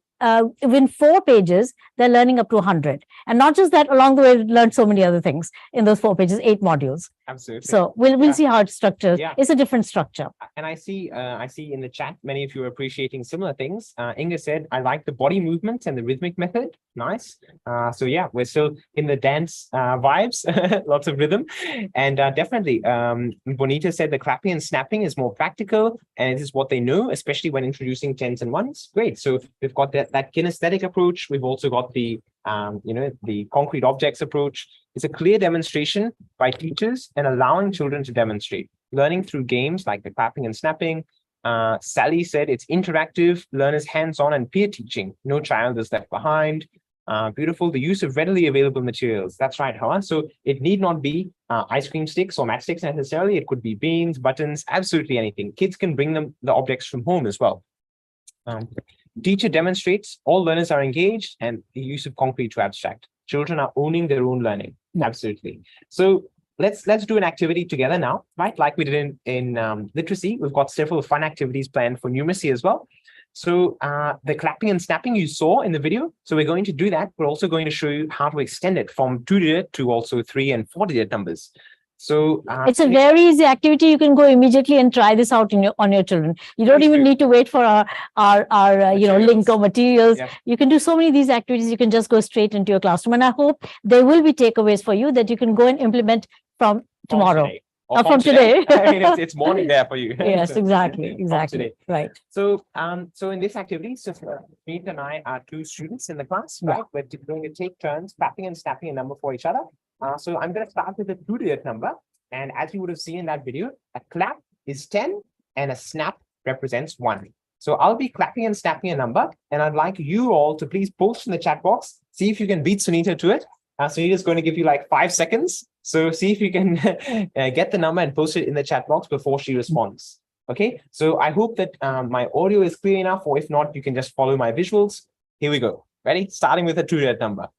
within 4 pages, they're learning up to 100. And not just that, along the way, we learned so many other things in those 4 pages, 8 modules. Absolutely. So we'll see how it's structured. Yeah. It's a different structure. And I see in the chat, many of you are appreciating similar things. Inga said, I like the body movements and the rhythmic method. Nice. So yeah, we're still in the dance vibes, lots of rhythm. And definitely, Bonita said the clapping and snapping is more practical, and it is what they know, especially when introducing 10s and 1s. Great. So we've got that kinesthetic approach. We've also got the the concrete objects approach. It's a clear demonstration by teachers and allowing children to demonstrate. Learning through games like the clapping and snapping. Sally said it's interactive, learners hands-on and peer teaching. No child is left behind. Beautiful. The use of readily available materials. That's right, huh? So it need not be ice cream sticks or matchsticks necessarily. It could be beans, buttons, absolutely anything. Kids can bring the objects from home as well. Teacher demonstrates, all learners are engaged, and the use of concrete to abstract. children are owning their own learning. Absolutely. So let's do an activity together now, right? Like we did in literacy, we've got several fun activities planned for numeracy as well. So the clapping and snapping you saw in the video, so we're going to do that. We're also going to show you how to extend it from 2-digit to also 3 and 4-digit numbers. So it's a very easy activity. You can go immediately and try this out on your children. You don't even need to wait for our link or materials. Yeah. You can do so many of these activities. You can just go straight into your classroom. And I hope there will be takeaways for you that you can go and implement from tomorrow. Or from today. I mean, it's morning there for you. Yes, exactly. From Exactly. today. Right. So, so in this activity, so Meet and I are 2 students in the class, right? We're going to take turns clapping and snapping a number for each other. So I'm going to start with a 2-digit number. And as you would have seen in that video, a clap is 10 and a snap represents 1. So I'll be clapping and snapping a number, and I'd like you all to please post in the chat box, see if you can beat Sunita to it. Sunita's going to give you like 5 seconds. So see if you can get the number and post it in the chat box before she responds. Okay, so I hope that my audio is clear enough, or if not, you can just follow my visuals. Here we go. Ready? Starting with a 2-digit number.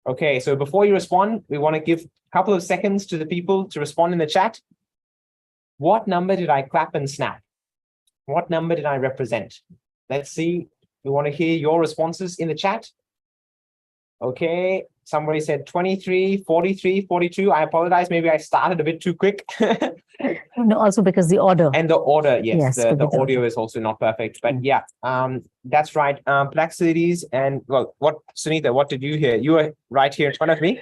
Okay, so before you respond, we want to give a couple of seconds to the people to respond in the chat. What number did I clap and snap? What number did I represent? Let's see. We want to hear your responses in the chat. Okay, somebody said 23, 43, 42. I apologize. Maybe I started a bit too quick. No, also because the order. And the order, yes, the because audio is also not perfect. But yeah, that's right. Plexities and, well, what, Sunita, what did you hear? You were right here in front of me.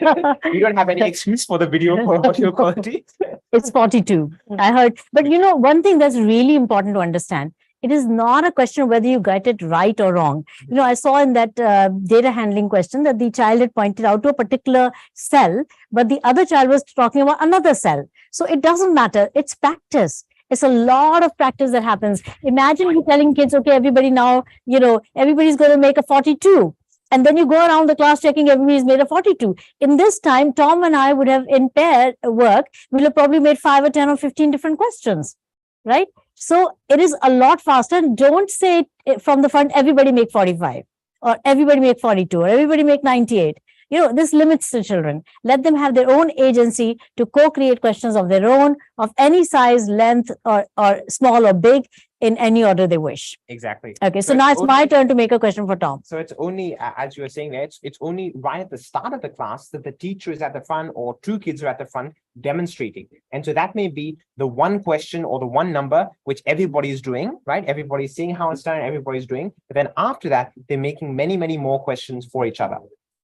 You don't have any excuse for the video or audio quality. It's 42. I heard. But you know, one thing that's really important to understand, it is not a question of whether you got it right or wrong. You know, I saw in that data handling question that the child had pointed out to a particular cell, but the other child was talking about another cell. So it doesn't matter. It's practice. It's a lot of practice that happens. Imagine you telling kids, okay, everybody now, you know, everybody's going to make a 42. And then you go around the class checking everybody's made a 42. In this time, Tom and I would have in pair work, we'll have probably made 5 or 10 or 15 different questions, right? So it is a lot faster. Don't say from the front, everybody make 45 or everybody make 42 or everybody make 98. You know, this limits the children. Let them have their own agency to co-create questions of their own, of any size, length, or small or big, in any order they wish. Exactly. Okay, so now it's my turn to make a question for Tom. So it's only, as you were saying there, it's only right at the start of the class that the teacher is at the front or 2 kids are at the front demonstrating. And so that may be the one question or the one number which everybody is doing, right? Everybody's seeing how it's done, everybody's doing. But then after that, they're making many, many more questions for each other.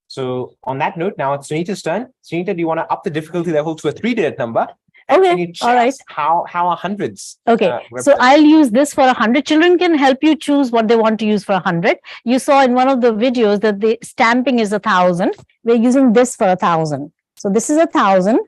So on that note, now it's Sunita's turn. Sunita, do you want to up the difficulty level to a 3-digit number? Okay, all right. How are hundreds? Okay, so I'll use this for 100. Children can help you choose what they want to use for 100. You saw in one of the videos that the stamping is 1,000. We're using this for 1,000. So this is 1,000.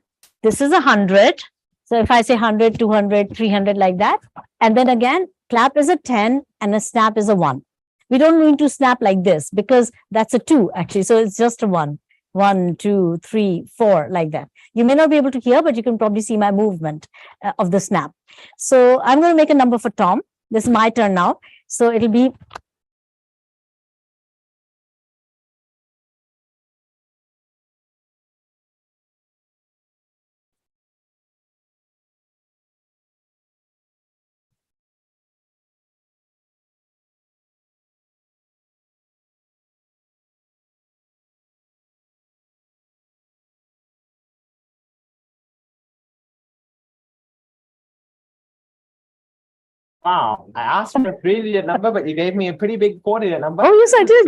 This is 100. So if I say 100, 200, 300 like that, and then again, clap is a 10 and a snap is a 1. We don't need to snap like this because that's a 2 actually. So it's just a 1. 1, 2, 3, 4 like that. You may not be able to hear, but you can probably see my movement of the snap. So I'm going to make a number for Tom. This is my turn now. So it'll be Wow, I asked for a 3-digit number, but you gave me a pretty big 4-digit number. Oh, yes, I did.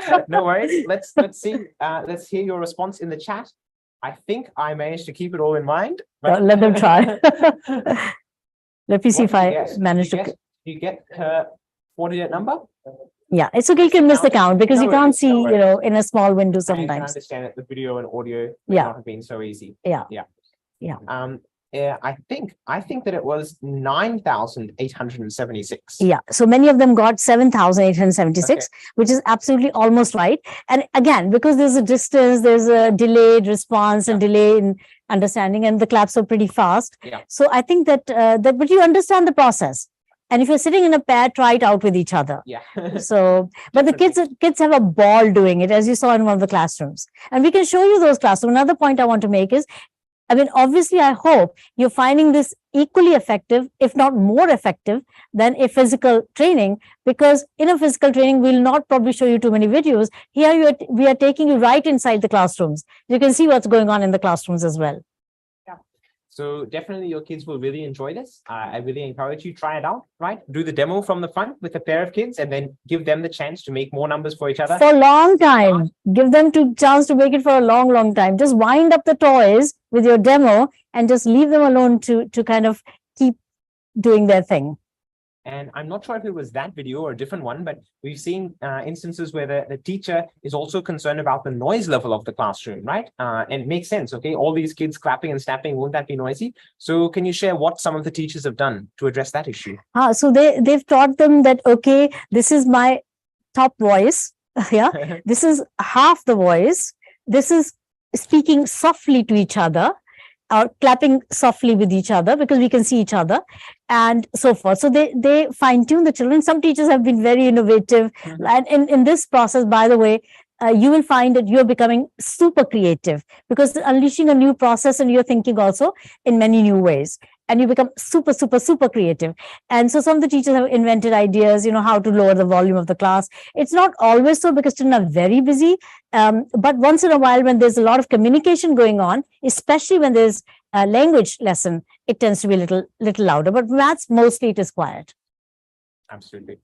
So, no worries. Let's see. Let's hear your response in the chat. I think I managed to keep it all in mind. But let them try. Let me see if I manage to. You get her 4-digit number? Yeah, it's okay. You can miss the count because you can't see, no you know, in a small window I can sometimes. understand that the video and audio may not have been so easy. Yeah. I think that it was 9,876. Yeah, so many of them got 7,876, which is absolutely almost right. And again, because there's a distance, there's a delayed response and delay in understanding, and the claps are pretty fast. Yeah. So I think that but you understand the process. And if you're sitting in a pair, try it out with each other. Yeah. So, but the kids have a ball doing it, as you saw in one of the classrooms. And we can show you those classrooms. Another point I want to make is, I mean, obviously, I hope you're finding this equally effective, if not more effective, than a physical training, because in a physical training, we'll not probably show you too many videos. Here, we are taking you right inside the classrooms. You can see what's going on in the classrooms as well. So definitely your kids will really enjoy this. I really encourage you, try it out, right? Do the demo from the front with a pair of kids and then give them the chance to make more numbers for each other. For a long time. Give them a chance to make it for a long, long time. Just wind up the toys with your demo and just leave them alone to kind of keep doing their thing. And I'm not sure if it was that video or a different one, but we've seen instances where the teacher is also concerned about the noise level of the classroom, right? And it makes sense, okay? All these kids clapping and snapping, won't that be noisy? So can you share what some of the teachers have done to address that issue? So they've taught them that, okay, this is my top voice. Yeah, this is half the voice. This is speaking softly to each other, or clapping softly with each other because we can see each other, and so forth. So they fine-tune the children. Some teachers have been very innovative. And in this process, by the way, you will find that you're becoming super creative because unleashing a new process and you're thinking also in many new ways. And you become super, super, super creative. And so some of the teachers have invented ideas, how to lower the volume of the class. It's not always so because children are very busy. But once in a while, when there's a lot of communication going on, especially when there's a language lesson, it tends to be a little louder. But maths, mostly it is quiet. Absolutely.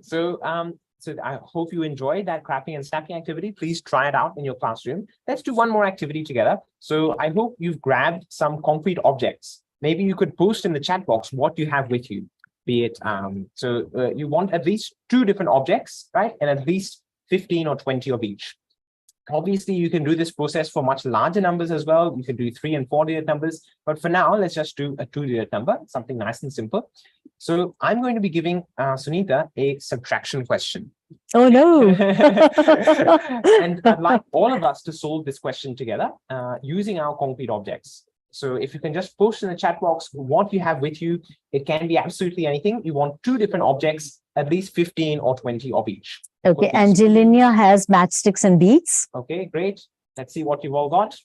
So I hope you enjoyed that clapping and snapping activity. Please try it out in your classroom. Let's do one more activity together. So I hope you've grabbed some concrete objects. Maybe you could post in the chat box what you have with you, be it, you want at least 2 different objects, right? And at least 15 or 20 of each. Obviously, you can do this process for much larger numbers as well. You can do 3 and 4-digit numbers. But for now, let's just do a 2-digit number, something nice and simple. So I'm going to be giving Sunita a subtraction question. Oh, no. And I'd like all of us to solve this question together using our concrete objects. So if you can just post in the chat box what you have with you, it can be absolutely anything. You want 2 different objects, at least 15 or 20 of each. Okay, Angelina has matchsticks and beads. Okay, great. Let's see what you've all got.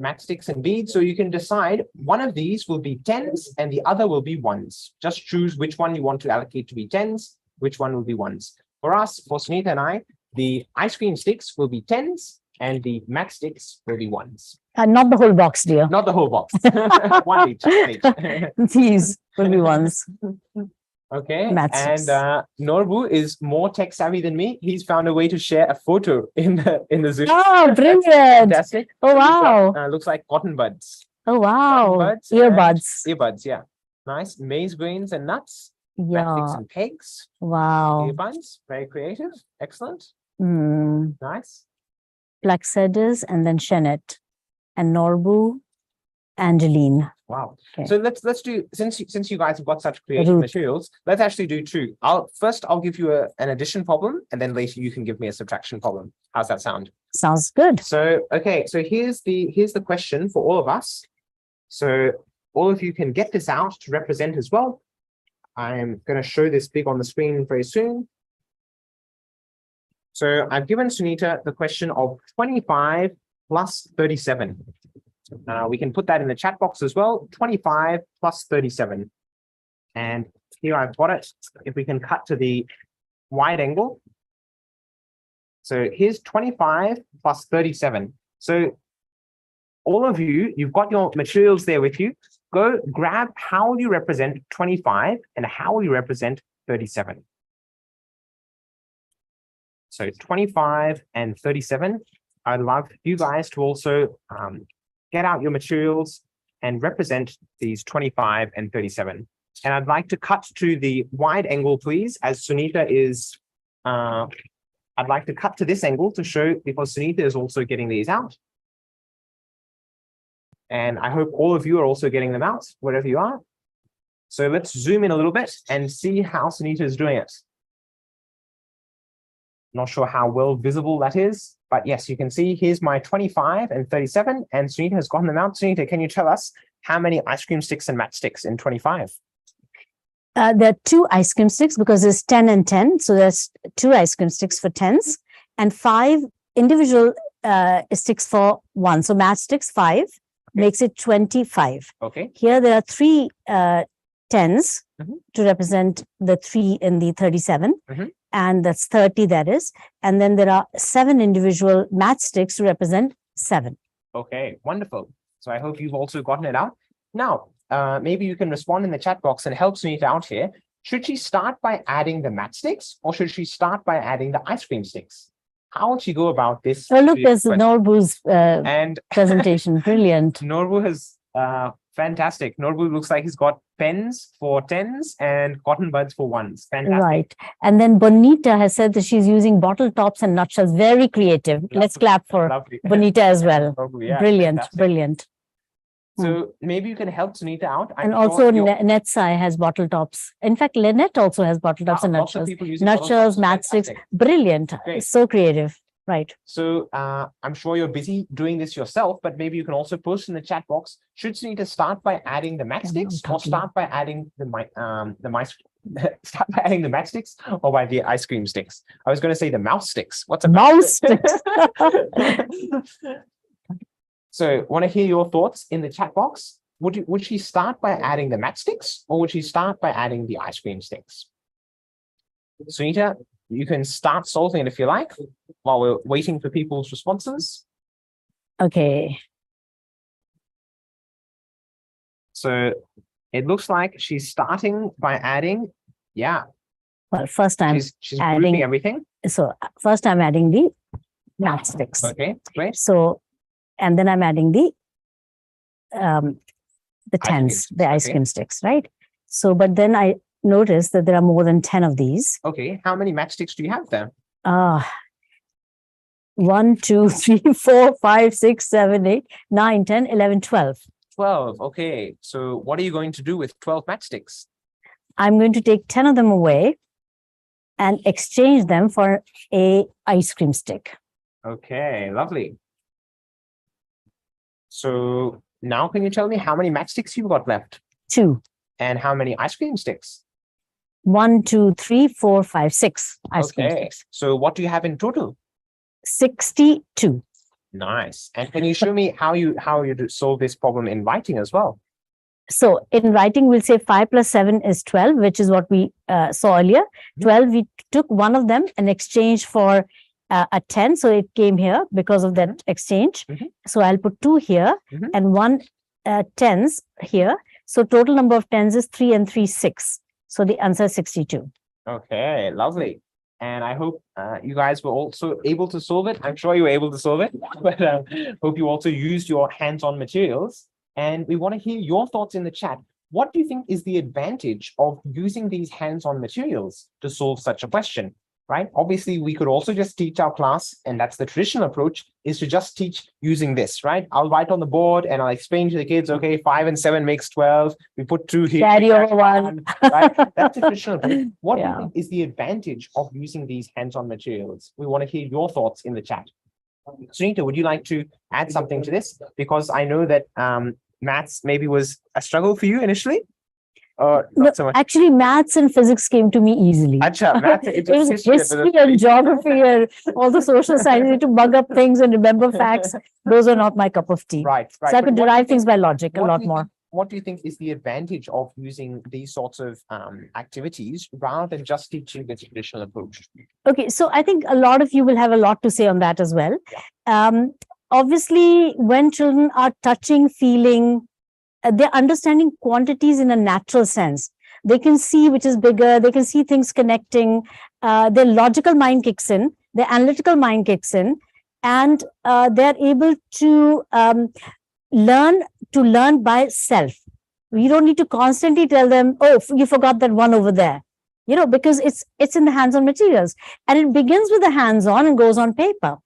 Matchsticks and beads. So you can decide one of these will be 10s and the other will be 1s. Just choose which one you want to allocate to be 10s, which one will be 1s. For us, for Sunita and I, the ice cream sticks will be 10s and the matchsticks will be 1s. Not the whole box, dear. Not the whole box. One each. These will be 1s. Okay. Matchsticks. And Norbu is more tech savvy than me. He's found a way to share a photo in the Zoom. Oh, brilliant. Fantastic. Oh, wow. Looks like cotton buds. Oh, wow. Buds Earbuds. Earbuds, yeah. Nice. Maize grains and nuts. Yeah. Matchsticks and pegs. Wow. Earbuds. Very creative. Excellent. Mm. Nice. Plaxedis and then Shenet. And Norbu, Angeline. Wow. Okay. So let's do, since you guys have got such creative Root. materials, let's actually do 2. I'll give you an addition problem, and then later you can give me a subtraction problem. How's that sound? Sounds good. So okay, so here's the question for all of us. So all of you can get this out to represent as well. I'm going to show this big on the screen very soon. So I've given Sunita the question of 25 plus 37. We can put that in the chat box as well. 25 plus 37. And here I've got it. If we can cut to the wide angle. So here's 25 plus 37. So all of you, you've got your materials there with you. Go grab how will you represent 25 and how will you represent 37. So 25 and 37. I'd love you guys to also get out your materials and represent these 25 and 37. And I'd like to cut to the wide angle, please, as Sunita is, I'd like to cut to this angle to show, because Sunita is also getting these out. And I hope all of you are also getting them out, wherever you are. So let's zoom in a little bit and see how Sunita is doing it. Not sure how well visible that is, but yes, you can see here's my 25 and 37, and Sunita has gotten them out. Sunita, can you tell us how many ice cream sticks and matchsticks in 25? There are 2 ice cream sticks because there's 10 and 10. So there's 2 ice cream sticks for 10s and 5 individual sticks for 1. So matchsticks 5 makes it 25. Okay. Here there are 3 10s to represent the 3 in the 37. And that's 30, that is. And then there are 7 individual matchsticks to represent 7. Okay, wonderful. So I hope you've also gotten it out. Now, maybe you can respond in the chat box and help Sunita out here. Should she start by adding the matchsticks or should she start by adding the ice cream sticks? How will she go about this? Oh, look, there's Norbu's and presentation. Brilliant. Norbu has fantastic. Norbu looks like he's got pens for 10s and cotton buds for 1s. Fantastic. Right. And then Bonita has said that she's using bottle tops and nutshells. Very creative. Let's clap for Bonita as well. Yeah, brilliant. fantastic. Brilliant. So maybe you can help Sunita out. And also Netsai has bottle tops. In fact, Lynette also has bottle tops and lots of nutshells. people using bottle Nutshells, tops. matchsticks. Fantastic. Brilliant. Great. So creative. Right. So I'm sure you're busy doing this yourself, but maybe you can also post in the chat box. Should Sunita start by adding the matchsticks or start by adding start by adding the matchsticks or by the ice cream sticks? I was going to say the mouse sticks. What's a mouse sticks? So want to hear your thoughts in the chat box. Would she start by adding the matchsticks or would she start by adding the ice cream sticks? Sunita, you can start solving it if you like while we're waiting for people's responses. Okay. So it looks like she's starting by adding, Well, first I'm she's adding grouping everything. So first I'm adding the matchsticks. Okay, great. So, and then I'm adding the 10s, the ice cream sticks, right? So, but then I notice that there are more than 10 of these. Okay, how many matchsticks do you have there? 1, 2, 3, 4, 5, 6, 7, 8, 9, 10, 11, 12. 12. Okay, so what are you going to do with 12 matchsticks? I'm going to take 10 of them away and exchange them for a ice cream stick. Okay, lovely. So now can you tell me how many matchsticks you've got left? 2. And how many ice cream sticks? 1, 2, 3, 4, 5, 6 ice cream sticks. So what do you have in total? 62. Nice. And can you show me how you solve this problem in writing as well? So in writing, we'll say 5 plus 7 is 12, which is what we saw earlier. 12, we took one of them and exchanged for a 10. So it came here because of that exchange. So I'll put 2 here and 1 10s here. So total number of 10s is 3 and 3, 6. So the answer is 62. Okay, lovely. And I hope you guys were also able to solve it. I'm sure you were able to solve it, but hope you also used your hands-on materials. And we want to hear your thoughts in the chat. What do you think is the advantage of using these hands-on materials to solve such a question, right? Obviously, we could also just teach our class, and that's the traditional approach, is to just teach using this, right? I'll write on the board and I'll explain to the kids, okay, 5 and 7 makes 12. We put 2 here. Carry over 1. Right? That's the traditional approach. What do you think is the advantage of using these hands-on materials? We want to hear your thoughts in the chat. Sunita, would you like to add something to this? Because I know that maths maybe was a struggle for you initially. Not so much. Actually, maths and physics came to me easily. Maths, it was history and geography and all the social sciences to bug up things and remember facts. Those are not my cup of tea. Right. So I could derive things by logic a lot more. What do you think is the advantage of using these sorts of activities rather than just teaching the traditional approach? Okay, so I think a lot of you will have a lot to say on that as well. Obviously, when children are touching, feeling, they're understanding quantities in a natural sense. They can see which is bigger, they can see things connecting, their logical mind kicks in, their analytical mind kicks in, and they're able to learn by self. We don't need to constantly tell them, oh, you forgot that one over there, because it's in the hands-on materials. And it begins with the hands-on and goes on paper.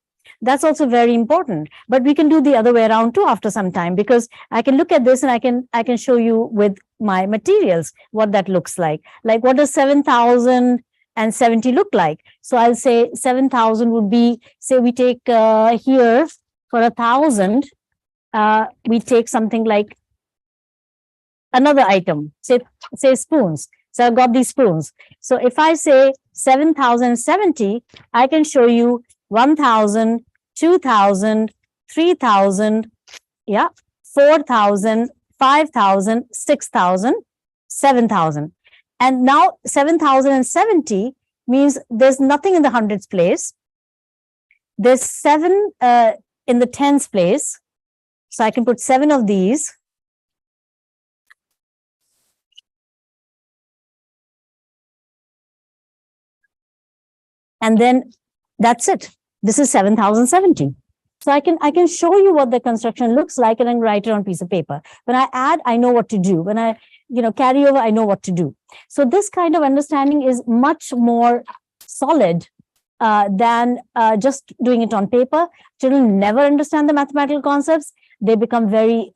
That's also very important. But we can do the other way around too after some time, because I can look at this and I can show you with my materials what that looks like. Like, what does 7,070 look like? So I'll say 7,000 would be, say we take here for 1,000, we take something like another item, say spoons. So I've got these spoons. So if I say 7,070, I can show you 1,000, 2,000, 3,000, yeah, 4,000, 5,000, 6,000, 7,000. And now 7,070 means there's nothing in the hundreds place. There's 7 in the tens place. So I can put 7 of these. And then that's it. This is 7,070. So I can show you what the construction looks like and then write it on a piece of paper. When I add, I know what to do. When I carry over, I know what to do. So this kind of understanding is much more solid than just doing it on paper. Children never understand the mathematical concepts. They become very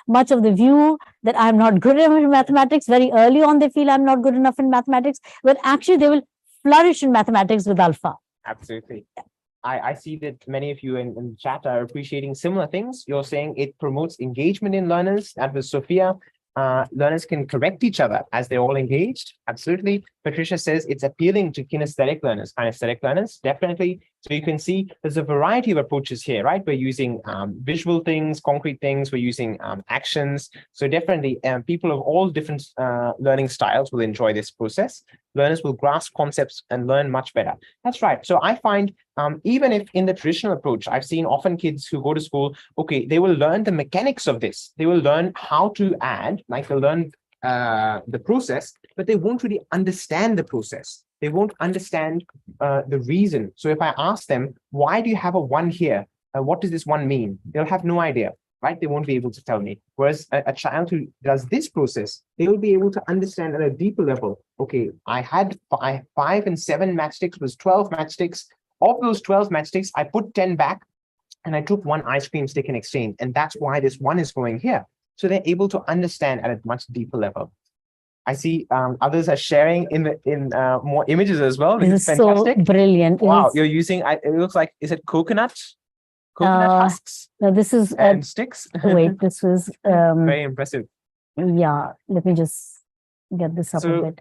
much of the view that I'm not good enough in mathematics. Very early on, they feel I'm not good enough in mathematics, but actually they will flourish in mathematics with ALfA. Absolutely. I see that many of you in the chat are appreciating similar things. You're saying it promotes engagement in learners. That was Sophia. Learners can correct each other as they're all engaged. Absolutely. Patricia says it's appealing to kinesthetic learners. Kinesthetic learners, definitely. So you can see there's a variety of approaches here, right? We're using visual things, concrete things. We're using actions. So definitely people of all different learning styles will enjoy this process. Learners will grasp concepts and learn much better. That's right. So I find even if in the traditional approach, I've seen often kids who go to school, okay, they will learn the mechanics of this. They will learn how to add, like they'll learn the process, but they won't really understand the process. They won't understand the reason. So if I ask them, why do you have a 1 here? What does this 1 mean? They'll have no idea, right? They won't be able to tell me. Whereas a child who does this process, they will be able to understand at a deeper level. Okay, I had 5 and 7 matchsticks was 12 matchsticks. Of those 12 matchsticks, I put 10 back and I took 1 ice cream stick in exchange. And that's why this 1 is going here. So they're able to understand at a much deeper level. I see others are sharing in more images as well. This is fantastic. So brilliant. Wow, you're using, it looks like, is it coconut husks? No, this is and sticks. Wait, this was very impressive. Yeah, let me just get this up a bit.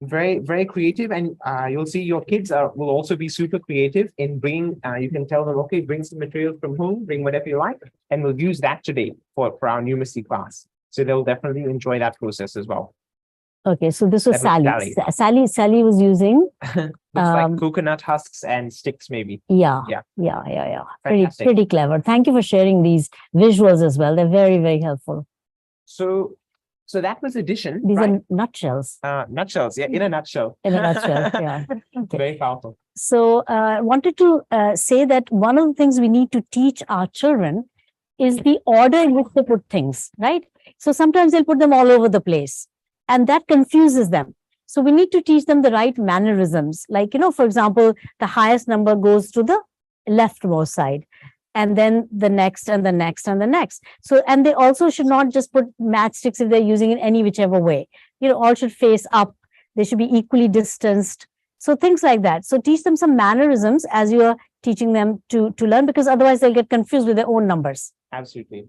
Very, very creative, and you'll see your kids will also be super creative in bringing. You can tell them, okay, bring some materials from home, bring whatever you like, and we'll use that today for our numeracy class. So they'll definitely enjoy that process as well. Okay, so this was Sally. Sally was using looks like coconut husks and sticks, maybe. Yeah. Pretty clever. Thank you for sharing these visuals as well. They're very, very helpful. So that was addition. These are nutshells. Nutshells, yeah, in a nutshell. In a nutshell, yeah. Okay. Very powerful. So I wanted to say that one of the things we need to teach our children is the order in which they put things, right? So sometimes they'll put them all over the place, and that confuses them. So we need to teach them the right mannerisms. Like, for example, the highest number goes to the leftmost side, and then the next and the next and the next. So, and they also should not just put matchsticks if they're using it any whichever way. All should face up. They should be equally distanced. So things like that. So teach them some mannerisms as you are teaching them to learn, because otherwise they'll get confused with their own numbers. Absolutely.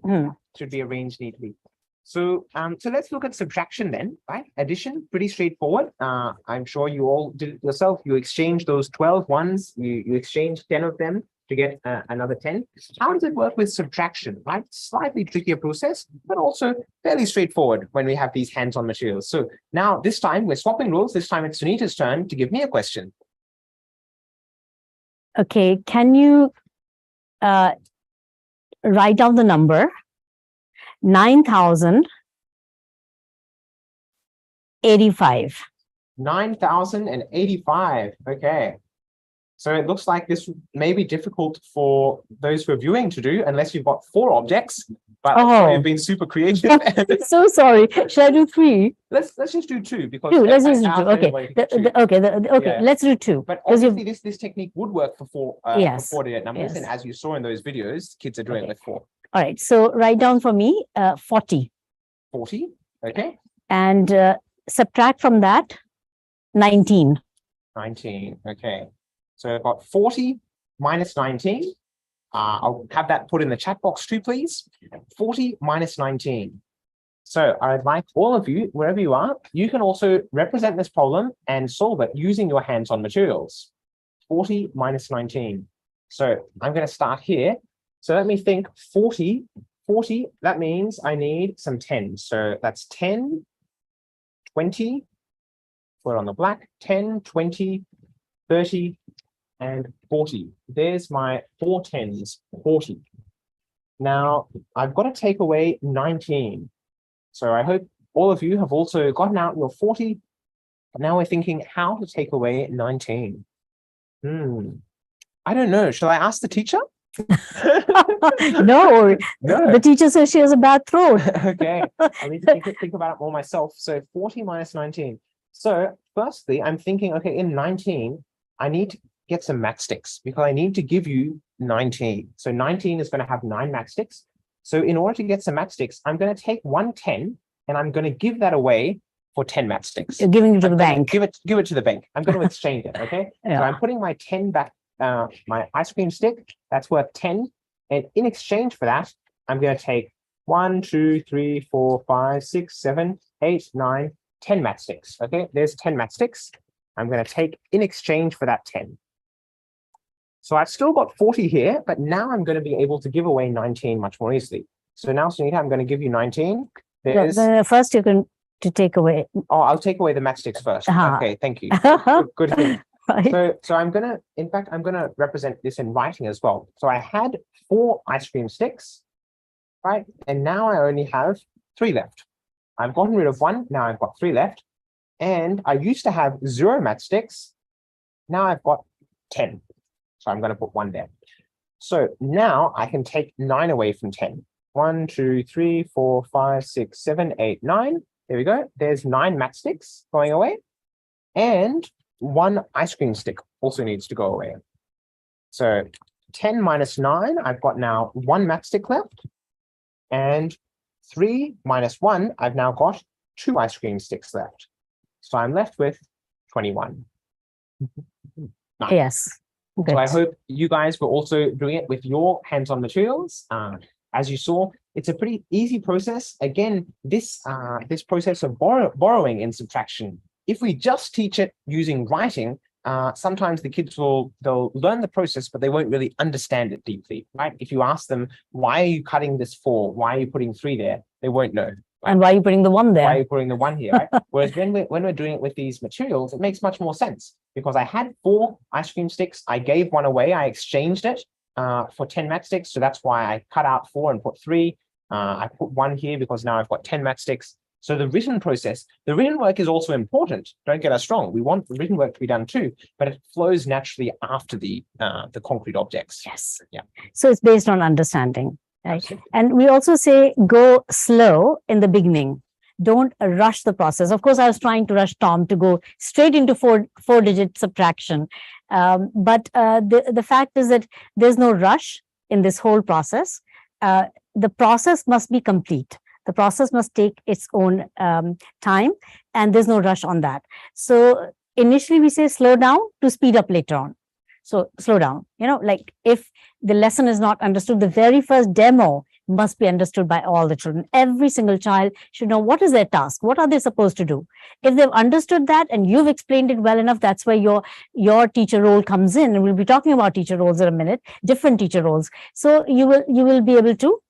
Should be arranged neatly. So let's look at subtraction then, right? Addition, pretty straightforward. I'm sure you all did it yourself. You exchange those 12 ones, you exchange 10 of them to get another 10. How does it work with subtraction, right? Slightly trickier process, but also fairly straightforward when we have these hands-on materials. So now this time we're swapping roles. This time it's Sunita's turn to give me a question. Okay, can you write down the number 9,085. 9,085. Okay. So it looks like this may be difficult for those who are viewing to do, unless you've got 4 objects. But you've been super creative. So sorry. Should I do 3? Let's just do 2 because 2. Let's just do 2. Okay. Okay. Let's do 2. But obviously, this technique would work for 4 4-digit numbers, and as you saw in those videos, kids are doing it with 4. All right. So write down for me 40. 40. Okay. And subtract from that 19. 19. Okay. So I've got 40 minus 19. I'll have that put in the chat box too, please. 40 minus 19. So I'd like all of you, wherever you are, you can also represent this problem and solve it using your hands-on materials. 40 minus 19. So I'm going to start here. So let me think 40, that means I need some 10s. So that's 10, 20, put on the black, 10, 20, 30, and 40. There's my 4 10s, 40. Now I've got to take away 19. So I hope all of you have also gotten out your 40. Now we're thinking how to take away 19. I don't know. Shall I ask the teacher? No, the teacher says she has a bad throat. Okay, I need to think about it more myself. So 40 minus 19. So firstly, I'm thinking, okay, in 19, I need to get some matchsticks because I need to give you 19. So 19 is going to have 9 matchsticks. So in order to get some matchsticks, I'm going to take 1 10 and I'm going to give that away for 10 matchsticks. You're giving it to the bank. Give it to the bank. I'm going to exchange it. Okay. Yeah. So I'm putting my 10 back, my ice cream stick. That's worth 10. And in exchange for that, I'm going to take 1, 2, 3, 4, 5, 6, 7, 8, 9, 10 matchsticks. Okay. There's 10 matchsticks. I'm going to take in exchange for that 10. So I've still got 40 here, but now I'm going to be able to give away 19 much more easily. So now, Sunita, I'm going to give you 19. There's... First, you can to take away. Oh, I'll take away the matchsticks first. Okay, thank you. Good thing. Right. So I'm going to, in fact, I'm going to represent this in writing as well. So I had 4 ice cream sticks, right? And now I only have 3 left. I've gotten rid of 1. Now I've got 3 left. And I used to have 0 matchsticks. Now I've got 10. So I'm going to put 1 there. So now I can take 9 away from 10. 1, 2, 3, 4, 5, 6, 7, 8, 9. There we go. There's 9 matchsticks going away. And 1 ice cream stick also needs to go away. So 10 minus 9, I've got now 1 matchstick left. And 3 minus 1, I've now got 2 ice cream sticks left. So I'm left with 21. Nice. Yes. So I hope you guys were also doing it with your hands-on materials. As you saw, it's a pretty easy process. Again, this process of borrowing and subtraction, if we just teach it using writing, sometimes the kids they'll learn the process, but they won't really understand it deeply, right? If you ask them, why are you cutting this 4? Why are you putting 3 there? They won't know. Right? And why are you putting the 1 there? Why are you putting the 1 here, right? Whereas when we're doing it with these materials, it makes much more sense because I had 4 ice cream sticks. I gave 1 away. I exchanged it for 10 matchsticks. So that's why I cut out 4 and put 3. I put 1 here because now I've got 10 matchsticks. So the written process, the written work is also important. Don't get us wrong. We want the written work to be done too, but it flows naturally after the concrete objects. Yes. Yeah. So it's based on understanding. Right. And we also say go slow in the beginning. Don't rush the process. Of course, I was trying to rush Tom to go straight into four-digit subtraction. But the fact is that there's no rush in this whole process. The process must be complete. The process must take its own time, and there's no rush on that. So initially we say slow down to speed up later on. So slow down, like if the lesson is not understood, the very first demo must be understood by all the children. Every single child should know what is their task, what are they supposed to do. If they've understood that and you've explained it well enough, that's where your teacher role comes in. And we'll be talking about teacher roles in a minute, different teacher roles. So you will be able to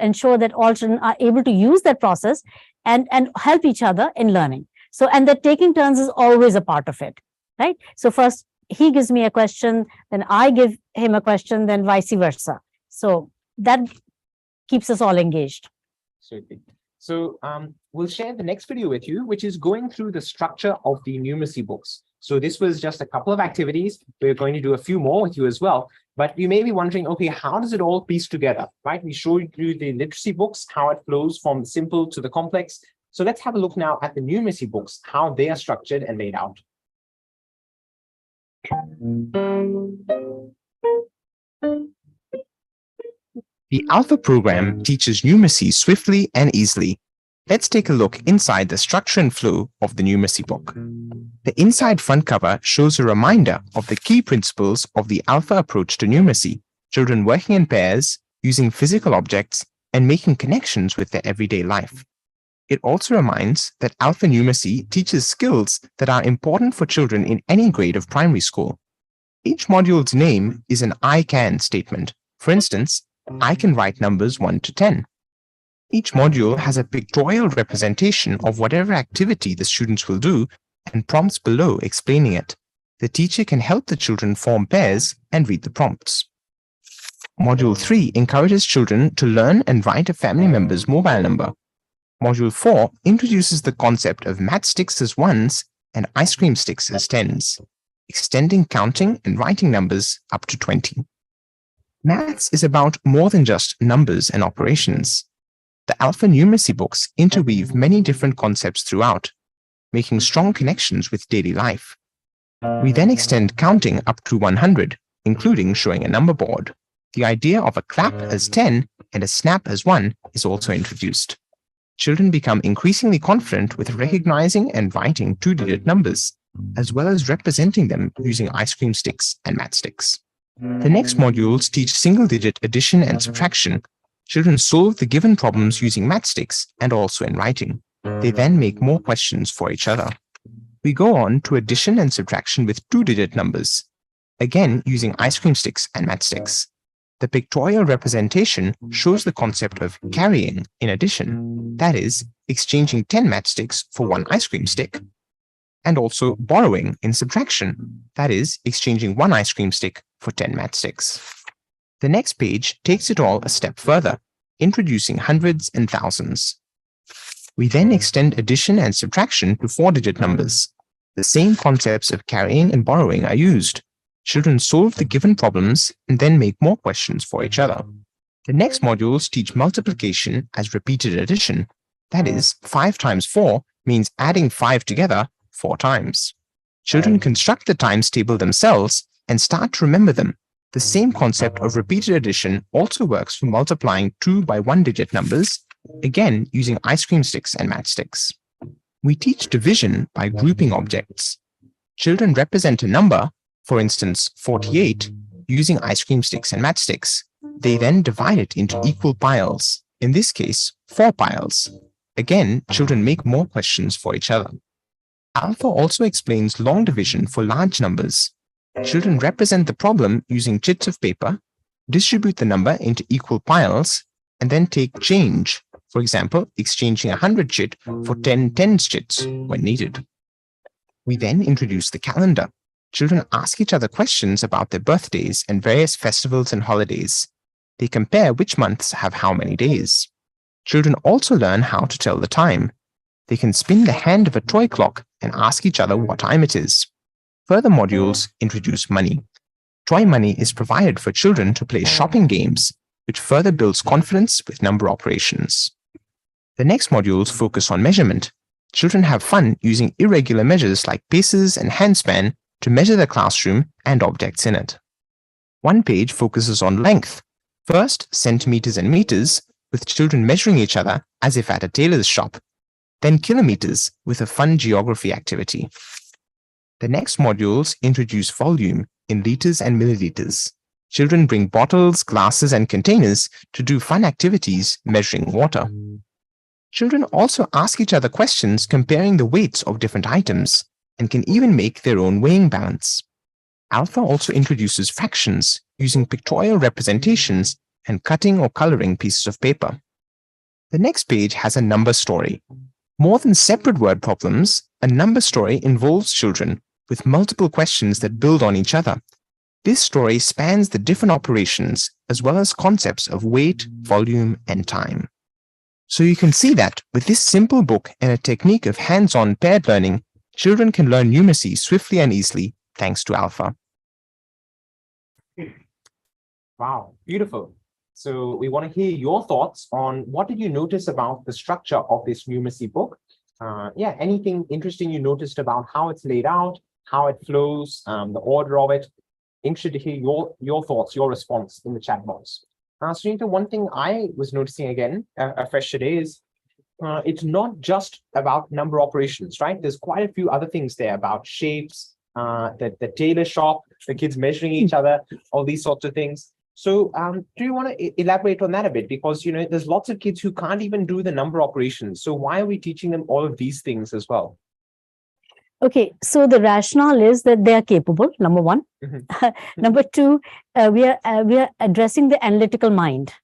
ensure that all children are able to use that process and help each other in learning. So, and that taking turns is always a part of it, right? So first he gives me a question, then I give him a question, then vice versa. So that keeps us all engaged. Absolutely. So we'll share the next video with you, which is going through the structure of the numeracy books. So this was just a couple of activities. We're going to do a few more with you as well. But you may be wondering, okay, how does it all piece together, right? We showed you the literacy books, how it flows from the simple to the complex. So let's have a look now at the numeracy books, how they are structured and laid out. The ALfA program teaches numeracy swiftly and easily. Let's take a look inside the structure and flow of the numeracy book. The inside front cover shows a reminder of the key principles of the ALfA approach to numeracy. Children working in pairs, using physical objects, and making connections with their everyday life. It also reminds that ALfA numeracy teaches skills that are important for children in any grade of primary school. Each module's name is an I can statement. For instance, I can write numbers 1 to 10. Each module has a pictorial representation of whatever activity the students will do and prompts below explaining it. The teacher can help the children form pairs and read the prompts. Module 3 encourages children to learn and write a family member's mobile number. Module 4 introduces the concept of matchsticks as ones and ice cream sticks as tens, extending counting and writing numbers up to 20. Maths is about more than just numbers and operations. The ALfA numeracy books interweave many different concepts throughout, making strong connections with daily life. We then extend counting up to 100, including showing a number board. The idea of a clap as 10 and a snap as 1 is also introduced. Children become increasingly confident with recognizing and writing two-digit numbers, as well as representing them using ice cream sticks and matchsticks. The next modules teach single-digit addition and subtraction. Children solve the given problems using matchsticks and also in writing. They then make more questions for each other. We go on to addition and subtraction with two-digit numbers, again using ice cream sticks and matchsticks. The pictorial representation shows the concept of carrying in addition, that is, exchanging 10 matchsticks for 1 ice cream stick, and also borrowing in subtraction, that is, exchanging 1 ice cream stick for 10 matchsticks. The next page takes it all a step further, introducing hundreds and thousands. We then extend addition and subtraction to 4-digit numbers. The same concepts of carrying and borrowing are used. Children solve the given problems and then make more questions for each other. The next modules teach multiplication as repeated addition. That is, 5 times 4 means adding 5 together 4 times. Children construct the times table themselves and start to remember them. The same concept of repeated addition also works for multiplying 2 by 1-digit numbers, again using ice cream sticks and matchsticks. We teach division by grouping objects. Children represent a number, for instance 48, using ice cream sticks and matchsticks. They then divide it into equal piles, in this case 4 piles. Again, children make more questions for each other. ALfA also explains long division for large numbers. Children represent the problem using chits of paper, distribute the number into equal piles, and then take change, for example, exchanging 100 chit for 10 tens chits when needed. We then introduce the calendar. Children ask each other questions about their birthdays and various festivals and holidays. They compare which months have how many days. Children also learn how to tell the time. They can spin the hand of a toy clock and ask each other what time it is. Further modules introduce money. Toy money is provided for children to play shopping games, which further builds confidence with number operations. The next modules focus on measurement. Children have fun using irregular measures like paces and handspan to measure the classroom and objects in it. One page focuses on length. First, centimeters and meters, with children measuring each other as if at a tailor's shop. Then kilometers with a fun geography activity. The next modules introduce volume in liters and milliliters. Children bring bottles, glasses, and containers to do fun activities measuring water. Children also ask each other questions comparing the weights of different items and can even make their own weighing balance. ALfA also introduces fractions using pictorial representations and cutting or coloring pieces of paper. The next page has a number story. More than separate word problems, a number story involves children with multiple questions that build on each other. This story spans the different operations as well as concepts of weight, volume, and time. So you can see that with this simple book and a technique of hands-on paired learning, children can learn numeracy swiftly and easily thanks to ALfA. Wow, beautiful. So we want to hear your thoughts on what did you notice about the structure of this numeracy book? Yeah, anything interesting you noticed about how it's laid out, how it flows, the order of it. Interested to hear your thoughts, your response in the chat box. Sunita, one thing I was noticing again, afresh today is it's not just about number operations, right? There's quite a few other things there about shapes, the tailor shop, the kids measuring each other, all these sorts of things. So do you want to elaborate on that a bit? Because, there's lots of kids who can't even do the number operations. So why are we teaching them all of these things as well? Okay, so the rationale is that they are capable, number one. Number two, we are addressing the analytical mind.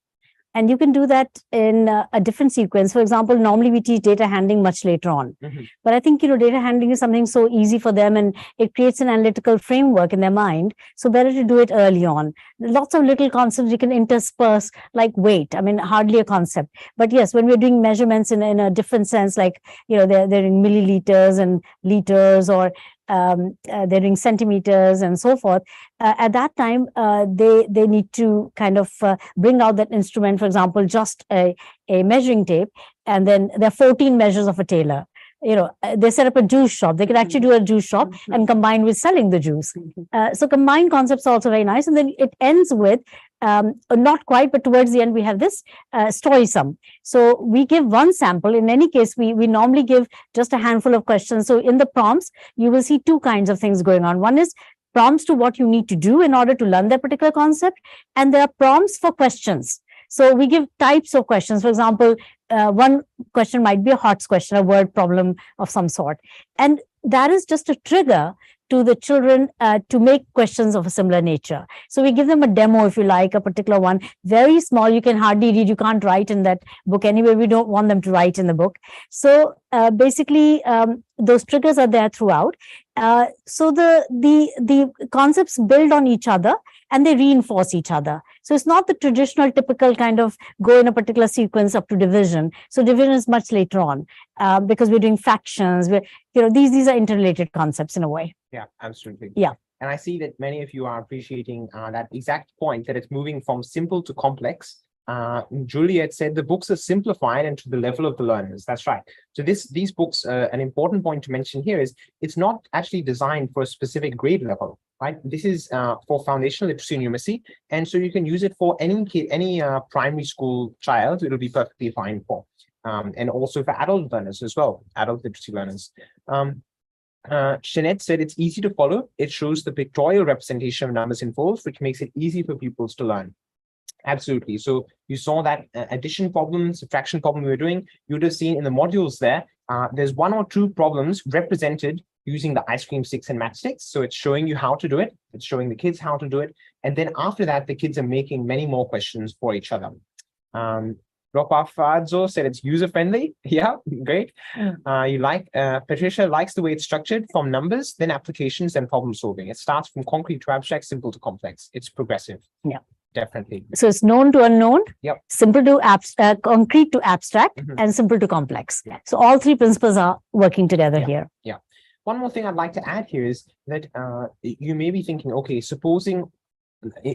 And you can do that in a different sequence. For example, normally we teach data handling much later on. But I think, data handling is something so easy for them, and it creates an analytical framework in their mind. So better to do it early on. Lots of little concepts you can intersperse, like weight. I mean, hardly a concept. But yes, when we're doing measurements in a different sense, like, they're in milliliters and liters, or they're in centimeters and so forth. At that time, they need to kind of bring out that instrument, for example, just a measuring tape, and then there are 14 measures of a tailor. They set up a juice shop. They can actually do a juice shop and combine with selling the juice. So combined concepts are also very nice. And then it ends with, not quite, but towards the end, we have this story sum. So we give one sample. In any case, we normally give just a handful of questions. So in the prompts, you will see two kinds of things going on. One is prompts to what you need to do in order to learn that particular concept. And there are prompts for questions. So we give types of questions. For example, one question might be a HOTS question, a word problem of some sort. And that is just a trigger to the children to make questions of a similar nature. So we give them a demo, if you like, a particular one, very small. You can hardly read, you can't write in that book anyway. We don't want them to write in the book. So basically, those triggers are there throughout. So the concepts build on each other and they reinforce each other. So it's not the traditional typical kind of go in a particular sequence up to division. So division is much later on because we're doing fractions. These are interrelated concepts in a way. Yeah, absolutely. Yeah. And I see that many of you are appreciating that exact point, that it's moving from simple to complex. Juliet said the books are simplified and to the level of the learners. That's right. So these books, an important point to mention here is it's not actually designed for a specific grade level, right? This is for foundational literacy and numeracy, and so you can use it for any kid, any primary school child. It'll be perfectly fine for, and also for adult learners as well, adult literacy learners. Shanette said it's easy to follow. It shows the pictorial representation of numbers in folds, which makes it easy for pupils to learn. Absolutely. So you saw that addition problem, subtraction problem we were doing. You would have seen in the modules there, there's one or two problems represented using the ice cream sticks and matchsticks. So it's showing you how to do it. It's showing the kids how to do it. And then after that, the kids are making many more questions for each other. Ropafadzo said it's user-friendly. Yeah, great. Patricia likes the way it's structured, from numbers, then applications, then problem solving. It starts from concrete to abstract, simple to complex. It's progressive. Yeah. Definitely. So it's known to unknown, yep. Simple to concrete to abstract, and simple to complex. Yeah. So all three principles are working together here. Yeah. One more thing I'd like to add here is that you may be thinking, okay, supposing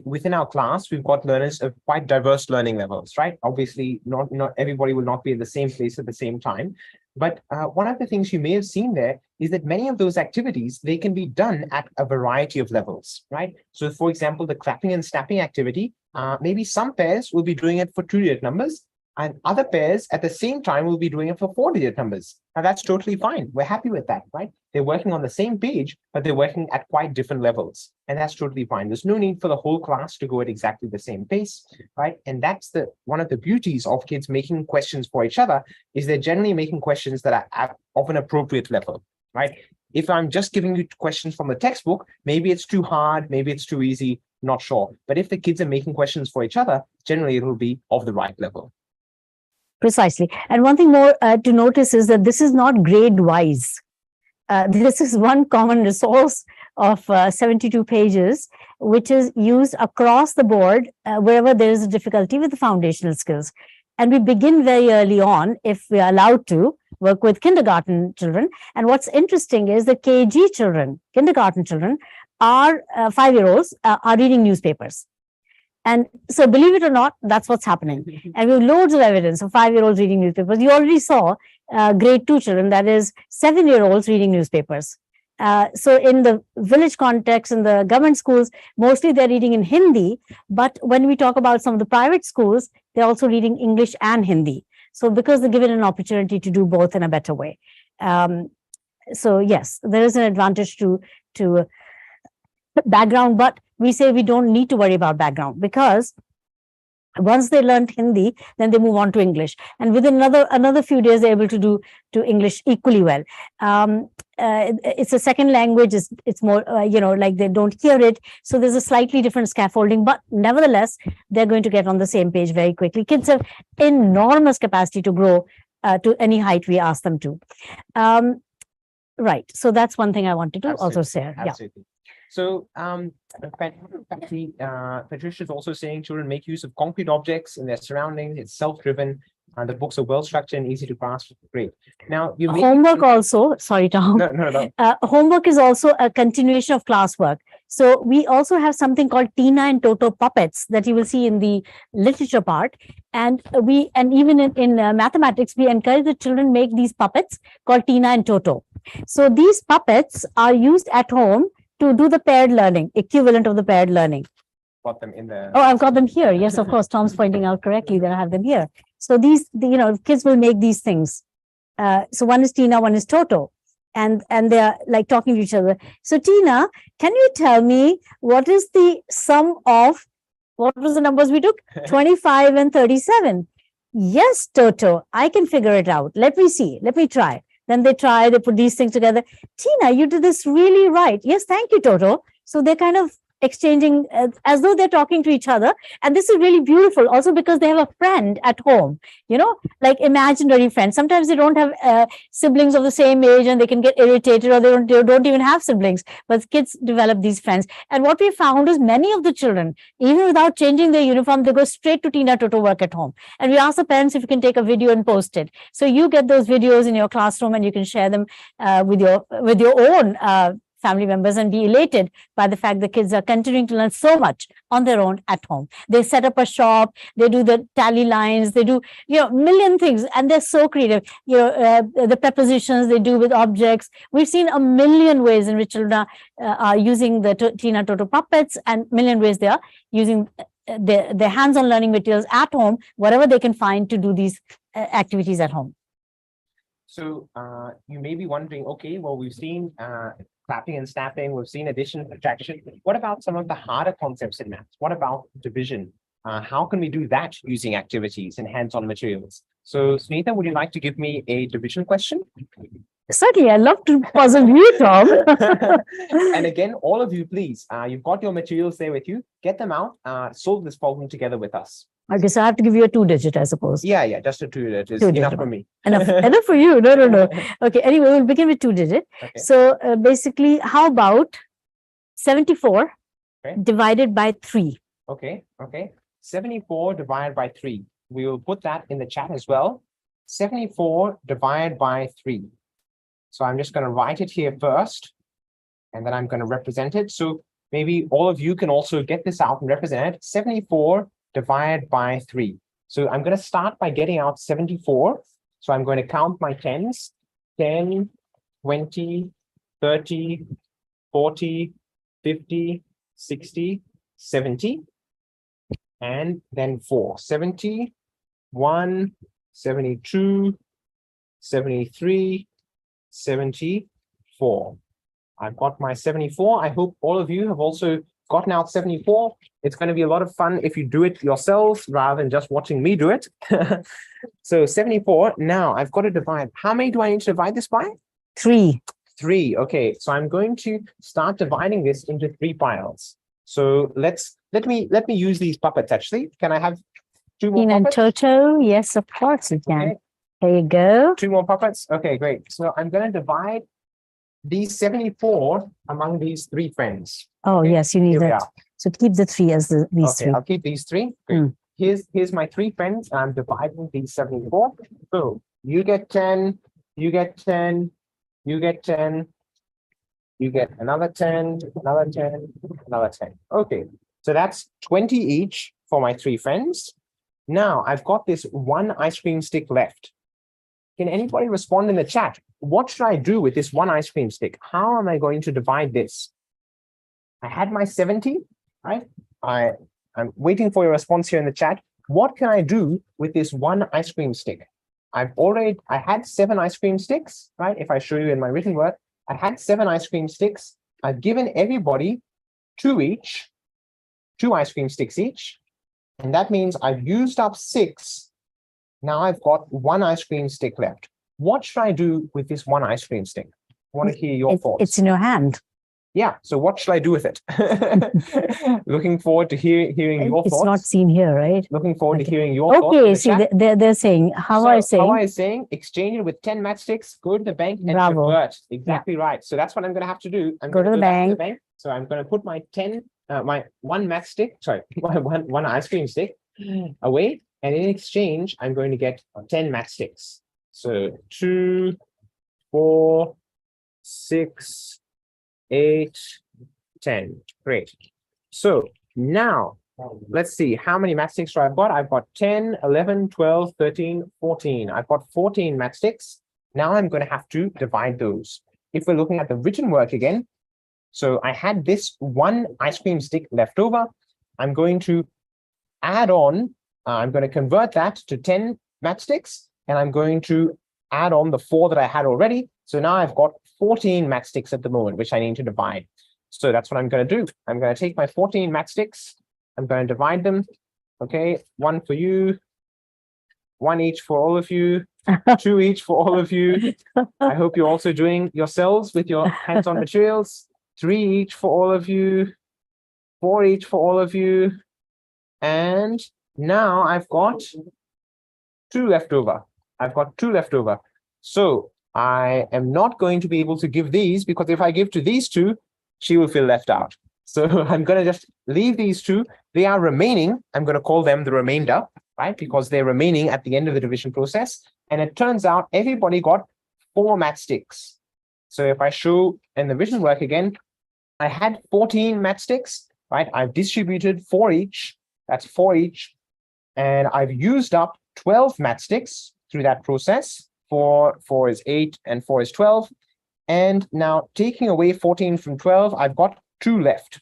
within our class, we've got learners of quite diverse learning levels, right? Obviously, not everybody will not be at the same place at the same time. But one of the things you may have seen there is that many of those activities, they can be done at a variety of levels, right? So for example, the clapping and snapping activity, maybe some pairs will be doing it for 2-digit numbers, and other pairs at the same time will be doing it for 4-digit numbers. Now that's totally fine. We're happy with that, right? They're working on the same page, but they're working at quite different levels. And that's totally fine. There's no need for the whole class to go at exactly the same pace, right? And that's one of the beauties of kids making questions for each other, is they're generally making questions that are of an appropriate level, right? If I'm just giving you questions from the textbook, maybe it's too hard, maybe it's too easy, not sure. But if the kids are making questions for each other, generally it will be of the right level. Precisely. And one thing more to notice is that this is not grade-wise. This is one common resource of 72 pages, which is used across the board wherever there is a difficulty with the foundational skills. And we begin very early on, if we are allowed to, work with kindergarten children. And what's interesting is the KG children, kindergarten children, are 5-year-olds are reading newspapers. And so, believe it or not, that's what's happening. And we have loads of evidence of 5-year-olds reading newspapers. You already saw grade 2 children, that is 7-year-olds reading newspapers. So in the village context, in the government schools, mostly they're reading in Hindi. But when we talk about some of the private schools, they're also reading English and Hindi. So because they're given an opportunity to do both in a better way. So yes, there is an advantage to background, but we say we don't need to worry about background, because once they learned Hindi, then they move on to English, and within another few days they're able to do English equally well. It's a second language. It's more like they don't hear it, so there's a slightly different scaffolding, but nevertheless they're going to get on the same page very quickly. Kids have enormous capacity to grow to any height we ask them to. Right, so that's one thing I wanted to also say. Absolutely. So, Patricia is also saying children make use of concrete objects in their surroundings. It's self-driven. The books are well structured and easy to grasp. Great. Now, you homework also. Sorry, Tom. No. Homework is also a continuation of classwork. So we also have something called Tina and Toto puppets that you will see in the literature part. And even in mathematics, we encourage the children make these puppets called Tina and Toto. So these puppets are used at home to do the paired learning, equivalent of the paired learning. Got them in the. Oh, I've got them here. Yes, of course. Tom's pointing out correctly that I have them here. So these, kids will make these things. So one is Tina, one is Toto, and they are like talking to each other. So Tina, can you tell me what is the sum of, what was the numbers we took? 25 and 37. Yes, Toto, I can figure it out. Let me see. Let me try. Then they try, they put these things together. Tina, you did this really right. Yes, thank you, Toto. So they're kind of exchanging as though they're talking to each other. And this is really beautiful also because they have a friend at home, like imaginary friends. Sometimes they don't have siblings of the same age and they can get irritated, or they don't even have siblings, but kids develop these friends. And what we found is many of the children, even without changing their uniform, they go straight to Tina Toto work at home. And we ask the parents if you can take a video and post it. So you get those videos in your classroom and you can share them with your own family members and be elated by the fact the kids are continuing to learn so much on their own at home. They set up a shop, they do the tally lines, they do, million things, and they're so creative. The prepositions they do with objects. We've seen a million ways in which children are using the Tina Toto puppets, and million ways they are using their hands-on learning materials at home, whatever they can find to do these activities at home. So you may be wondering, okay, well, we've seen clapping and snapping, we've seen addition, subtraction. What about some of the harder concepts in maths? What about division? How can we do that using activities and hands-on materials? So, Sunita, would you like to give me a division question? Certainly, I'd love to puzzle you, Tom. And again, all of you, please, you've got your materials there with you. Get them out, solve this problem together with us. Okay, so I have to give you a 2-digit, I suppose. Yeah, just a 2-digit is enough for me. Enough for you. No. Okay, anyway, we'll begin with 2-digit. Okay. So basically, how about 74 divided by 3? Okay. 74 divided by 3. We will put that in the chat as well. 74 divided by 3. So I'm just going to write it here first, and then I'm going to represent it. So maybe all of you can also get this out and represent it. 74 divided by 3. So I'm going to start by getting out 74. So I'm going to count my tens: 10, 20, 30, 40, 50, 60, 70, and then 4. 71, 72, 73, 74. I've got my 74. I hope all of you have also gotten out 74. It's going to be a lot of fun if you do it yourselves rather than just watching me do it. So 74. Now I've got to divide. How many do I need to divide this by? 3. 3. Okay, so I'm going to start dividing this into 3 piles. So let me use these puppets actually. Can I have 2 more Tina puppets? And Toto, yes, of course you can. Okay. There you go. 2 more puppets. Okay, great. So I'm going to divide these 74 among these 3 friends. Oh, okay. Yes, you need that. So keep the 3 as these 3. I'll keep these 3. Great. Here's my 3 friends. I'm dividing these 74. So you get 10, you get 10, you get 10, you get another 10, another 10, another 10. Okay, so that's 20 each for my 3 friends. Now I've got this 1 ice cream stick left. Can anybody respond in the chat? What should I do with this 1 ice cream stick? How am I going to divide this? I had my 70, right? I'm waiting for your response here in the chat. What can I do with this 1 ice cream stick? I had 7 ice cream sticks, right? If I show you in my written work, I had 7 ice cream sticks. I've given everybody 2 each. 2 ice cream sticks each. And that means I've used up 6. Now I've got 1 ice cream stick left. What should I do with this 1 ice cream stick? I want to hear your thoughts. It's in your hand. Yeah. So what should I do with it? Looking forward to hearing your thoughts. It's not seen here, right? Looking forward to hearing your thoughts. Okay, see, they're saying, Hawa is saying, exchange it with 10 matchsticks, go to the bank and Bravo. convert. Exactly right. So that's what I'm going to have to do. I'm Go going to the back to bank. So I'm going to put my 1 matchstick, sorry, one ice cream stick away. And in exchange, I'm going to get 10 matchsticks. So 2, 4, 6, 8, 10. Great. So now let's see how many matchsticks do I've got. I've got 10, 11, 12, 13, 14. I've got 14 matchsticks. Now I'm going to have to divide those. If we're looking at the written work again, so I had this 1 ice cream stick left over. I'm going to add on, I'm going to convert that to 10 matchsticks, and I'm going to add on the 4 that I had already. So now I've got 14 matchsticks at the moment, which I need to divide. So that's what I'm going to do. I'm going to take my 14 matchsticks. I'm going to divide them. Okay, 1 for you, 1 each for all of you, 2 each for all of you. I hope you're also doing yourselves with your hands-on materials. 3 each for all of you, 4 each for all of you. And now I've got 2 left over. I've got 2 left over. So I am not going to be able to give these, because if I give to these 2, she will feel left out. So I'm going to just leave these 2. They are remaining. I'm going to call them the remainder, right? Because they're remaining at the end of the division process. And it turns out everybody got 4 matchsticks. So if I show in the vision work again, I had 14 matchsticks, right? I've distributed 4 each. That's 4 each. And I've used up 12 matchsticks through that process. 4 is 8 and 4 is 12. And now taking away 14 from 12, I've got 2 left.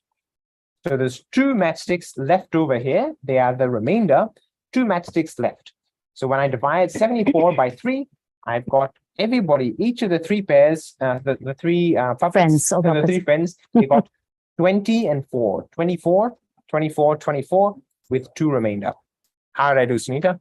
So there's 2 matchsticks left over here. They are the remainder, 2 matchsticks left. So when I divide 74 by 3, I've got everybody, each of the 3 pairs, the 3 puppets, the 3 friends, they got 20 and 4, 24, 24, 24 with 2 remainder. How did I do, Sunita?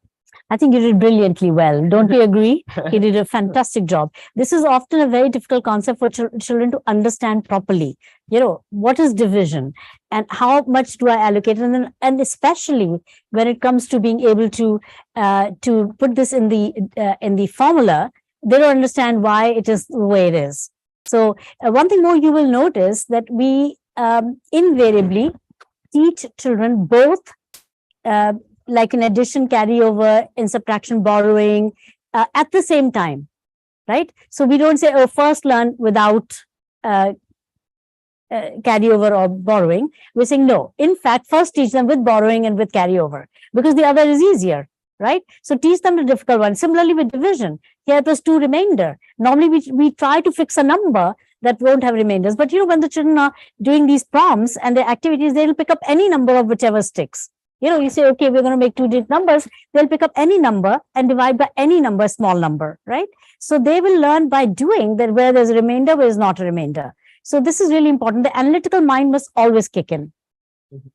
I think you did brilliantly well. Don't you agree? You did a fantastic job. This is often a very difficult concept for children to understand properly. You know, what is division and how much do I allocate? And especially when it comes to being able to put this in the formula, they don't understand why it is the way it is. So one thing more you will notice that we invariably teach children both like in addition, carryover, in subtraction, borrowing at the same time, right? So we don't say, oh, first learn without carryover or borrowing. We're saying, no, in fact, first teach them with borrowing and with carryover, because the other is easier, right? So teach them the difficult one. Similarly with division, here it was 2 remainder. Normally we try to fix a number that won't have remainders. But you know, when the children are doing these prompts and their activities, they'll pick up any number of whichever sticks. You know, you say, okay, we're going to make 2 digit numbers. They'll pick up any number and divide by any number, small number, right? So they will learn by doing that, where there's a remainder, where there's not a remainder. So this is really important. The analytical mind must always kick in.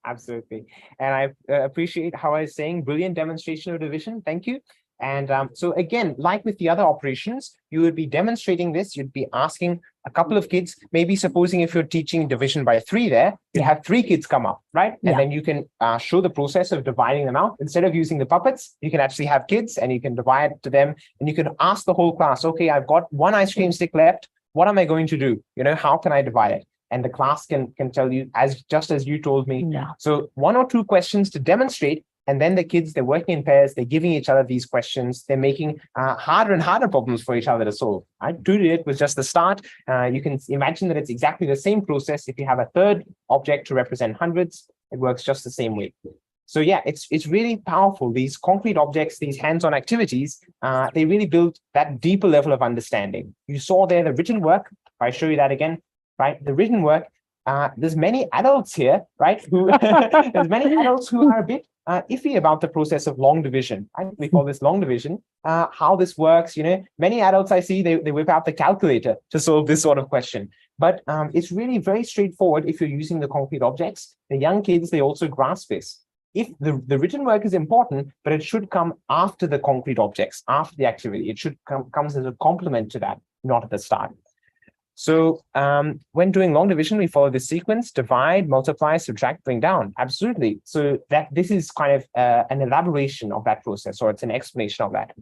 Absolutely. And I appreciate how I was saying, brilliant demonstration of division. Thank you. And so again, like with the other operations, you would be demonstrating this. You'd be asking a couple of kids, maybe supposing if you're teaching division by 3 there, you have 3 kids come up, right? And then you can show the process of dividing them out. Instead of using the puppets, you can actually have kids and you can divide to them and you can ask the whole class, okay, I've got 1 ice cream stick left. What am I going to do? You know, how can I divide it? And the class can tell you just as you told me. So 1 or 2 questions to demonstrate. And then the kids, they're working in pairs, they're giving each other these questions, they're making harder and harder problems for each other to solve. I did it was just the start. You can imagine that it's exactly the same process. If you have a 3rd object to represent hundreds, it works just the same way. So yeah, it's really powerful. These concrete objects, these hands-on activities, they really build that deeper level of understanding. You saw there the written work. If I show you that again, right? The written work, there's many adults here, right? There's many adults who are a bit iffy about the process of long division. Right? We call this long division. How this works, you know, many adults I see, they whip out the calculator to solve this sort of question. But it's really very straightforward if you're using the concrete objects. The young kids, they also grasp this. If the written work is important, but it should come after the concrete objects, after the activity. It should comes as a complement to that, not at the start. So when doing long division, we follow this sequence: divide, multiply, subtract, bring down. Absolutely. So that this is kind of an elaboration of that process, or it's an explanation of that.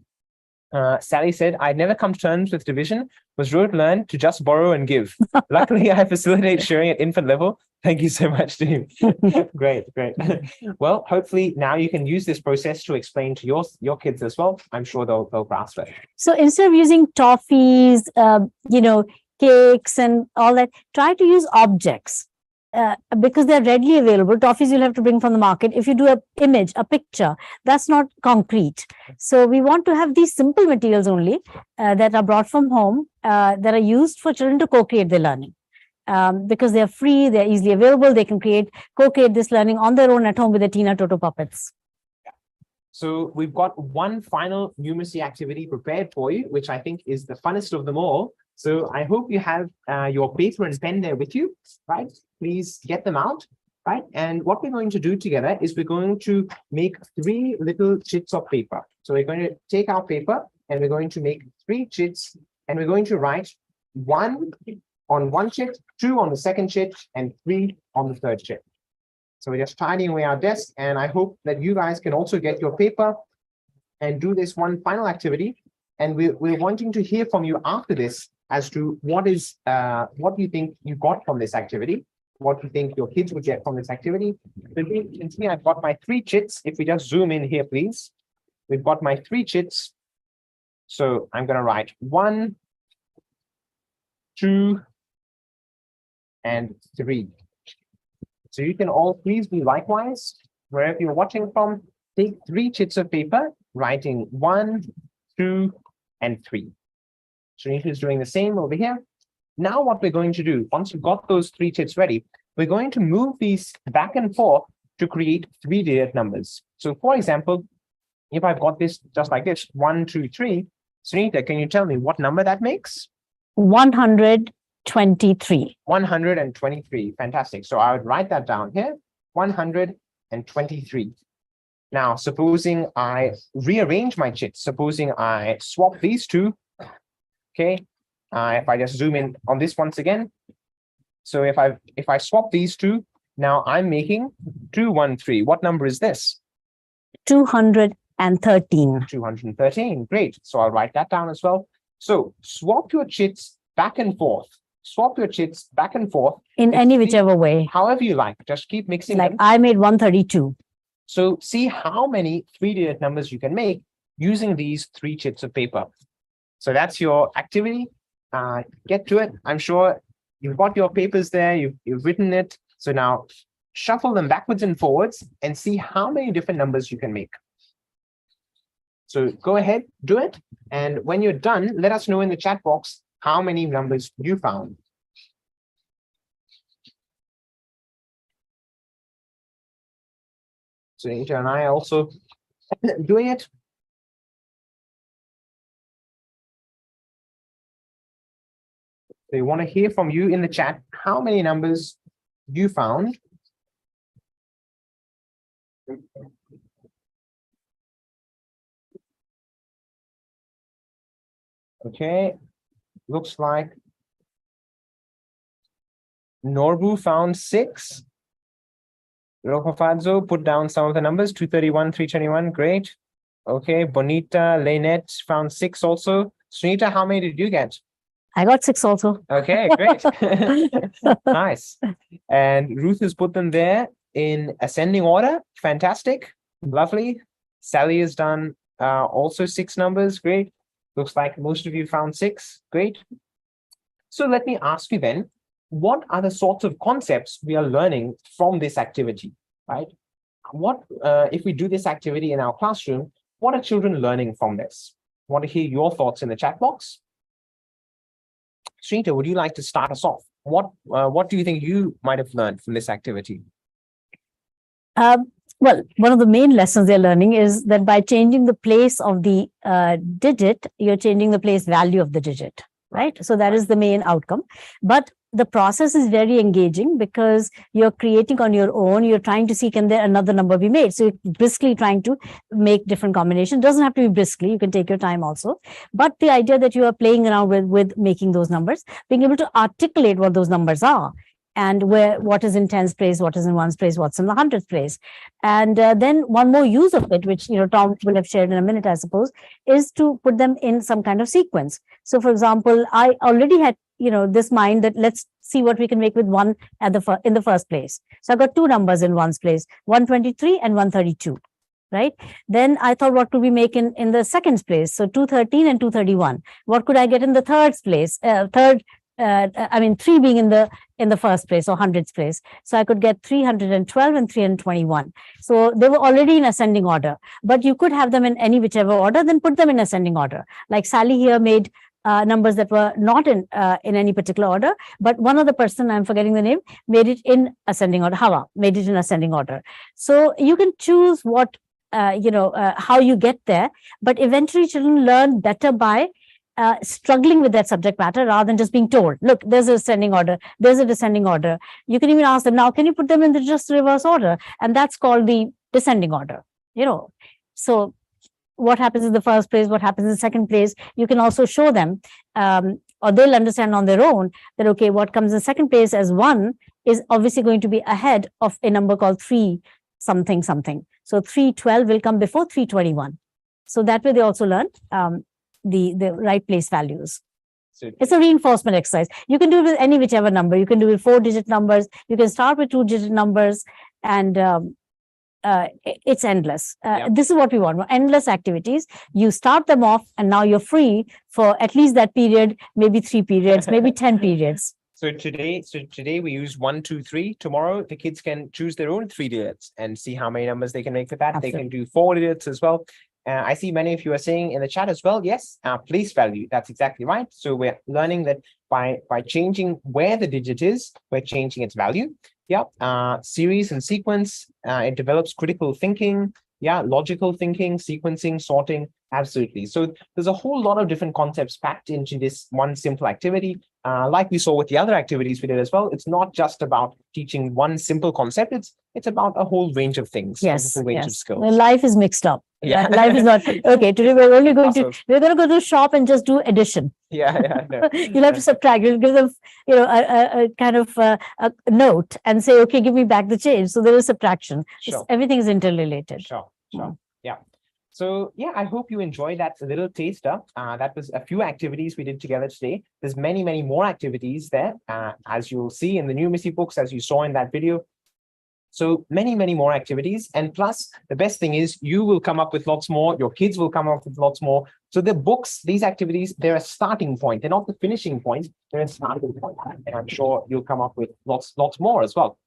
Sally said, I'd never come to terms with division, was rote learned to just borrow and give. Luckily, I facilitate sharing at infant level. Thank you so much, team. Great. Well, hopefully now you can use this process to explain to your kids as well. I'm sure they'll grasp it. So instead of using toffees, cakes and all that, try to use objects. Because they're readily available. Toffees you'll have to bring from the market. If you do an image, a picture, that's not concrete. So we want to have these simple materials only that are brought from home, that are used for children to co-create their learning. Because they're free, they're easily available, they can co-create this learning on their own at home with the Tina Toto puppets. So we've got one final numeracy activity prepared for you, which I think is the funnest of them all. So I hope you have your paper and pen there with you, right? Please get them out, right? And what we're going to do together is we're going to make 3 little chits of paper. So we're going to take our paper and we're going to make 3 chits, and we're going to write 1 on one chit, 2 on the second chit, and 3 on the third chit. So we're just tidying away our desk, and I hope that you guys can also get your paper and do this one final activity. And we're wanting to hear from you after this as to what you think you got from this activity, what you think your kids would get from this activity. So you can see I've got my 3 chits. If we just zoom in here, please. We've got my 3 chits. So I'm going to write 1, 2, and 3. So you can all please do likewise. Wherever you're watching from, take 3 chits of paper, writing 1, 2, and 3. Shanita is doing the same over here. Now what we're going to do, once you've got those 3 chits ready, we're going to move these back and forth to create 3-digit numbers. So for example, if I've got this just like this, 1, 2, 3, Sunita, can you tell me what number that makes? 123. 123. Fantastic. So I would write that down here, 123. Now, supposing I rearrange my chits, supposing I swap these 2. Okay, if I just zoom in on this once again. So if I swap these 2, now I'm making 213. What number is this? 213. 213. Great. So I'll write that down as well. So swap your chits back and forth. Swap your chits back and forth. In any whichever way. However you like. Just keep mixing like them. I made 132. So see how many 3-digit numbers you can make using these 3 chits of paper. So that's your activity. Get to it. I'm sure you've got your papers there. You've written it. So now shuffle them backwards and forwards and see how many different numbers you can make. So go ahead, do it. And when you're done, let us know in the chat box how many numbers you found. So Anita and I are also doing it. They want to hear from you in the chat how many numbers you found. Okay, looks like Norbu found 6. Rokofadzo put down some of the numbers, 231, 321, great. Okay, Bonita, Lynette found 6 also. Sunita, how many did you get? I got 6 also. Okay, great. Nice. And Ruth has put them there in ascending order. Fantastic. Lovely. Sally has done also 6 numbers. Great. Looks like most of you found 6. Great. So let me ask you then, what are the sorts of concepts we are learning from this activity, right? What, if we do this activity in our classroom, what are children learning from this? I want to hear your thoughts in the chat box. Shrita, would you like to start us off? What do you think you might have learned from this activity? Well, one of the main lessons they're learning is that by changing the place of the digit, you're changing the place value of the digit, right? So that is the main outcome. But the process is very engaging because you're creating on your own. You're trying to see, can there another number be made? So you're briskly trying to make different combinations. Doesn't have to be briskly. You can take your time also. But the idea that you are playing around with making those numbers, being able to articulate what those numbers are, and what is in tens place, what is in ones place, what's in the hundredth place. And then one more use of it, which Tom will have shared in a minute, I suppose, is to put them in some kind of sequence. So for example, I already had this mind that let's see what we can make with one at in the first place. So I got two numbers in ones place, 123 and 132. Right? Then I thought, what could we make in the second place? So 213 and 231. What could I get in the third place? I mean, 3 being in the first place or hundredths place. So I could get 312 and 321. So they were already in ascending order, but you could have them in any whichever order, then put them in ascending order. Like Sally here made numbers that were not in any particular order, but one other person, I'm forgetting the name, made it in ascending order. Hawa made it in ascending order. So you can choose what, how you get there, but eventually children learn better by struggling with that subject matter rather than just being told, look, there's an ascending order, there's a descending order. You can even ask them, now, can you put them in the just reverse order? And that's called the descending order, So what happens in the first place, what happens in the second place, you can also show them, or they'll understand on their own that, okay, what comes in second place as 1 is obviously going to be ahead of a number called 3 something something. So 312 will come before 321. So that way they also learn the right place values. So it's a reinforcement exercise. You can do it with any whichever number. You can do it with 4-digit numbers. You can start with 2-digit numbers, and it's endless. This is what we want: endless activities. You start them off, and now you're free for at least that period, maybe 3 periods, maybe 10 periods. So today we use 1, 2, 3. Tomorrow the kids can choose their own 3 digits and see how many numbers they can make with that. Absolutely. They can do 4 digits as well. I see many of you are saying in the chat as well, yes, place value. That's exactly right. So we're learning that by changing where the digit is, we're changing its value. Series and sequence, it develops critical thinking, logical thinking, sequencing, sorting, absolutely. So there's a whole lot of different concepts packed into this one simple activity. Like we saw with the other activities we did as well, it's not just about teaching one simple concept, it's about a whole range of things, a whole range of skills. Life is mixed up. Life is not okay. Today we're only going we're going to go to the shop and just do addition. No. You'll have to subtract. You'll give them, a kind of a note and say, okay, give me back the change. So there is subtraction. Sure. Everything is interrelated. Sure. Yeah. So I hope you enjoyed that little taster. That was a few activities we did together today. There's many, many more activities there, as you'll see in the numeracy books, as you saw in that video. So many, many more activities. And plus, the best thing is you will come up with lots more. Your kids will come up with lots more. So the books, these activities, they're a starting point. They're not the finishing point. They're a starting point. And I'm sure you'll come up with lots more as well.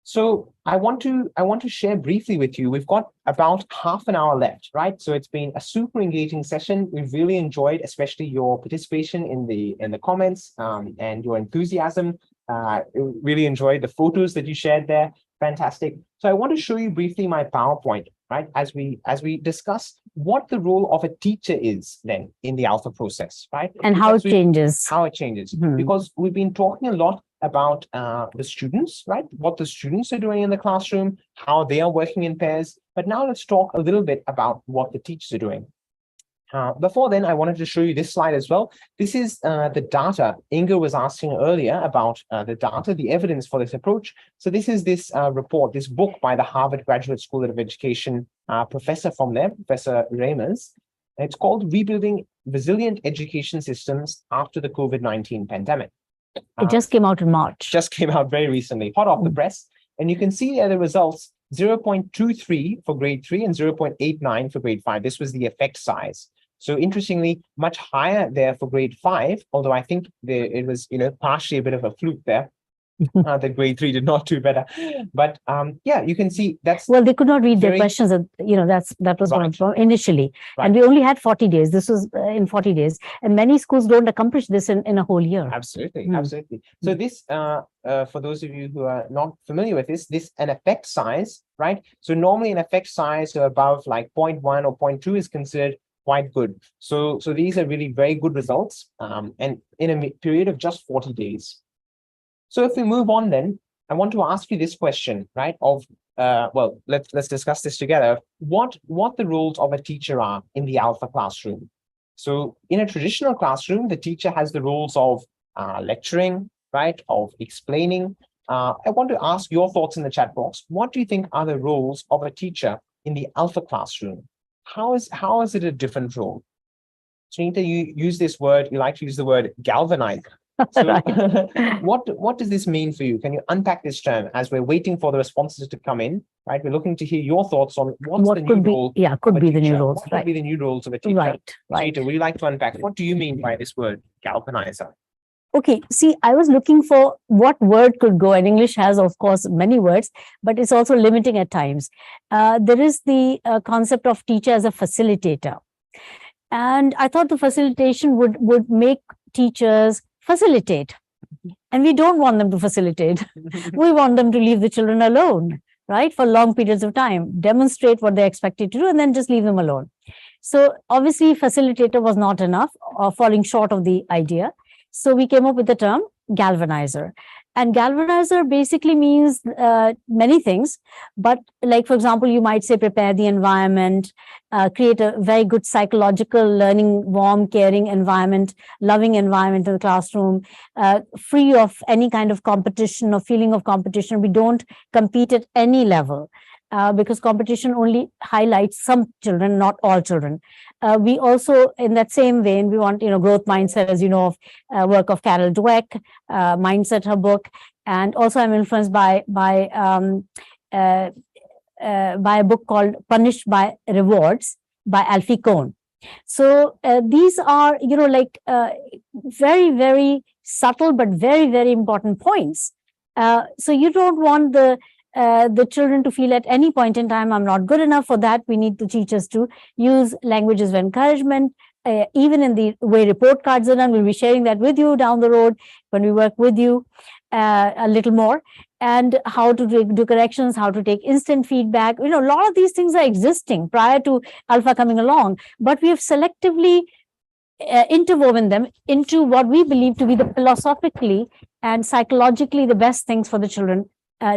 So I want to share briefly with you. We've got about half an hour left, right? So it's been a super engaging session. We've really enjoyed, especially your participation in the comments and your enthusiasm. Really enjoyed the photos that you shared there. Fantastic. So I want to show you briefly my PowerPoint, right? As we discuss what the role of a teacher is then in the ALfA process, right? And how it changes. How it changes. Because we've been talking a lot about the students, right? What the students are doing in the classroom, how they are working in pairs. But now let's talk a little bit about what the teachers are doing. Before then, I wanted to show you this slide as well. This is the data. Inga was asking earlier about the data, the evidence for this approach. So this is this report, this book by the Harvard Graduate School of Education professor from there, Professor Ramers. It's called Rebuilding Resilient Education Systems After the COVID-19 Pandemic. It just came out in March. Just came out very recently, hot off the press. And you can see the results, 0.23 for grade 3 and 0.89 for grade 5. This was the effect size. So interestingly, much higher there for grade 5, although I think it was, partially a bit of a fluke there. That grade 3 did not do better. But you can see that's... Well, they could not read their questions. That was one problem initially. Right. And we only had 40 days. This was in 40 days. And many schools don't accomplish this in a whole year. Absolutely. Absolutely. So this, for those of you who are not familiar with this, an effect size, right? So normally an effect size above like 0.1 or 0.2 is considered quite good. So these are really very good results. And in a period of just 40 days. So if we move on then, I want to ask you this question, right? Well, let's discuss this together. What the roles of a teacher are in the ALfA classroom? So in a traditional classroom, the teacher has the roles of lecturing, right? Of explaining. I want to ask your thoughts in the chat box. What do you think are the roles of a teacher in the ALfA classroom? How is it a different role? Sunita, you use this word, you like to use the word galvanize. So what does this mean for you? Can you unpack this term as we're waiting for the responses to come in, right? We're looking to hear your thoughts on what the new role. Yeah, could be the new roles. What could be the new roles of a teacher? Right. Sunita, would you like to unpack? What do you mean by this word galvanizer? Okay, see, I was looking for what word could go, and English has, of course, many words, but it's also limiting at times. There is the concept of teacher as a facilitator. And I thought the facilitation would make teachers facilitate. And we don't want them to facilitate. We want them to leave the children alone, right? For long periods of time, demonstrate what they're expected to do, and then just leave them alone. So obviously, facilitator was not enough, or falling short of the idea. So we came up with the term galvanizer. And galvanizer basically means many things. But like, for example, you might say prepare the environment, create a very good psychological learning, warm, caring environment, loving environment in the classroom, free of any kind of competition or feeling of competition. We don't compete at any level. Because competition only highlights some children, not all children. We also, in that same vein, we want, growth mindset, as you know, of work of Carol Dweck, Mindset, her book, and also I'm influenced by a book called Punished by Rewards by ALfA Cohn. So these are, very, very subtle but very, very important points. So you don't want the children to feel at any point in time, I'm not good enough. For that, we need the teachers to use languages of encouragement, even in the way report cards are done. We'll be sharing that with you down the road when we work with you a little more, and how to do corrections, how to take instant feedback. A lot of these things are existing prior to ALfA coming along, but we have selectively interwoven them into what we believe to be the philosophically and psychologically the best things for the children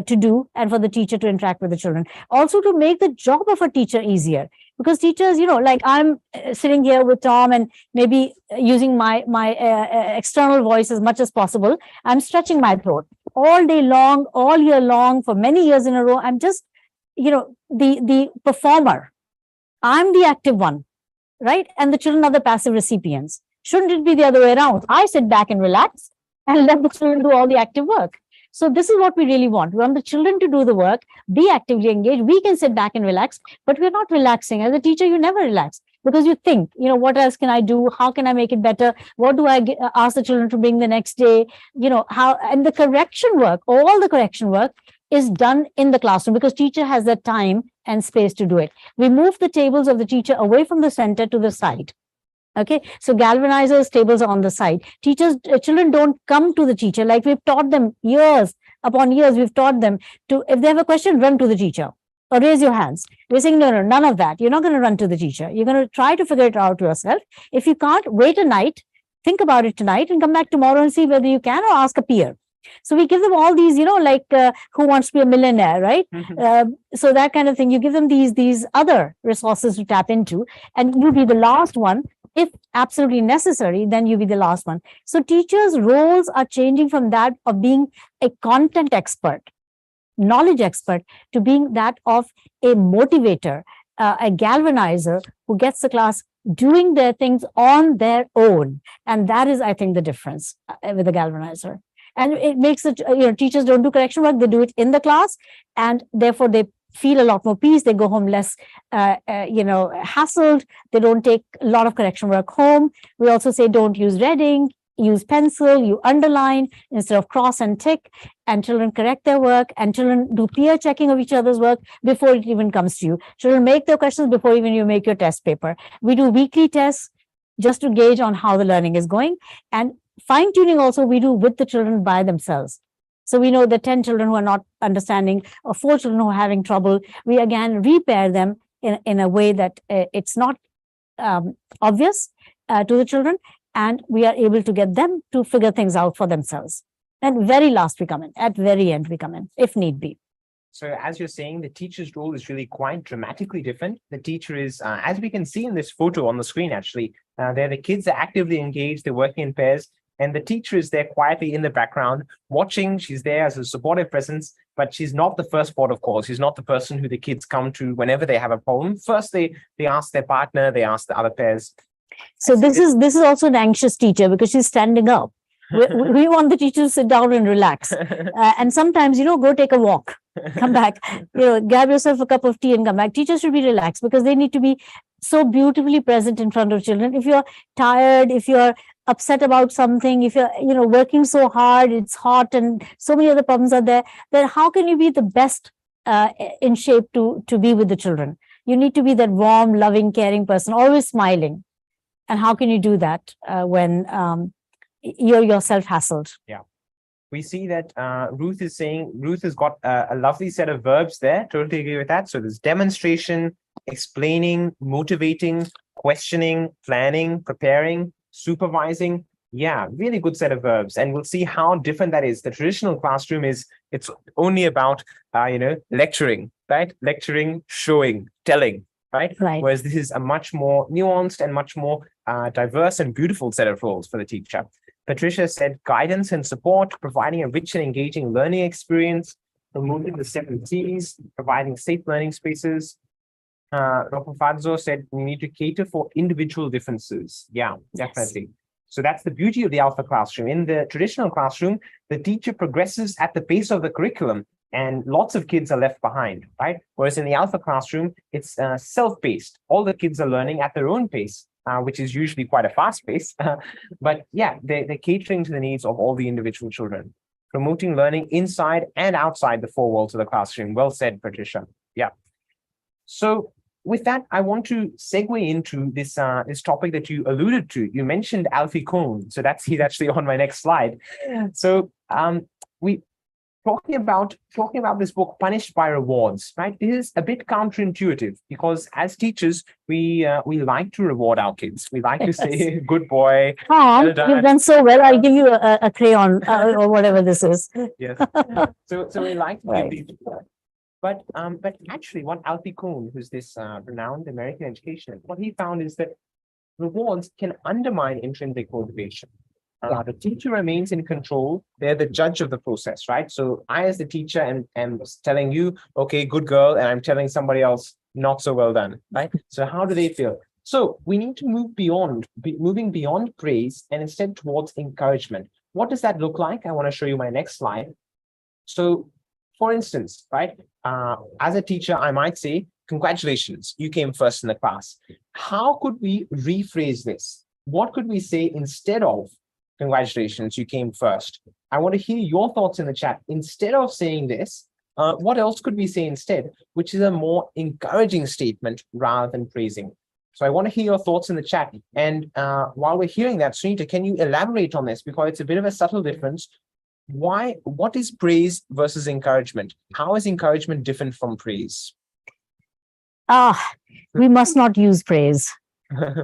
to do, and for the teacher to interact with the children. Also to make the job of a teacher easier, because teachers, like I'm sitting here with Tom and maybe using my external voice as much as possible. I'm stretching my throat all day long, all year long, for many years in a row. I'm just, the performer. I'm the active one, right? And the children are the passive recipients. Shouldn't it be the other way around? I sit back and relax and let the children do all the active work. So this is what we really want. We want the children to do the work, be actively engaged. We can sit back and relax, but we're not relaxing. As a teacher, you never relax, because you think, what else can I do? How can I make it better? What do I ask the children to bring the next day? And the correction work, all the correction work is done in the classroom, because teacher has the time and space to do it. We move the tables of the teacher away from the center to the side. Okay, so galvanizers, tables are on the side. Children don't come to the teacher. Like we've taught them years upon years, we've taught them to, if they have a question, run to the teacher or raise your hands. We're saying, no, none of that. You're not going to run to the teacher. You're going to try to figure it out yourself. If you can't, wait a night, think about it tonight, and come back tomorrow and see whether you can, or ask a peer. So we give them all these, like Who Wants to Be a Millionaire, right? So that kind of thing. You give them these other resources to tap into, and you be the last one. If absolutely necessary, then you be the last one. So teachers' roles are changing from that of being a content expert, knowledge expert, to being that of a motivator, a galvanizer who gets the class doing their things on their own. And that is, I think, the difference with the galvanizer. And it makes it, teachers don't do correction work, they do it in the class, and therefore they feel a lot more peace. They go home less, hassled. They don't take a lot of correction work home. We also say don't use red ink, use pencil, you underline instead of cross and tick, and children correct their work, and children do peer checking of each other's work before it even comes to you. Children make their questions before even you make your test paper. We do weekly tests just to gauge on how the learning is going, and fine tuning also we do with the children by themselves. So we know the 10 children who are not understanding, or 4 children who are having trouble, we again repair them in a way that it's not obvious to the children, and we are able to get them to figure things out for themselves. And very last we come in, at very end we come in, if need be. So as you're saying, the teacher's role is really quite dramatically different. The teacher is, as we can see in this photo on the screen, actually, there the kids are actively engaged, they're working in pairs, and the teacher is there quietly in the background, watching. She's there as a supportive presence, but she's not the first port of call. She's not the person who the kids come to whenever they have a problem. First, they ask their partner, they ask the other pairs. So this is also an anxious teacher because she's standing up. We want the teacher to sit down and relax. And sometimes, go take a walk, come back, grab yourself a cup of tea and come back. Teachers should be relaxed because they need to be so beautifully present in front of children. If you're tired, if you're upset about something, if you're, working so hard, it's hot and so many other problems are there, then how can you be the best in shape to be with the children? You need to be that warm, loving, caring person, always smiling. And how can you do that when you're yourself hassled? Yeah. We see that Ruth has got a lovely set of verbs there. Totally agree with that. So there's demonstration, explaining, motivating, questioning, planning, preparing, supervising. Yeah, really good set of verbs. And we'll see how different that is. The traditional classroom it's only about, lecturing, right? Lecturing, showing, telling, right? Whereas this is a much more nuanced and much more diverse and beautiful set of roles for the teacher. Patricia said guidance and support, providing a rich and engaging learning experience, promoting the 7 C's, providing safe learning spaces. Dr. Fazzo said we need to cater for individual differences. Yeah, definitely. So that's the beauty of the ALfA classroom. In the traditional classroom, the teacher progresses at the pace of the curriculum and lots of kids are left behind, right? Whereas in the ALfA classroom, it's self-paced. All the kids are learning at their own pace, which is usually quite a fast pace. But yeah, they're catering to the needs of all the individual children, promoting learning inside and outside the 4 walls of the classroom. Well said, Patricia. Yeah. So with that, I want to segue into this topic that you alluded to. You mentioned Alfie Kohn. So he's actually on my next slide. So we talking about this book, Punished by Rewards, right? It is a bit counterintuitive because as teachers, we like to reward our kids. We like to say, "Good boy, well done. You've done so well. I'll give you a crayon or whatever this is." Yes. So we like to give these. But actually, what Alfie Kohn, who's this renowned American educationist, what he found is that rewards can undermine intrinsic motivation. The teacher remains in control. They're the judge of the process, right? So I, as the teacher, am telling you, okay, good girl, and I'm telling somebody else, not so well done, right? So how do they feel? So we need to moving beyond praise and instead towards encouragement. What does that look like? I want to show you my next slide. So, for instance, right, as a teacher, I might say, congratulations, you came first in the class. How could we rephrase this? What could we say instead of congratulations, you came first? I want to hear your thoughts in the chat. Instead of saying this, what else could we say instead, which is a more encouraging statement rather than praising? So I want to hear your thoughts in the chat. And while we're hearing that, Sunita, can you elaborate on this? Because it's a bit of a subtle difference. What is praise versus encouragement? How is encouragement different from praise? We must not use praise.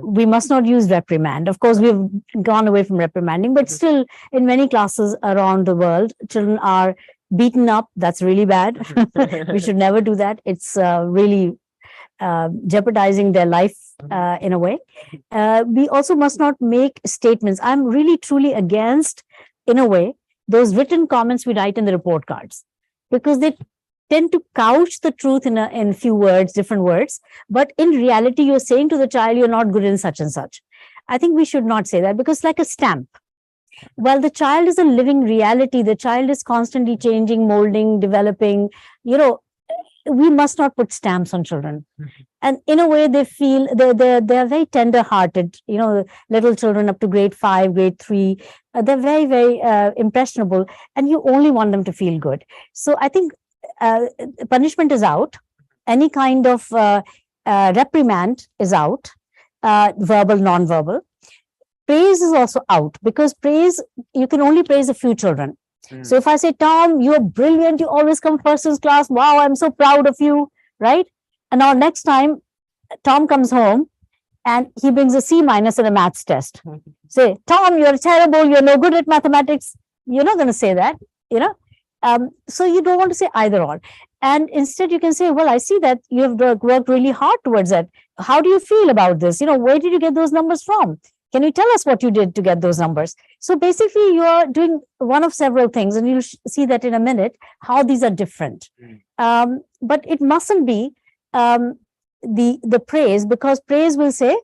We must not use reprimand. Of course, we've gone away from reprimanding, but still in many classes around the world, children are beaten up. That's really bad. We should never do that. It's really jeopardizing their life in a way. We also must not make statements. I'm really truly against, in a way, those written comments we write in the report cards, because they tend to couch the truth in few words, different words. But in reality, you're saying to the child, you're not good in such and such. I think we should not say that, because like a stamp, while the child is a living reality, the child is constantly changing, molding, developing, we must not put stamps on children. And in a way, they feel they're very tender hearted, little children up to grade 5, grade 3, they're very, very impressionable, and you only want them to feel good. So I think punishment is out. Any kind of reprimand is out, verbal, non-verbal. Praise is also out, because praise, you can only praise a few children. So if I say, Tom, you're brilliant, you always come first in class, wow, I'm so proud of you, right? And now next time Tom comes home and he brings a C- in a maths test. Say, Tom, you're terrible, you're no good at mathematics. You're not going to say that, you know. So you don't want to say either or. And instead you can say, well, I see that you've worked really hard towards that. How do you feel about this? You know, where did you get those numbers from? Can you tell us what you did to get those numbers? So basically you are doing one of several things, and you'll see that in a minute, how these are different. But it mustn't be the praise, because praise will say,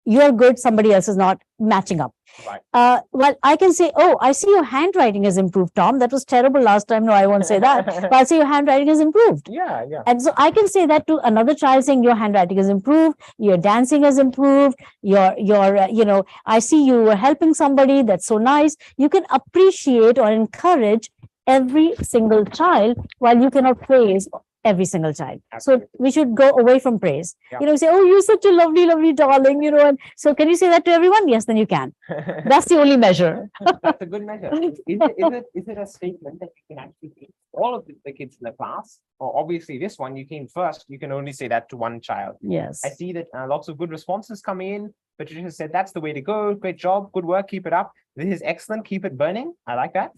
you're good, somebody else is not matching up. Right. Well, I can say, oh, I see your handwriting has improved, Tom. That was terrible last time. No, I won't say that. But I see your handwriting has improved. Yeah, yeah. And so I can say that to another child, saying your handwriting has improved, your dancing has improved, your you know, I see you were helping somebody. That's so nice. You can appreciate or encourage every single child, while you cannot praise every single child. Absolutely. So we should go away from praise. Yeah. You know, say, oh, you're such a lovely, lovely darling, you know. And so can you say that to everyone? Yes, then you can. That's the only measure. That's a good measure. Is it a statement that you can actually give all of the kids in the class? Or obviously this one, you came first, you can only say that to one child. Yes. I see that lots of good responses coming in. Patricia said, that's the way to go. Great job. Good work. Keep it up. This is excellent. Keep it burning. I like that.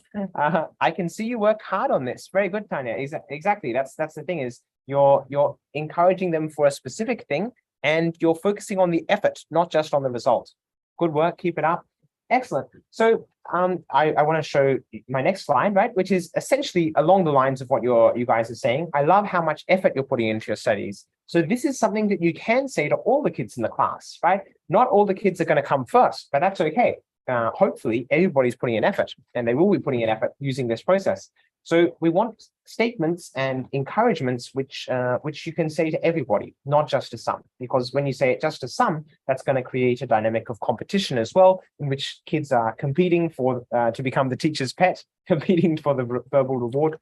I can see you work hard on this. Very good, Tanya. Exactly. That's the thing, is you're encouraging them for a specific thing, and you're focusing on the effort, not just on the result. Good work. Keep it up. Excellent. So I want to show my next slide, right, which is essentially along the lines of what you guys are saying. I love how much effort you're putting into your studies. So this is something that you can say to all the kids in the class, right? Not all the kids are going to come first, but that's okay. Hopefully everybody's putting in effort, and they will be putting in effort using this process. So we want statements and encouragements which you can say to everybody, not just to some, because when you say it just to some, that's going to create a dynamic of competition as well, in which kids are competing for to become the teacher's pet, competing for the verbal reward.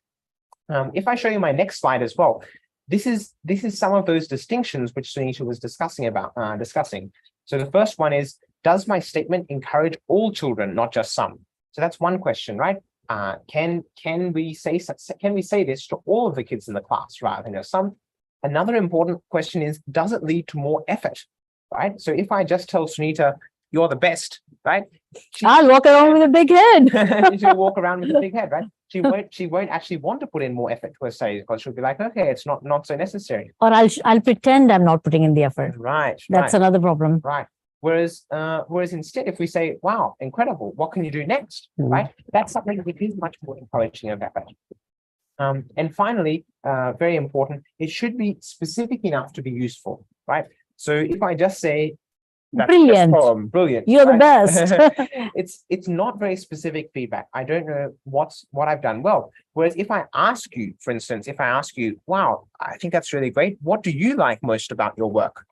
If I show you my next slide as well, this is some of those distinctions which Sunita was discussing. So the first one is, does my statement encourage all children, not just some? So that's one question, right? Can we say this to all of the kids in the class rather than just some? Another important question is, does it lead to more effort, right? So if I just tell Sunita, you're the best, right? I'll walk around with a big head. She'll walk around with a big head, right? She won't actually want to put in more effort to her studies, because she'll be like, okay, it's not so necessary. Or I'll pretend I'm not putting in the effort. Right. That's another problem. Right. Whereas instead, if we say, wow, incredible, what can you do next? Right? That's something that is much more encouraging of effort. And finally, very important, it should be specific enough to be useful, right? So if I just say, brilliant, brilliant, you're the best. it's not very specific feedback. I don't know what I've done well. Whereas if I ask you, for instance, wow, I think that's really great. What do you like most about your work?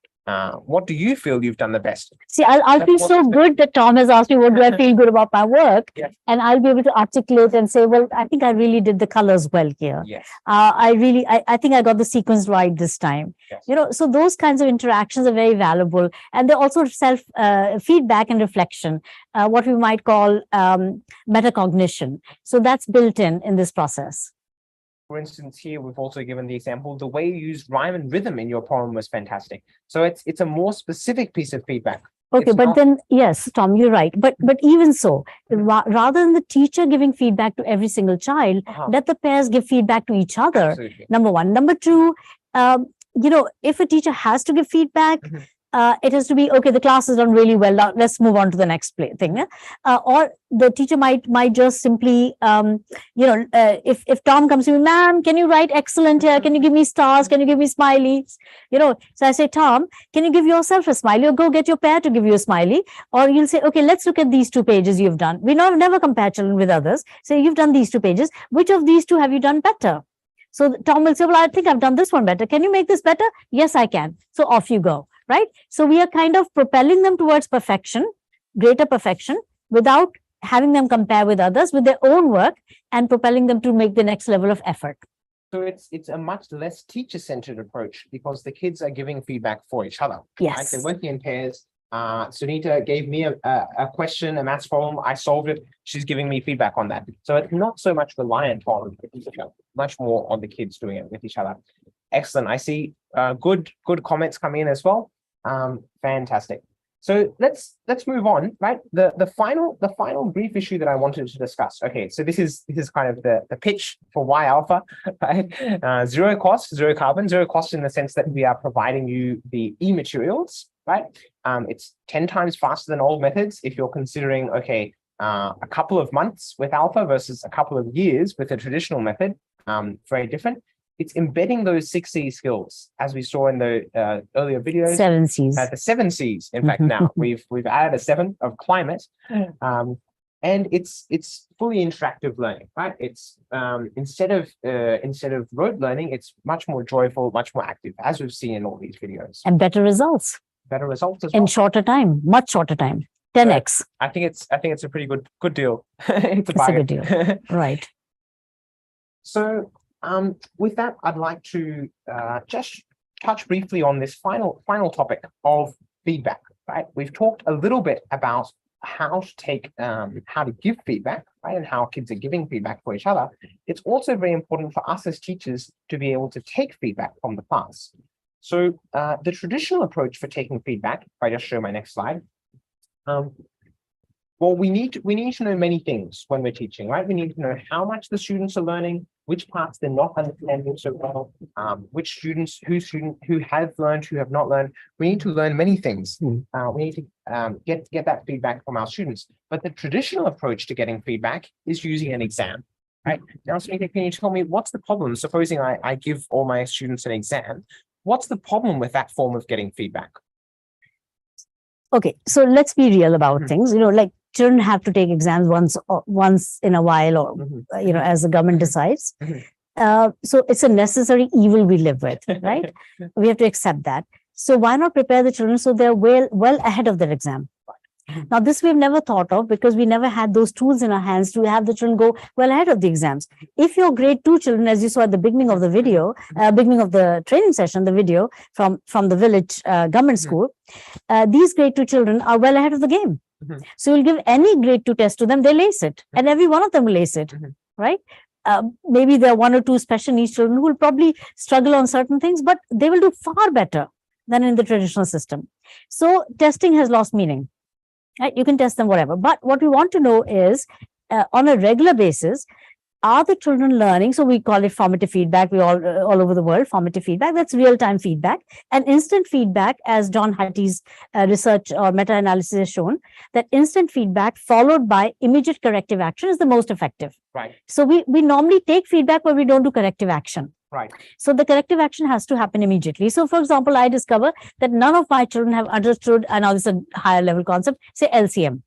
What do you feel you've done the best? See, I'll feel so good that Tom has asked me, what do I feel good about my work? Yes. And I'll be able to articulate and say, well, I think I really did the colors well here. Yes. I think I got the sequence right this time. Yes. You know, so those kinds of interactions are very valuable. And they're also self feedback and reflection, what we might call metacognition. So that's built in this process. For instance, here we've also given the example, the way you used rhyme and rhythm in your poem was fantastic. So it's a more specific piece of feedback. Okay, but then, yes, Tom, you're right. But even so, rather than the teacher giving feedback to every single child, let the pairs give feedback to each other. Absolutely. Number one. Number two, you know, if a teacher has to give feedback, it has to be, okay, the class has done really well. Now let's move on to the next thing. Or the teacher might just simply, if Tom comes to me, ma'am, can you write excellent here? Can you give me stars? Can you give me smileys? You know, so I say, Tom, can you give yourself a smiley, or go get your pair to give you a smiley? Or you'll say, okay, let's look at these 2 pages you've done. We never compare children with others. So you've done these 2 pages. Which of these 2 have you done better? So Tom will say, well, I think I've done this one better. Can you make this better? Yes, I can. So off you go. Right? So we are kind of propelling them towards perfection, greater perfection, without having them compare with others, with their own work, and propelling them to make the next level of effort. So it's a much less teacher-centered approach, because the kids are giving feedback for each other. Yes. Right? They're working in pairs. Sunita gave me a question, a maths problem. I solved it. She's giving me feedback on that. So it's not so much reliant on the teacher, much more on the kids doing it with each other. Excellent. I see good comments come in as well. Fantastic. So let's move on, right? The final brief issue that I wanted to discuss. Okay, so this is kind of the pitch for why ALfA, right? Zero cost, zero carbon, zero cost in the sense that we are providing you the e-materials, right? It's 10 times faster than old methods if you're considering, okay, a couple of months with ALfA versus a couple of years with a traditional method, very different. It's embedding those 6 C skills, as we saw in the earlier videos. 7 Cs. The 7 Cs. In fact, now we've added a 7 of climate, and it's fully interactive learning, right? It's instead of rote learning, it's much more joyful, much more active, as we've seen in all these videos. And better results. Better results as well. In shorter time, much shorter time, 10x. I think it's a pretty good deal. It's a good deal, right? So. With that, I'd like to just touch briefly on this final topic of feedback, right? We've talked a little bit about how to give feedback, right? And how kids are giving feedback for each other. It's also very important for us as teachers to be able to take feedback from the class. So the traditional approach for taking feedback, if I just show my next slide, well, we need to know many things when we're teaching, right? We need to know how much the students are learning, which parts they're not understanding so well, which students, who have learned, who have not learned. We need to learn many things. We need to get that feedback from our students. But the traditional approach to getting feedback is using an exam, right? Now, Sunita, can you tell me what's the problem? Supposing I give all my students an exam, what's the problem with that form of getting feedback? Okay, so let's be real about things. Like children have to take exams once in a while, or as the government decides. So it's a necessary evil we live with, right? We have to accept that. So why not prepare the children so they're well ahead of their exam? Now, this we've never thought of because we never had those tools in our hands to have the children go well ahead of the exams. If your grade 2 children, as you saw at the beginning of the video, beginning of the training session, the video from the village government school, these grade 2 children are well ahead of the game. So you'll give any grade 2 test to them, they'll ace it, and every one of them will ace it, right? Maybe there are 1 or 2 special needs children who will probably struggle on certain things, but they will do far better than in the traditional system. So testing has lost meaning. Right? You can test them whatever, but what we want to know is on a regular basis, are the children learning? So we call it formative feedback. We all over the world, formative feedback. That's real-time feedback. And instant feedback, as John Hattie's research or meta-analysis has shown, that instant feedback followed by immediate corrective action is the most effective. Right. So we normally take feedback, but we don't do corrective action. Right. So the corrective action has to happen immediately. So for example, I discover that none of my children have understood, and now this is a higher level concept, say LCM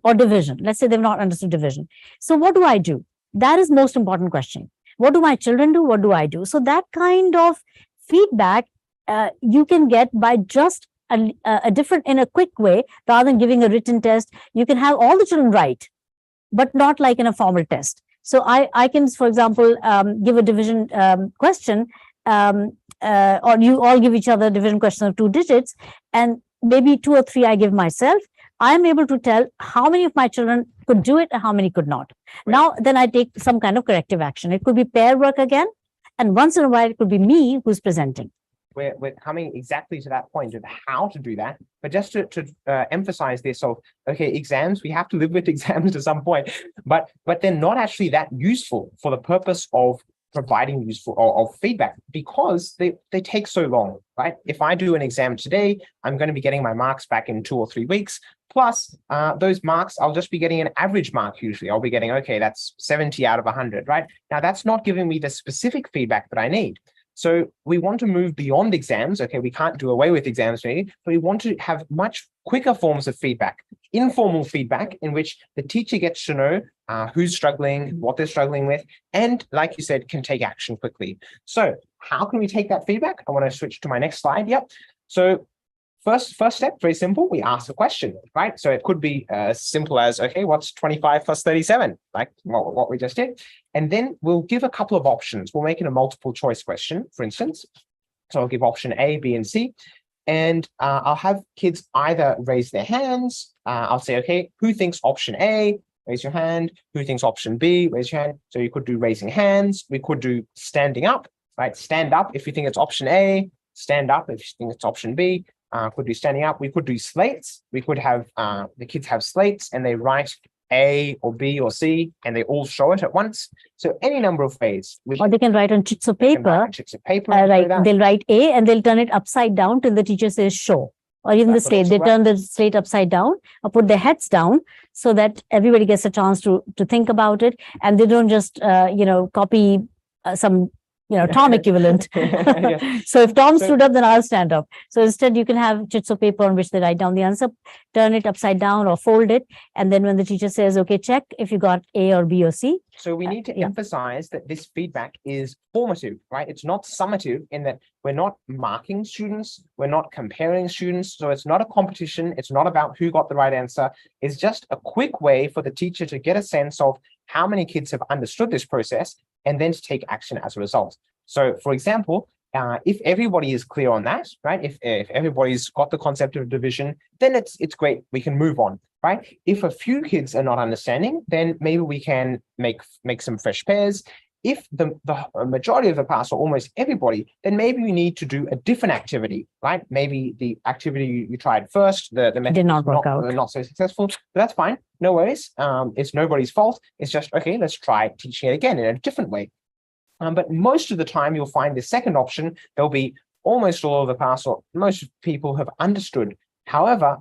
or division. Let's say they've not understood division. So what do I do? That is most important question. What do my children do? What do I do? So that kind of feedback you can get by just a different, in a quick way, rather than giving a written test. You can have all the children write, but not like in a formal test. So I can, for example, give a division question, or you all give each other a division question of 2 digits, and maybe 2 or 3 I give myself. I am able to tell how many of my children could do it and how many could not. Right. Now, then I take some kind of corrective action. It could be pair work again, and once in a while, it could be me who's presenting. We're coming exactly to that point of how to do that, but just to emphasize this. So, okay, exams, we have to live with exams to some point, but they're not actually that useful for the purpose of providing useful or feedback, because they take so long, right? If I do an exam today, I'm going to be getting my marks back in 2 or 3 weeks. Plus, those marks, I'll just be getting an average mark usually. I'll be getting, okay, that's 70 out of 100, right? Now, that's not giving me the specific feedback that I need. So we want to move beyond exams. Okay, we can't do away with exams, maybe, but we want to have much quicker forms of feedback, informal feedback, in which the teacher gets to know who's struggling, what they're struggling with, and like you said, can take action quickly. So how can we take that feedback? I want to switch to my next slide. Yep. So first step, very simple. We ask a question, right? So it could be as simple as, okay, what's 25 plus 37? Like what we just did. And then we'll give a couple of options. We'll make it a multiple choice question, for instance. So I'll give option A, B, and C. And I'll have kids either raise their hands. I'll say, okay, who thinks option A? Raise your hand. Who thinks option B? Raise your hand. So you could do raising hands. We could do standing up, right? Stand up if you think it's option A. Stand up if you think it's option B. could do standing up. We could do slates. We could have the kids have slates and they write A or B or C and they all show it at once. So any number of ways. Or they can write on chits of paper. Right. They'll write A and they'll turn it upside down till the teacher says show. Or even the slate, they turn the slate upside down or put their heads down so that everybody gets a chance to think about it, and they don't just copy some Tom equivalent. So if Tom stood up, then I'll stand up. So instead, you can have chits of paper on which they write down the answer, turn it upside down or fold it. And then when the teacher says, okay, check if you got A or B or C. So we need to emphasize that this feedback is formative, right? It's not summative in that we're not marking students. We're not comparing students. So it's not a competition. It's not about who got the right answer. It's just a quick way for the teacher to get a sense of how many kids have understood this process and then to take action as a result. So, for example, if everybody is clear on that, right? If everybody's got the concept of division, then it's great. We can move on, right? If a few kids are not understanding, then maybe we can make some fresh pairs. If the majority of the class or almost everybody, then maybe we need to do a different activity, right? Maybe the activity you tried first, the method did not work out, not so successful. But that's fine. No worries. It's nobody's fault. It's just, okay, let's try teaching it again in a different way. But most of the time, you'll find the second option, there'll be almost all of the class or most people have understood. However,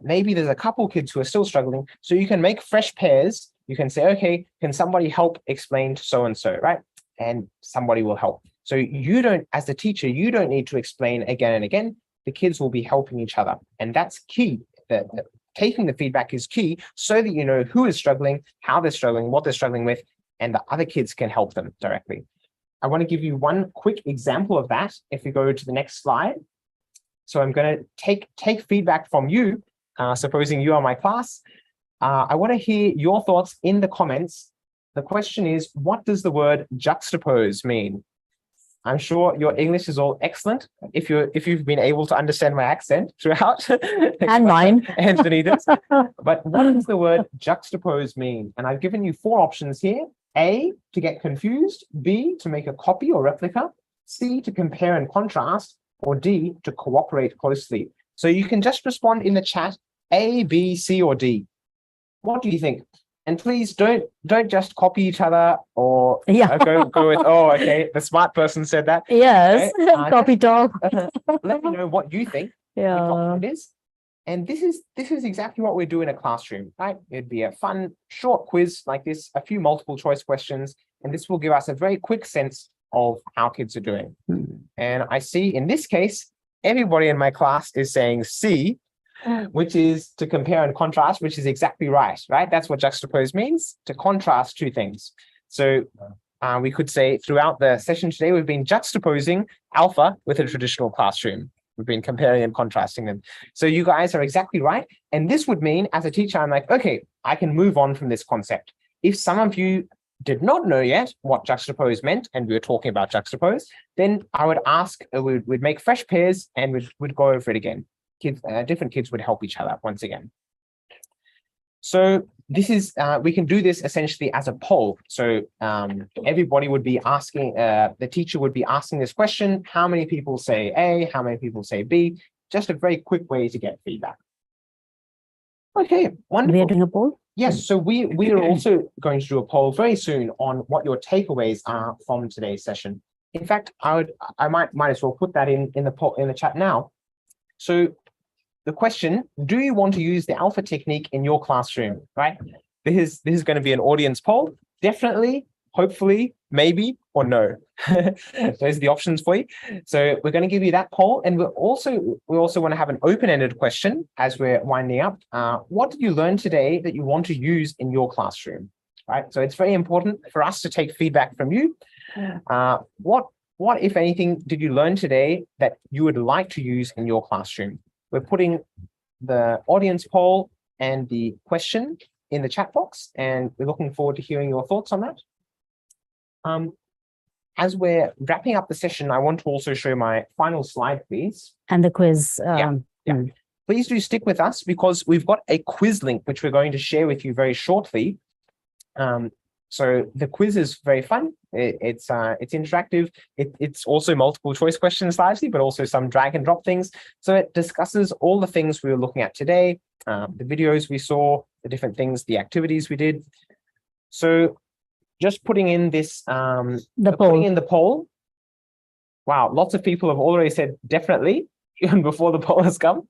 maybe there's a couple kids who are still struggling. So you can make fresh pairs. You can say, okay, can somebody help explain to so-and-so, right? And somebody will help. So you don't, as the teacher, you don't need to explain again and again. The kids will be helping each other. And that's key. Taking the feedback is key so that you know who is struggling, how they're struggling, what they're struggling with, and the other kids can help them directly. I want to give you one quick example of that. If we go to the next slide. So I'm going to take feedback from you, supposing you are my class. I want to hear your thoughts in the comments. The question is, what does the word juxtapose mean? I'm sure your English is all excellent. If you've been able to understand my accent throughout. And mine. Anthony does. But what does the word juxtapose mean? And I've given you 4 options here. A, to get confused. B, to make a copy or replica. C, to compare and contrast. Or D, to cooperate closely. So you can just respond in the chat, A, B, C, or D. What do you think? And please don't just copy each other or go with, oh, okay, the smart person said that. Yes, okay. Copy talk. Let me know what you think. Yeah. It is. And this is exactly what we do in a classroom, right? It'd be a fun, short quiz like this, a few multiple choice questions, and this will give us a very quick sense of how kids are doing. And I see in this case, everybody in my class is saying C, which is to compare and contrast, which is exactly right? That's what juxtapose means, to contrast 2 things. So we could say throughout the session today, we've been juxtaposing ALfA with a traditional classroom. We've been comparing and contrasting them. So you guys are exactly right. And this would mean, as a teacher, I'm like, okay, I can move on from this concept. If some of you did not know yet what juxtapose meant, and we were talking about juxtapose, then I would ask, we'd make fresh pairs and we'd go over it again. Different kids would help each other once again. So this is, we can do this essentially as a poll. So everybody would be asking, the teacher would be asking this question, how many people say A, how many people say B? Just a very quick way to get feedback. Okay, wonderful. We are doing a poll? Yes, so we are also going to do a poll very soon on what your takeaways are from today's session. In fact, I might as well put that in the chat now. So the question, do you want to use the ALfA technique in your classroom, right? This is going to be an audience poll. Definitely, hopefully, maybe, or no. Those are the options for you. So we're going to give you that poll. And we also want to have an open-ended question as we're winding up. What did you learn today that you want to use in your classroom, right? So it's very important for us to take feedback from you. What, if anything, did you learn today that you would like to use in your classroom? We're putting the audience poll and the question in the chat box, and we're looking forward to hearing your thoughts on that. As we're wrapping up the session, I want to also show my final slide, please. And the quiz. Please do stick with us because we've got a quiz link, which we're going to share with you very shortly. So the quiz is very fun. It's interactive. It's also multiple choice questions largely, but also some drag and drop things. So it discusses all the things we were looking at today, the videos we saw, the different things, the activities we did. So just putting in this, putting in the poll. Wow, lots of people have already said definitely even before the poll has come.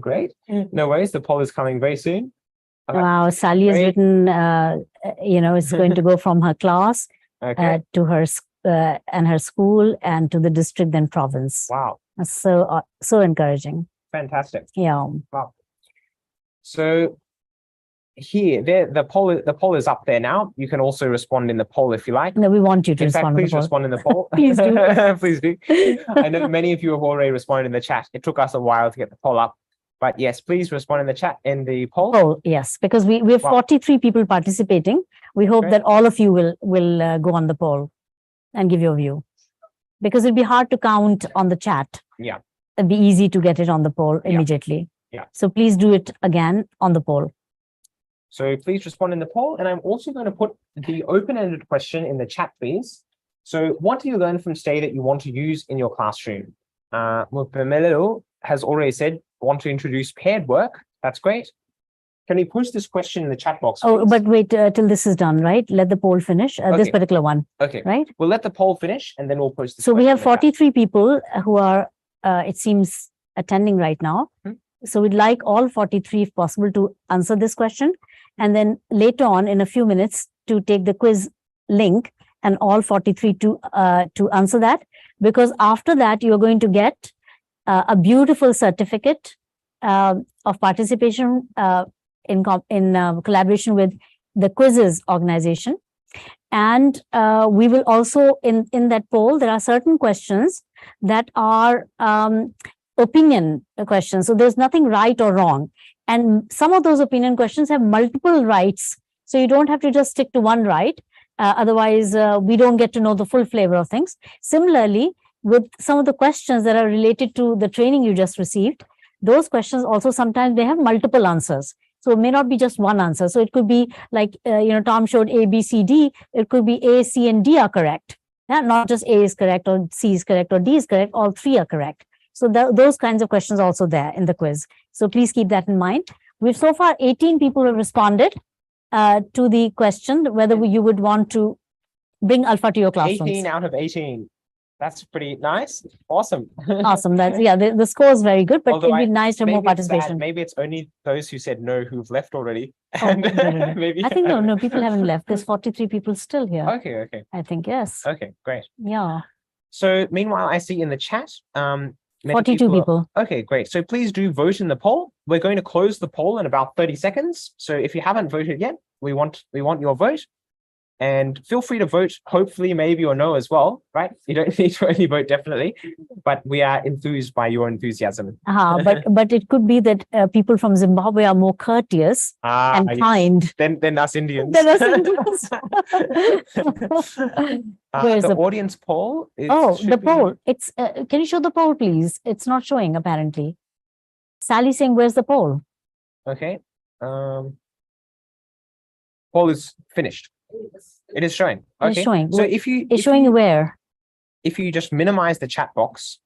Great. No worries. The poll is coming very soon. Wow, Sally has written, it's going to go from her class to her and her school and to the district and province. Wow. So encouraging. Fantastic. Yeah. Wow. So here, the poll is up there now. You can also respond in the poll if you like. No, we want you to respond. Please respond in the poll. Please do. Please do. I know many of you have already responded in the chat. It took us a while to get the poll up. But yes, please respond in the chat in the poll. Yes, because we have 43 people participating. We hope that all of you will go on the poll and give your view, because it'll be hard to count on the chat. Yeah, it'd be easy to get it on the poll immediately. Yeah. So please do it again on the poll. So please respond in the poll, and I'm also going to put the open-ended question in the chat, please. So what do you learn from stay that you want to use in your classroom? Mupemelo has already said, want to introduce paired work. That's great. Can you post this question in the chat box, please? Oh, but wait till this is done, right? Let the poll finish, this particular one. Okay. Right? We'll let the poll finish and then we'll post this. So we have 43 people who are, it seems, attending right now. So we'd like all 43, if possible, to answer this question. And then later on, in a few minutes, to take the quiz link and all 43 to answer that. Because after that, you're going to get a beautiful certificate of participation in collaboration with the quizzes organization. And we will also, in that poll, there are certain questions that are opinion questions. So there's nothing right or wrong. And some of those opinion questions have multiple rights. So you don't have to just stick to one right. Otherwise, we don't get to know the full flavor of things. Similarly, with some of the questions that are related to the training you just received, those questions also sometimes they have multiple answers. So it may not be just one answer. So it could be like, Tom showed A, B, C, D. It could be A, C, and D are correct. Yeah, not just A is correct or C is correct or D is correct. All three are correct. So those kinds of questions are also there in the quiz. So please keep that in mind. We've so far 18 people have responded to the question whether you would want to bring ALfA to your classrooms. 18 out of 18. That's pretty nice. Awesome. Awesome. That's the score is very good, but it'd be nice to have more participation. Maybe it's only those who said no who've left already. Oh, maybe I think no, people haven't left. There's 43 people still here. Okay. I think yes. Okay, great. Yeah. So meanwhile, I see in the chat 42 people. Okay, great. So please do vote in the poll. We're going to close the poll in about 30 seconds. So if you haven't voted yet, we want your vote. And feel free to vote, hopefully, maybe or no as well, right? You don't need to only vote definitely, but we are enthused by your enthusiasm. But it could be that people from Zimbabwe are more courteous and kind than us Indians. Where's the audience poll? The poll. It's can you show the poll, please? It's not showing apparently. Sally saying, "Where's the poll?" Okay. Poll is finished. It is showing. Okay. It's showing. So it's showing where? If you just minimize the chat box.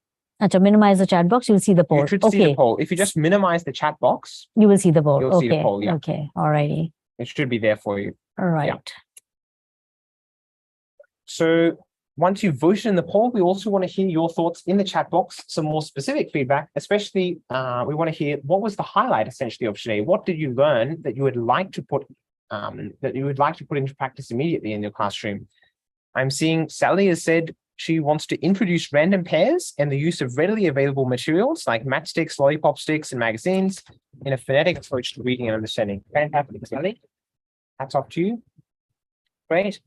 To minimize the chat box, you'll see the poll. You should see the poll. If you just minimize the chat box, you will see the poll. You'll see the poll. Yeah. Okay. Alrighty. It should be there for you. All right. Yeah. So once you've voted in the poll, we also want to hear your thoughts in the chat box, some more specific feedback, especially we want to hear what was the highlight essentially of today? What did you learn that you would like to put into practice immediately in your classroom? I'm seeing Sally has said she wants to introduce random pairs and the use of readily available materials like matchsticks, lollipop sticks, and magazines in a phonetic approach to reading and understanding. Fantastic, Sally. Hats off to you. Great.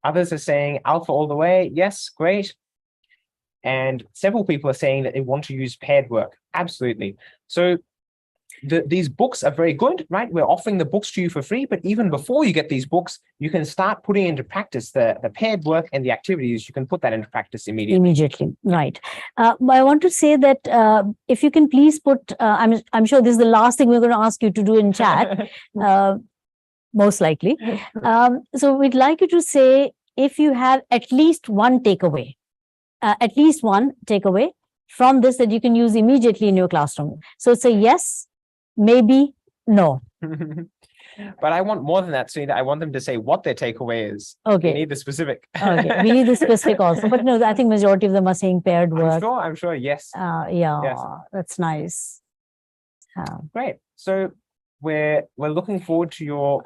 Others are saying ALfA all the way. Yes, great. And several people are saying that they want to use paired work. Absolutely. So these books are very good, right? We're offering the books to you for free, but even before you get these books, you can start putting into practice the paired work and the activities. You can put that into practice immediately. Right. I want to say that if you can please put, I'm sure this is the last thing we're going to ask you to do in chat. most likely. So we'd like you to say if you have at least one takeaway from this that you can use immediately in your classroom. So it's a yes, maybe, no. But I want more than that, Sunita. I want them to say what their takeaway is. Okay. We need the specific. Okay, we need the specific also. But no, I think majority of them are saying paired work. I'm sure, yes. Yeah, Yes. that's nice. Great. So we're looking forward to your.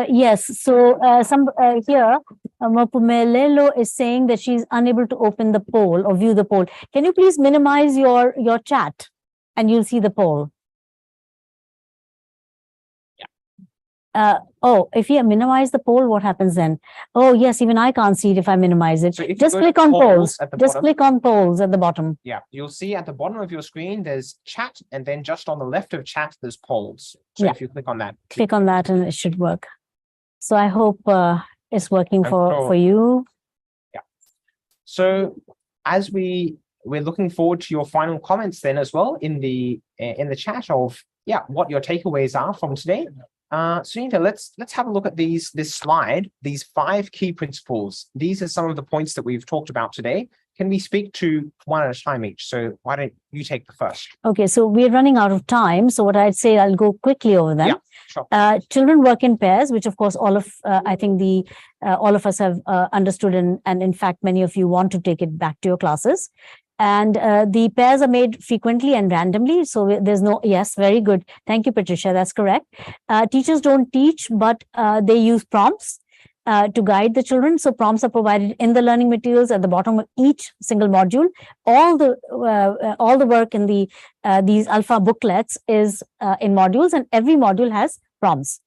Yes. So here, Mapumelelo is saying that she's unable to open the poll or view the poll. Can you please minimize your chat and you'll see the poll? If you minimize the poll, what happens then? Oh, yes, even I can't see it if I minimize it. So just click on polls. Just click on polls at the bottom. Yeah, you'll see at the bottom of your screen, there's chat, and then just on the left of chat, there's polls. So if you click on that. Click on that and it should work. So I hope it's working for you. Yeah. So as we're looking forward to your final comments then as well in the chat of what your takeaways are from today. Sunita, let's have a look at this slide, these 5 key principles. These are some of the points that we've talked about today. Can we speak to one at a time each? So why don't you take the first? Okay, so we're running out of time. So what I'd say, I'll go quickly over them. Yeah, sure. Children work in pairs, which of course all of all of us have understood, and in fact many of you want to take it back to your classes. And the pairs are made frequently and randomly. So there's no, yes, very good. Thank you, Patricia. That's correct. Teachers don't teach, but they use prompts to guide the children. So prompts are provided in the learning materials at the bottom of each single module. All the work in these ALfA booklets is in modules, and every module has prompts.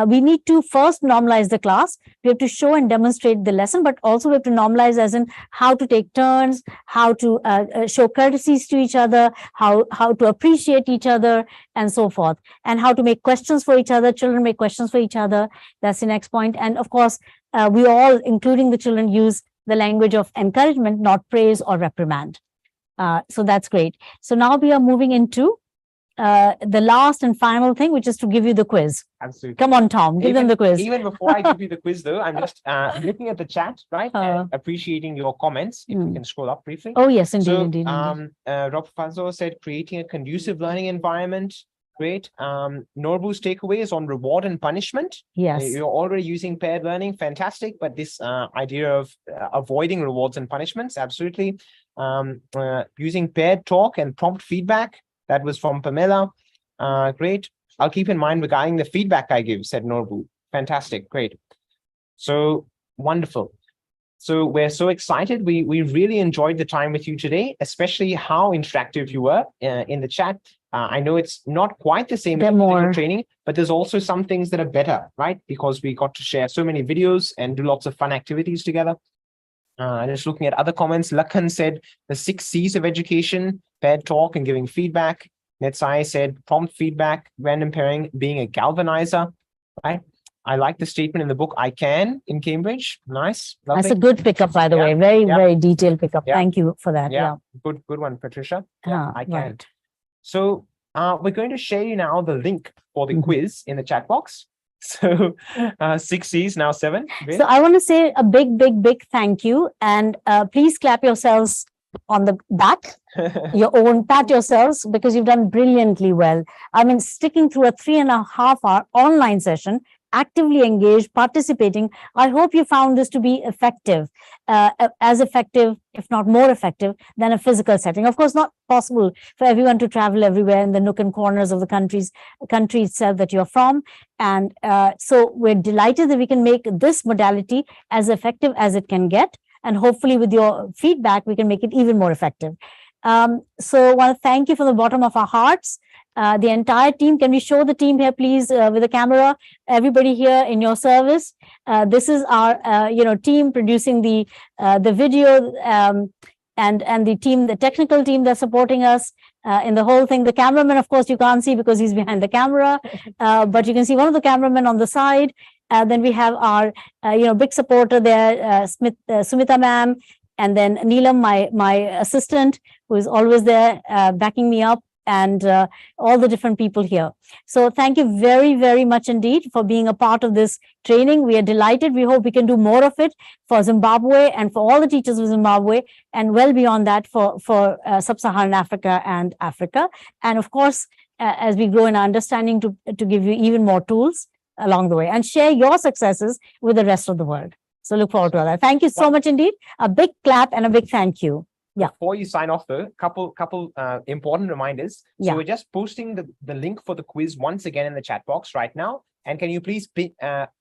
We need to first normalize the class. We have to show and demonstrate the lesson, but also we have to normalize as in how to take turns, how to show courtesies to each other, how to appreciate each other, and so forth, and how to make questions for each other. Children make questions for each other. That's the next point. And of course, we all, including the children, use the language of encouragement, not praise or reprimand. So that's great. So now we are moving into the last and final thing, which is to give you the quiz. Absolutely. Come on, Tom, give them the quiz. Even before I give you the quiz, though, I'm just looking at the chat, right? And appreciating your comments. If you can scroll up briefly. Oh, yes, indeed, So, indeed. Rob Fanzo said, creating a conducive learning environment. Great. Norbu's takeaway is on reward and punishment. Yes. You're already using paired learning. Fantastic. But this idea of avoiding rewards and punishments, absolutely. Using paired talk and prompt feedback. That was from Pamela. Great. I'll keep in mind regarding the feedback I give, said Norbu. Fantastic. Great. So wonderful. So we're so excited. We really enjoyed the time with you today, especially how interactive you were in the chat. I know it's not quite the same as physical training, but there's also some things that are better, right? Because we got to share so many videos and do lots of fun activities together. Just looking at other comments, Lakhan said the 6 C's of education, paired talk and giving feedback. Netsai said prompt feedback, random pairing being a galvanizer, right? I like the statement in the book, I can, in Cambridge. Nice. Lovely. That's a good pickup, by the way. Very, very detailed pickup. Yeah. Thank you for that. Yeah. Good one, Patricia. I can. Right. So we're going to share you now the link for the quiz in the chat box. So 6 C's, now 7. Great. So I want to say a big thank you, and please clap yourselves on the back, your own, pat yourselves, because you've done brilliantly well. I mean, sticking through a 3.5-hour online session, actively engaged, participating. I hope you found this to be effective, as effective, if not more effective, than a physical setting. Of course, not possible for everyone to travel everywhere in the nook and corners of the country itself that you're from. And so we're delighted that we can make this modality as effective as it can get. And hopefully with your feedback, we can make it even more effective. So I want to thank you from the bottom of our hearts. The entire team, can we show the team here, please, with the camera? Everybody here in your service. This is our, team producing the video, and the team, the technical team that's supporting us in the whole thing. The cameraman, of course, you can't see because he's behind the camera, but you can see one of the cameramen on the side. Then we have our, big supporter there, Sumita ma'am, and then Neelam, my assistant, who is always there backing me up. and all the different people here. So thank you very, very much indeed for being a part of this training. We are delighted. We hope we can do more of it for Zimbabwe and for all the teachers of Zimbabwe, and well beyond that for Sub-Saharan Africa and Africa. And of course, as we grow in our understanding, to give you even more tools along the way and share your successes with the rest of the world. So look forward to that. Thank you so much indeed. A big clap and a big thank you. Yeah. Before you sign off, though, couple important reminders. So Yeah. we're just posting the link for the quiz once again in the chat box right now. And can you please pin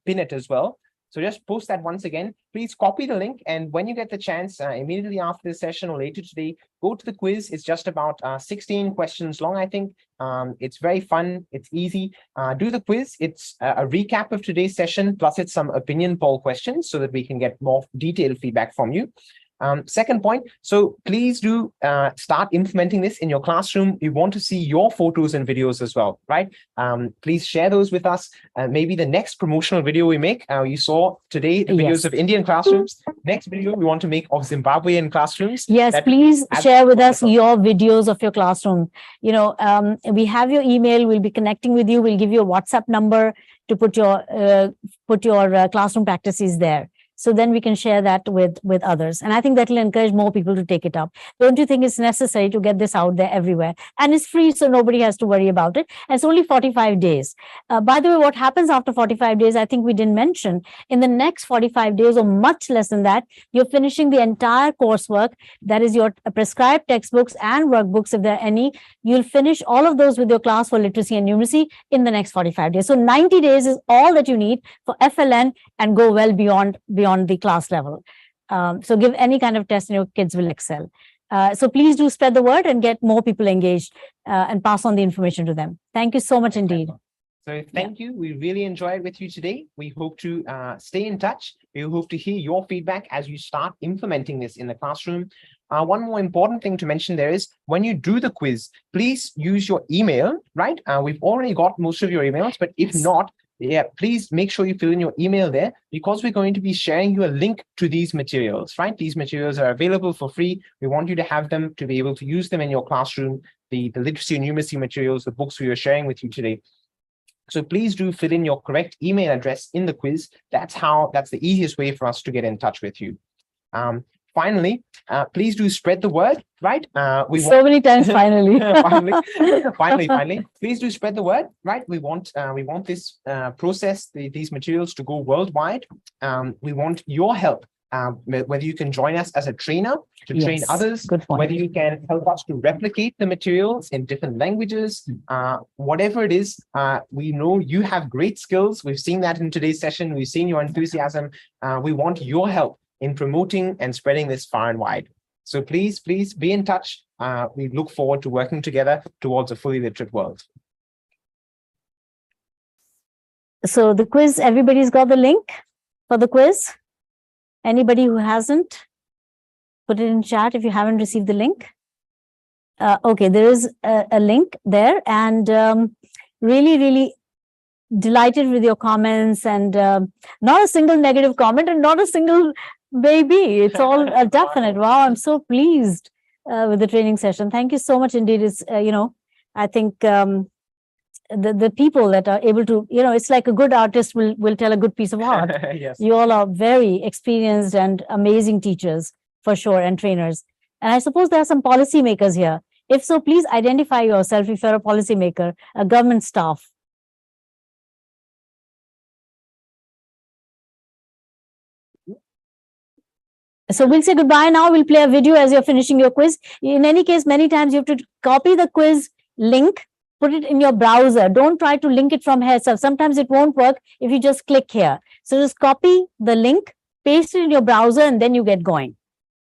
it as well? So just post that once again. Please copy the link, and when you get the chance, immediately after this session or later today, go to the quiz. It's just about 16 questions long, I think. It's very fun. It's easy. Do the quiz. It's a recap of today's session, plus it's some opinion poll questions so that we can get more detailed feedback from you. Second point, so please do start implementing this in your classroom. We want to see your photos and videos as well, right? Please share those with us. Maybe the next promotional video we make, you saw today the videos of Indian classrooms. Next video we want to make of Zimbabwean classrooms. Yes, please share with us your videos of your classroom. You know, we have your email. We'll be connecting with you. We'll give you a WhatsApp number to put your classroom practices there. So then we can share that with others. And I think that will encourage more people to take it up. Don't you think it's necessary to get this out there everywhere? And it's free, so nobody has to worry about it. And it's only 45 days. By the way, what happens after 45 days, I think we didn't mention. In the next 45 days or much less than that, you're finishing the entire coursework. That is your prescribed textbooks and workbooks, if there are any. You'll finish all of those with your class for literacy and numeracy in the next 45 days. So 90 days is all that you need for FLN and go well beyond the class level. So give any kind of test and your kids will excel. So please do spread the word and get more people engaged and pass on the information to them. Thank you so much indeed. So thank you. We really enjoyed with you today. We hope to stay in touch. We hope to hear your feedback as you start implementing this in the classroom. One more important thing to mention there is when you do the quiz, please use your email, right? We've already got most of your emails, but if not, yeah, please make sure you fill in your email there, because we're going to be sharing you a link to these materials, right? These materials are available for free. We want you to have them to be able to use them in your classroom, the literacy and numeracy materials, the books we are sharing with you today. So please do fill in your correct email address in the quiz. That's the easiest way for us to get in touch with you. Finally, please do spread the word, right? Many times, finally. finally, please do spread the word, right? We want this process, these materials to go worldwide. We want your help, whether you can join us as a trainer to train others, whether you can help us to replicate the materials in different languages, whatever it is. We know you have great skills. We've seen that in today's session. We've seen your enthusiasm. We want your help in promoting and spreading this far and wide. So please be in touch. We look forward to working together towards a fully literate world. So the quiz, everybody's got the link for the quiz? Anybody who hasn't, put it in chat if you haven't received the link. Okay, there is a link there, and really, really delighted with your comments, and not a single negative comment and not a single baby. It's all a definite. Wow, I'm so pleased with the training session. Thank you so much indeed. It's I think the people that are able to, it's like a good artist will tell a good piece of art. Yes. You all are very experienced and amazing teachers for sure, and trainers. And I suppose there are some policymakers here. If so, please identify yourself if you're a policymaker, a government staff. So we'll say goodbye now. We'll play a video as you're finishing your quiz. In any case, many times you have to copy the quiz link, put it in your browser. Don't try to link it from here. So sometimes it won't work if you just click here. So just copy the link, paste it in your browser, and then you get going.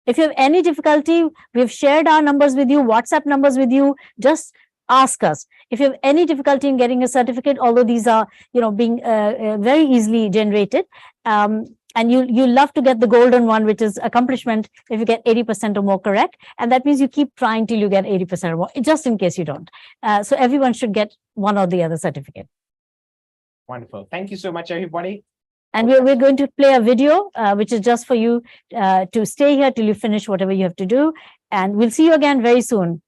If you have any difficulty, we've shared our numbers with you, WhatsApp numbers with you. Just ask us. If you have any difficulty in getting a certificate, although these are, being very easily generated, and you love to get the golden one, which is accomplishment if you get 80% or more correct. And that means you keep trying till you get 80% or more, just in case you don't. So everyone should get one or the other certificate. Wonderful. Thank you so much, everybody. And we're going to play a video, which is just for you to stay here till you finish whatever you have to do. And we'll see you again very soon.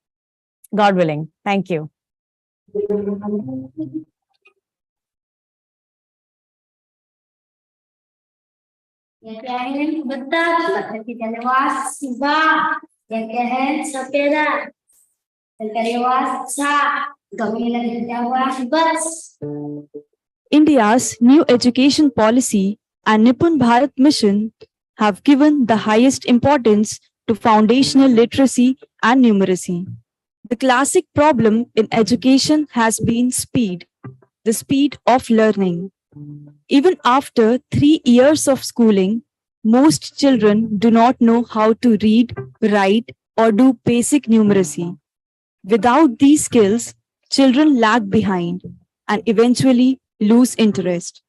God willing. Thank you. Yang kehadiran betul, yang keluas siba, yang kehadiran sepeda, yang keluas sa, gamilan yang keluas bus. India's new education policy and Nipun Bharat mission have given the highest importance to foundational literacy and numeracy. The classic problem in education has been speed, the speed of learning. Even after 3 years of schooling, most children do not know how to read, write, or do basic numeracy. Without these skills, children lag behind and eventually lose interest.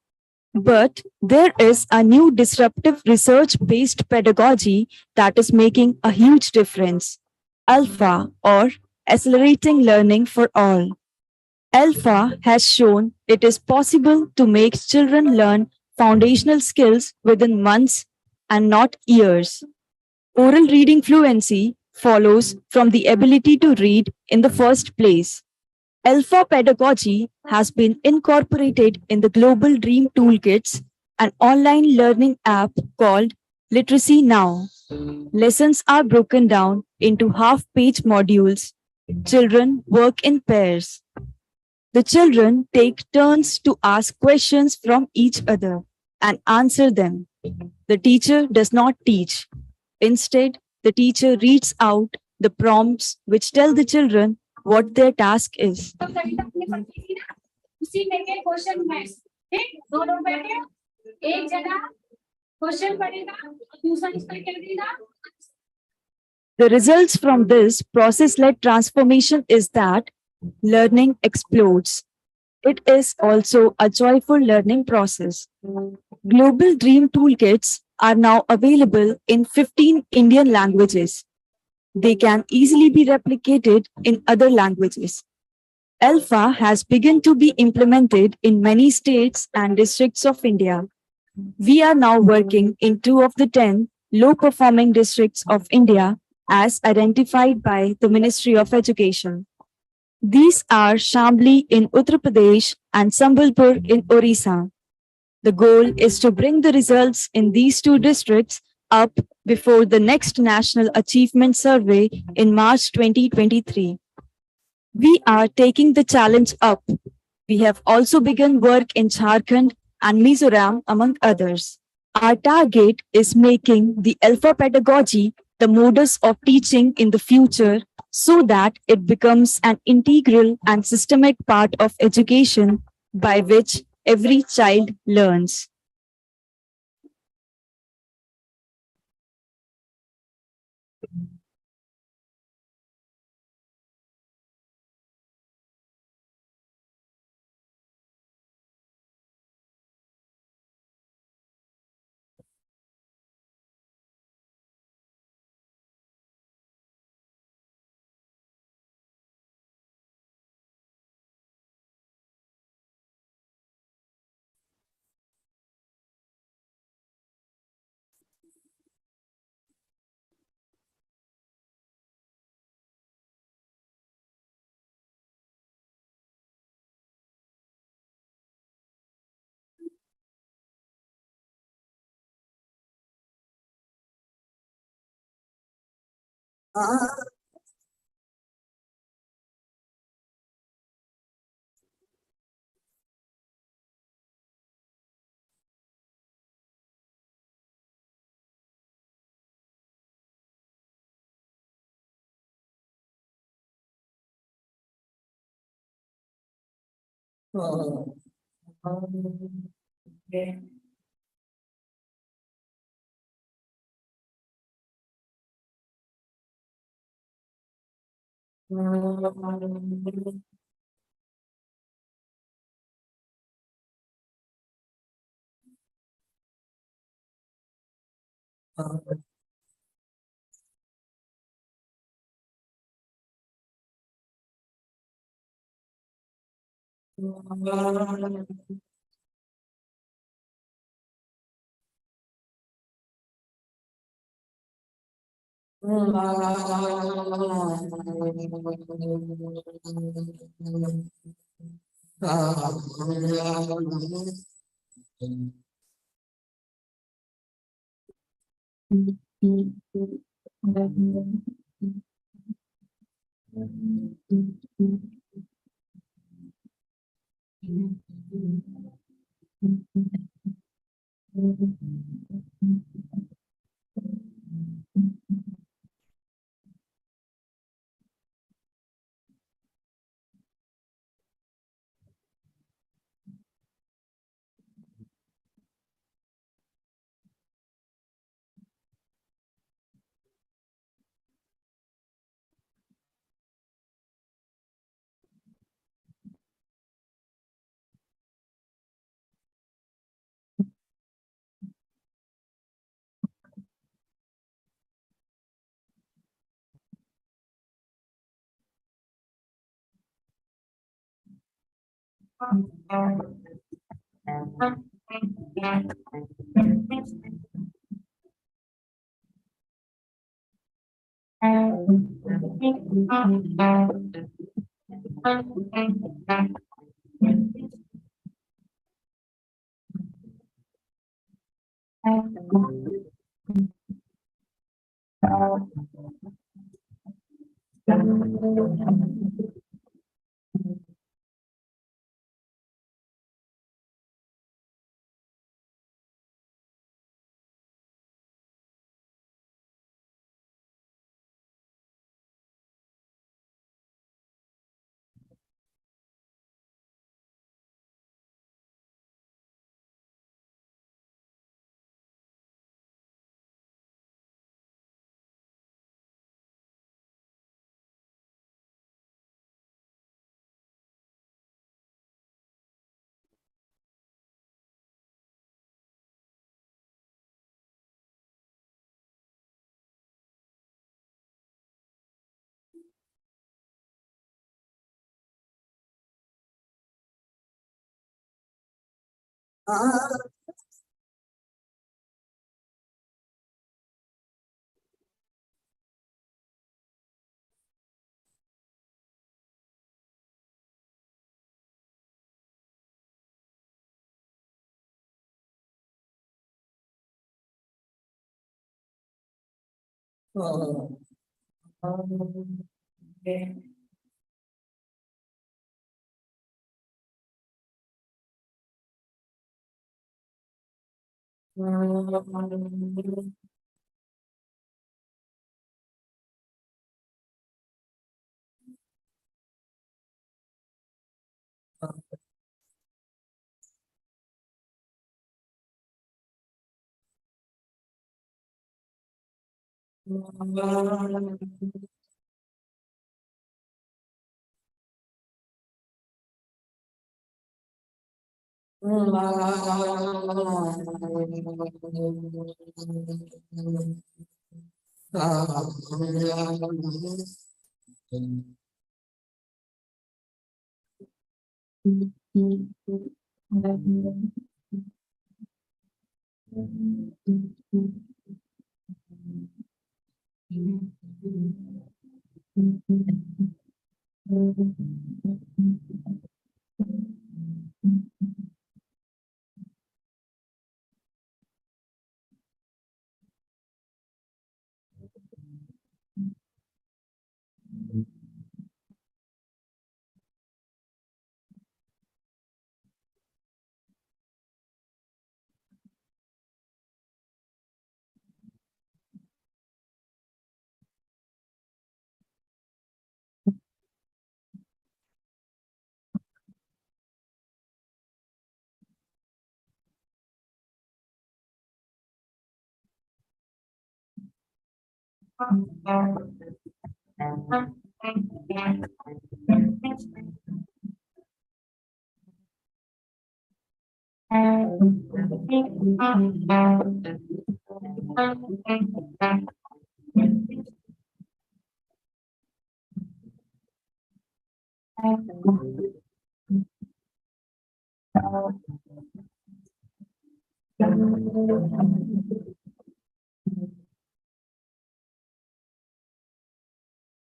But there is a new disruptive research-based pedagogy that is making a huge difference. ALfA, or Accelerating Learning for All. ALfA has shown it is possible to make children learn foundational skills within months and not years. Oral reading fluency follows from the ability to read in the first place. ALfA pedagogy has been incorporated in the Global Dream Toolkits, an online learning app called Literacy Now. Lessons are broken down into half-page modules. Children work in pairs. The children take turns to ask questions from each other and answer them. The teacher does not teach. Instead, the teacher reads out the prompts which tell the children what their task is. उसी में के question है, ठीक, दो लोग बैठे, एक जना क्वेश्चन पढ़ेगा, दूसरा इसका क्या देगा. The results from this process-led transformation is that learning explodes. It is also a joyful learning process. Global Dream Toolkits are now available in 15 Indian languages. They can easily be replicated in other languages. ALfA has begun to be implemented in many states and districts of India. We are now working in 2 of the 10 low-performing districts of India as identified by the Ministry of Education. These are Shamli in Uttar Pradesh and Sambalpur in Orissa. The goal is to bring the results in these 2 districts up before the next National Achievement Survey in March 2023. We are taking the challenge up. We have also begun work in Jharkhand and Mizoram, among others. Our target is making the ALfA pedagogy the modus of teaching in the future so that it becomes an integral and systemic part of education by which every child learns.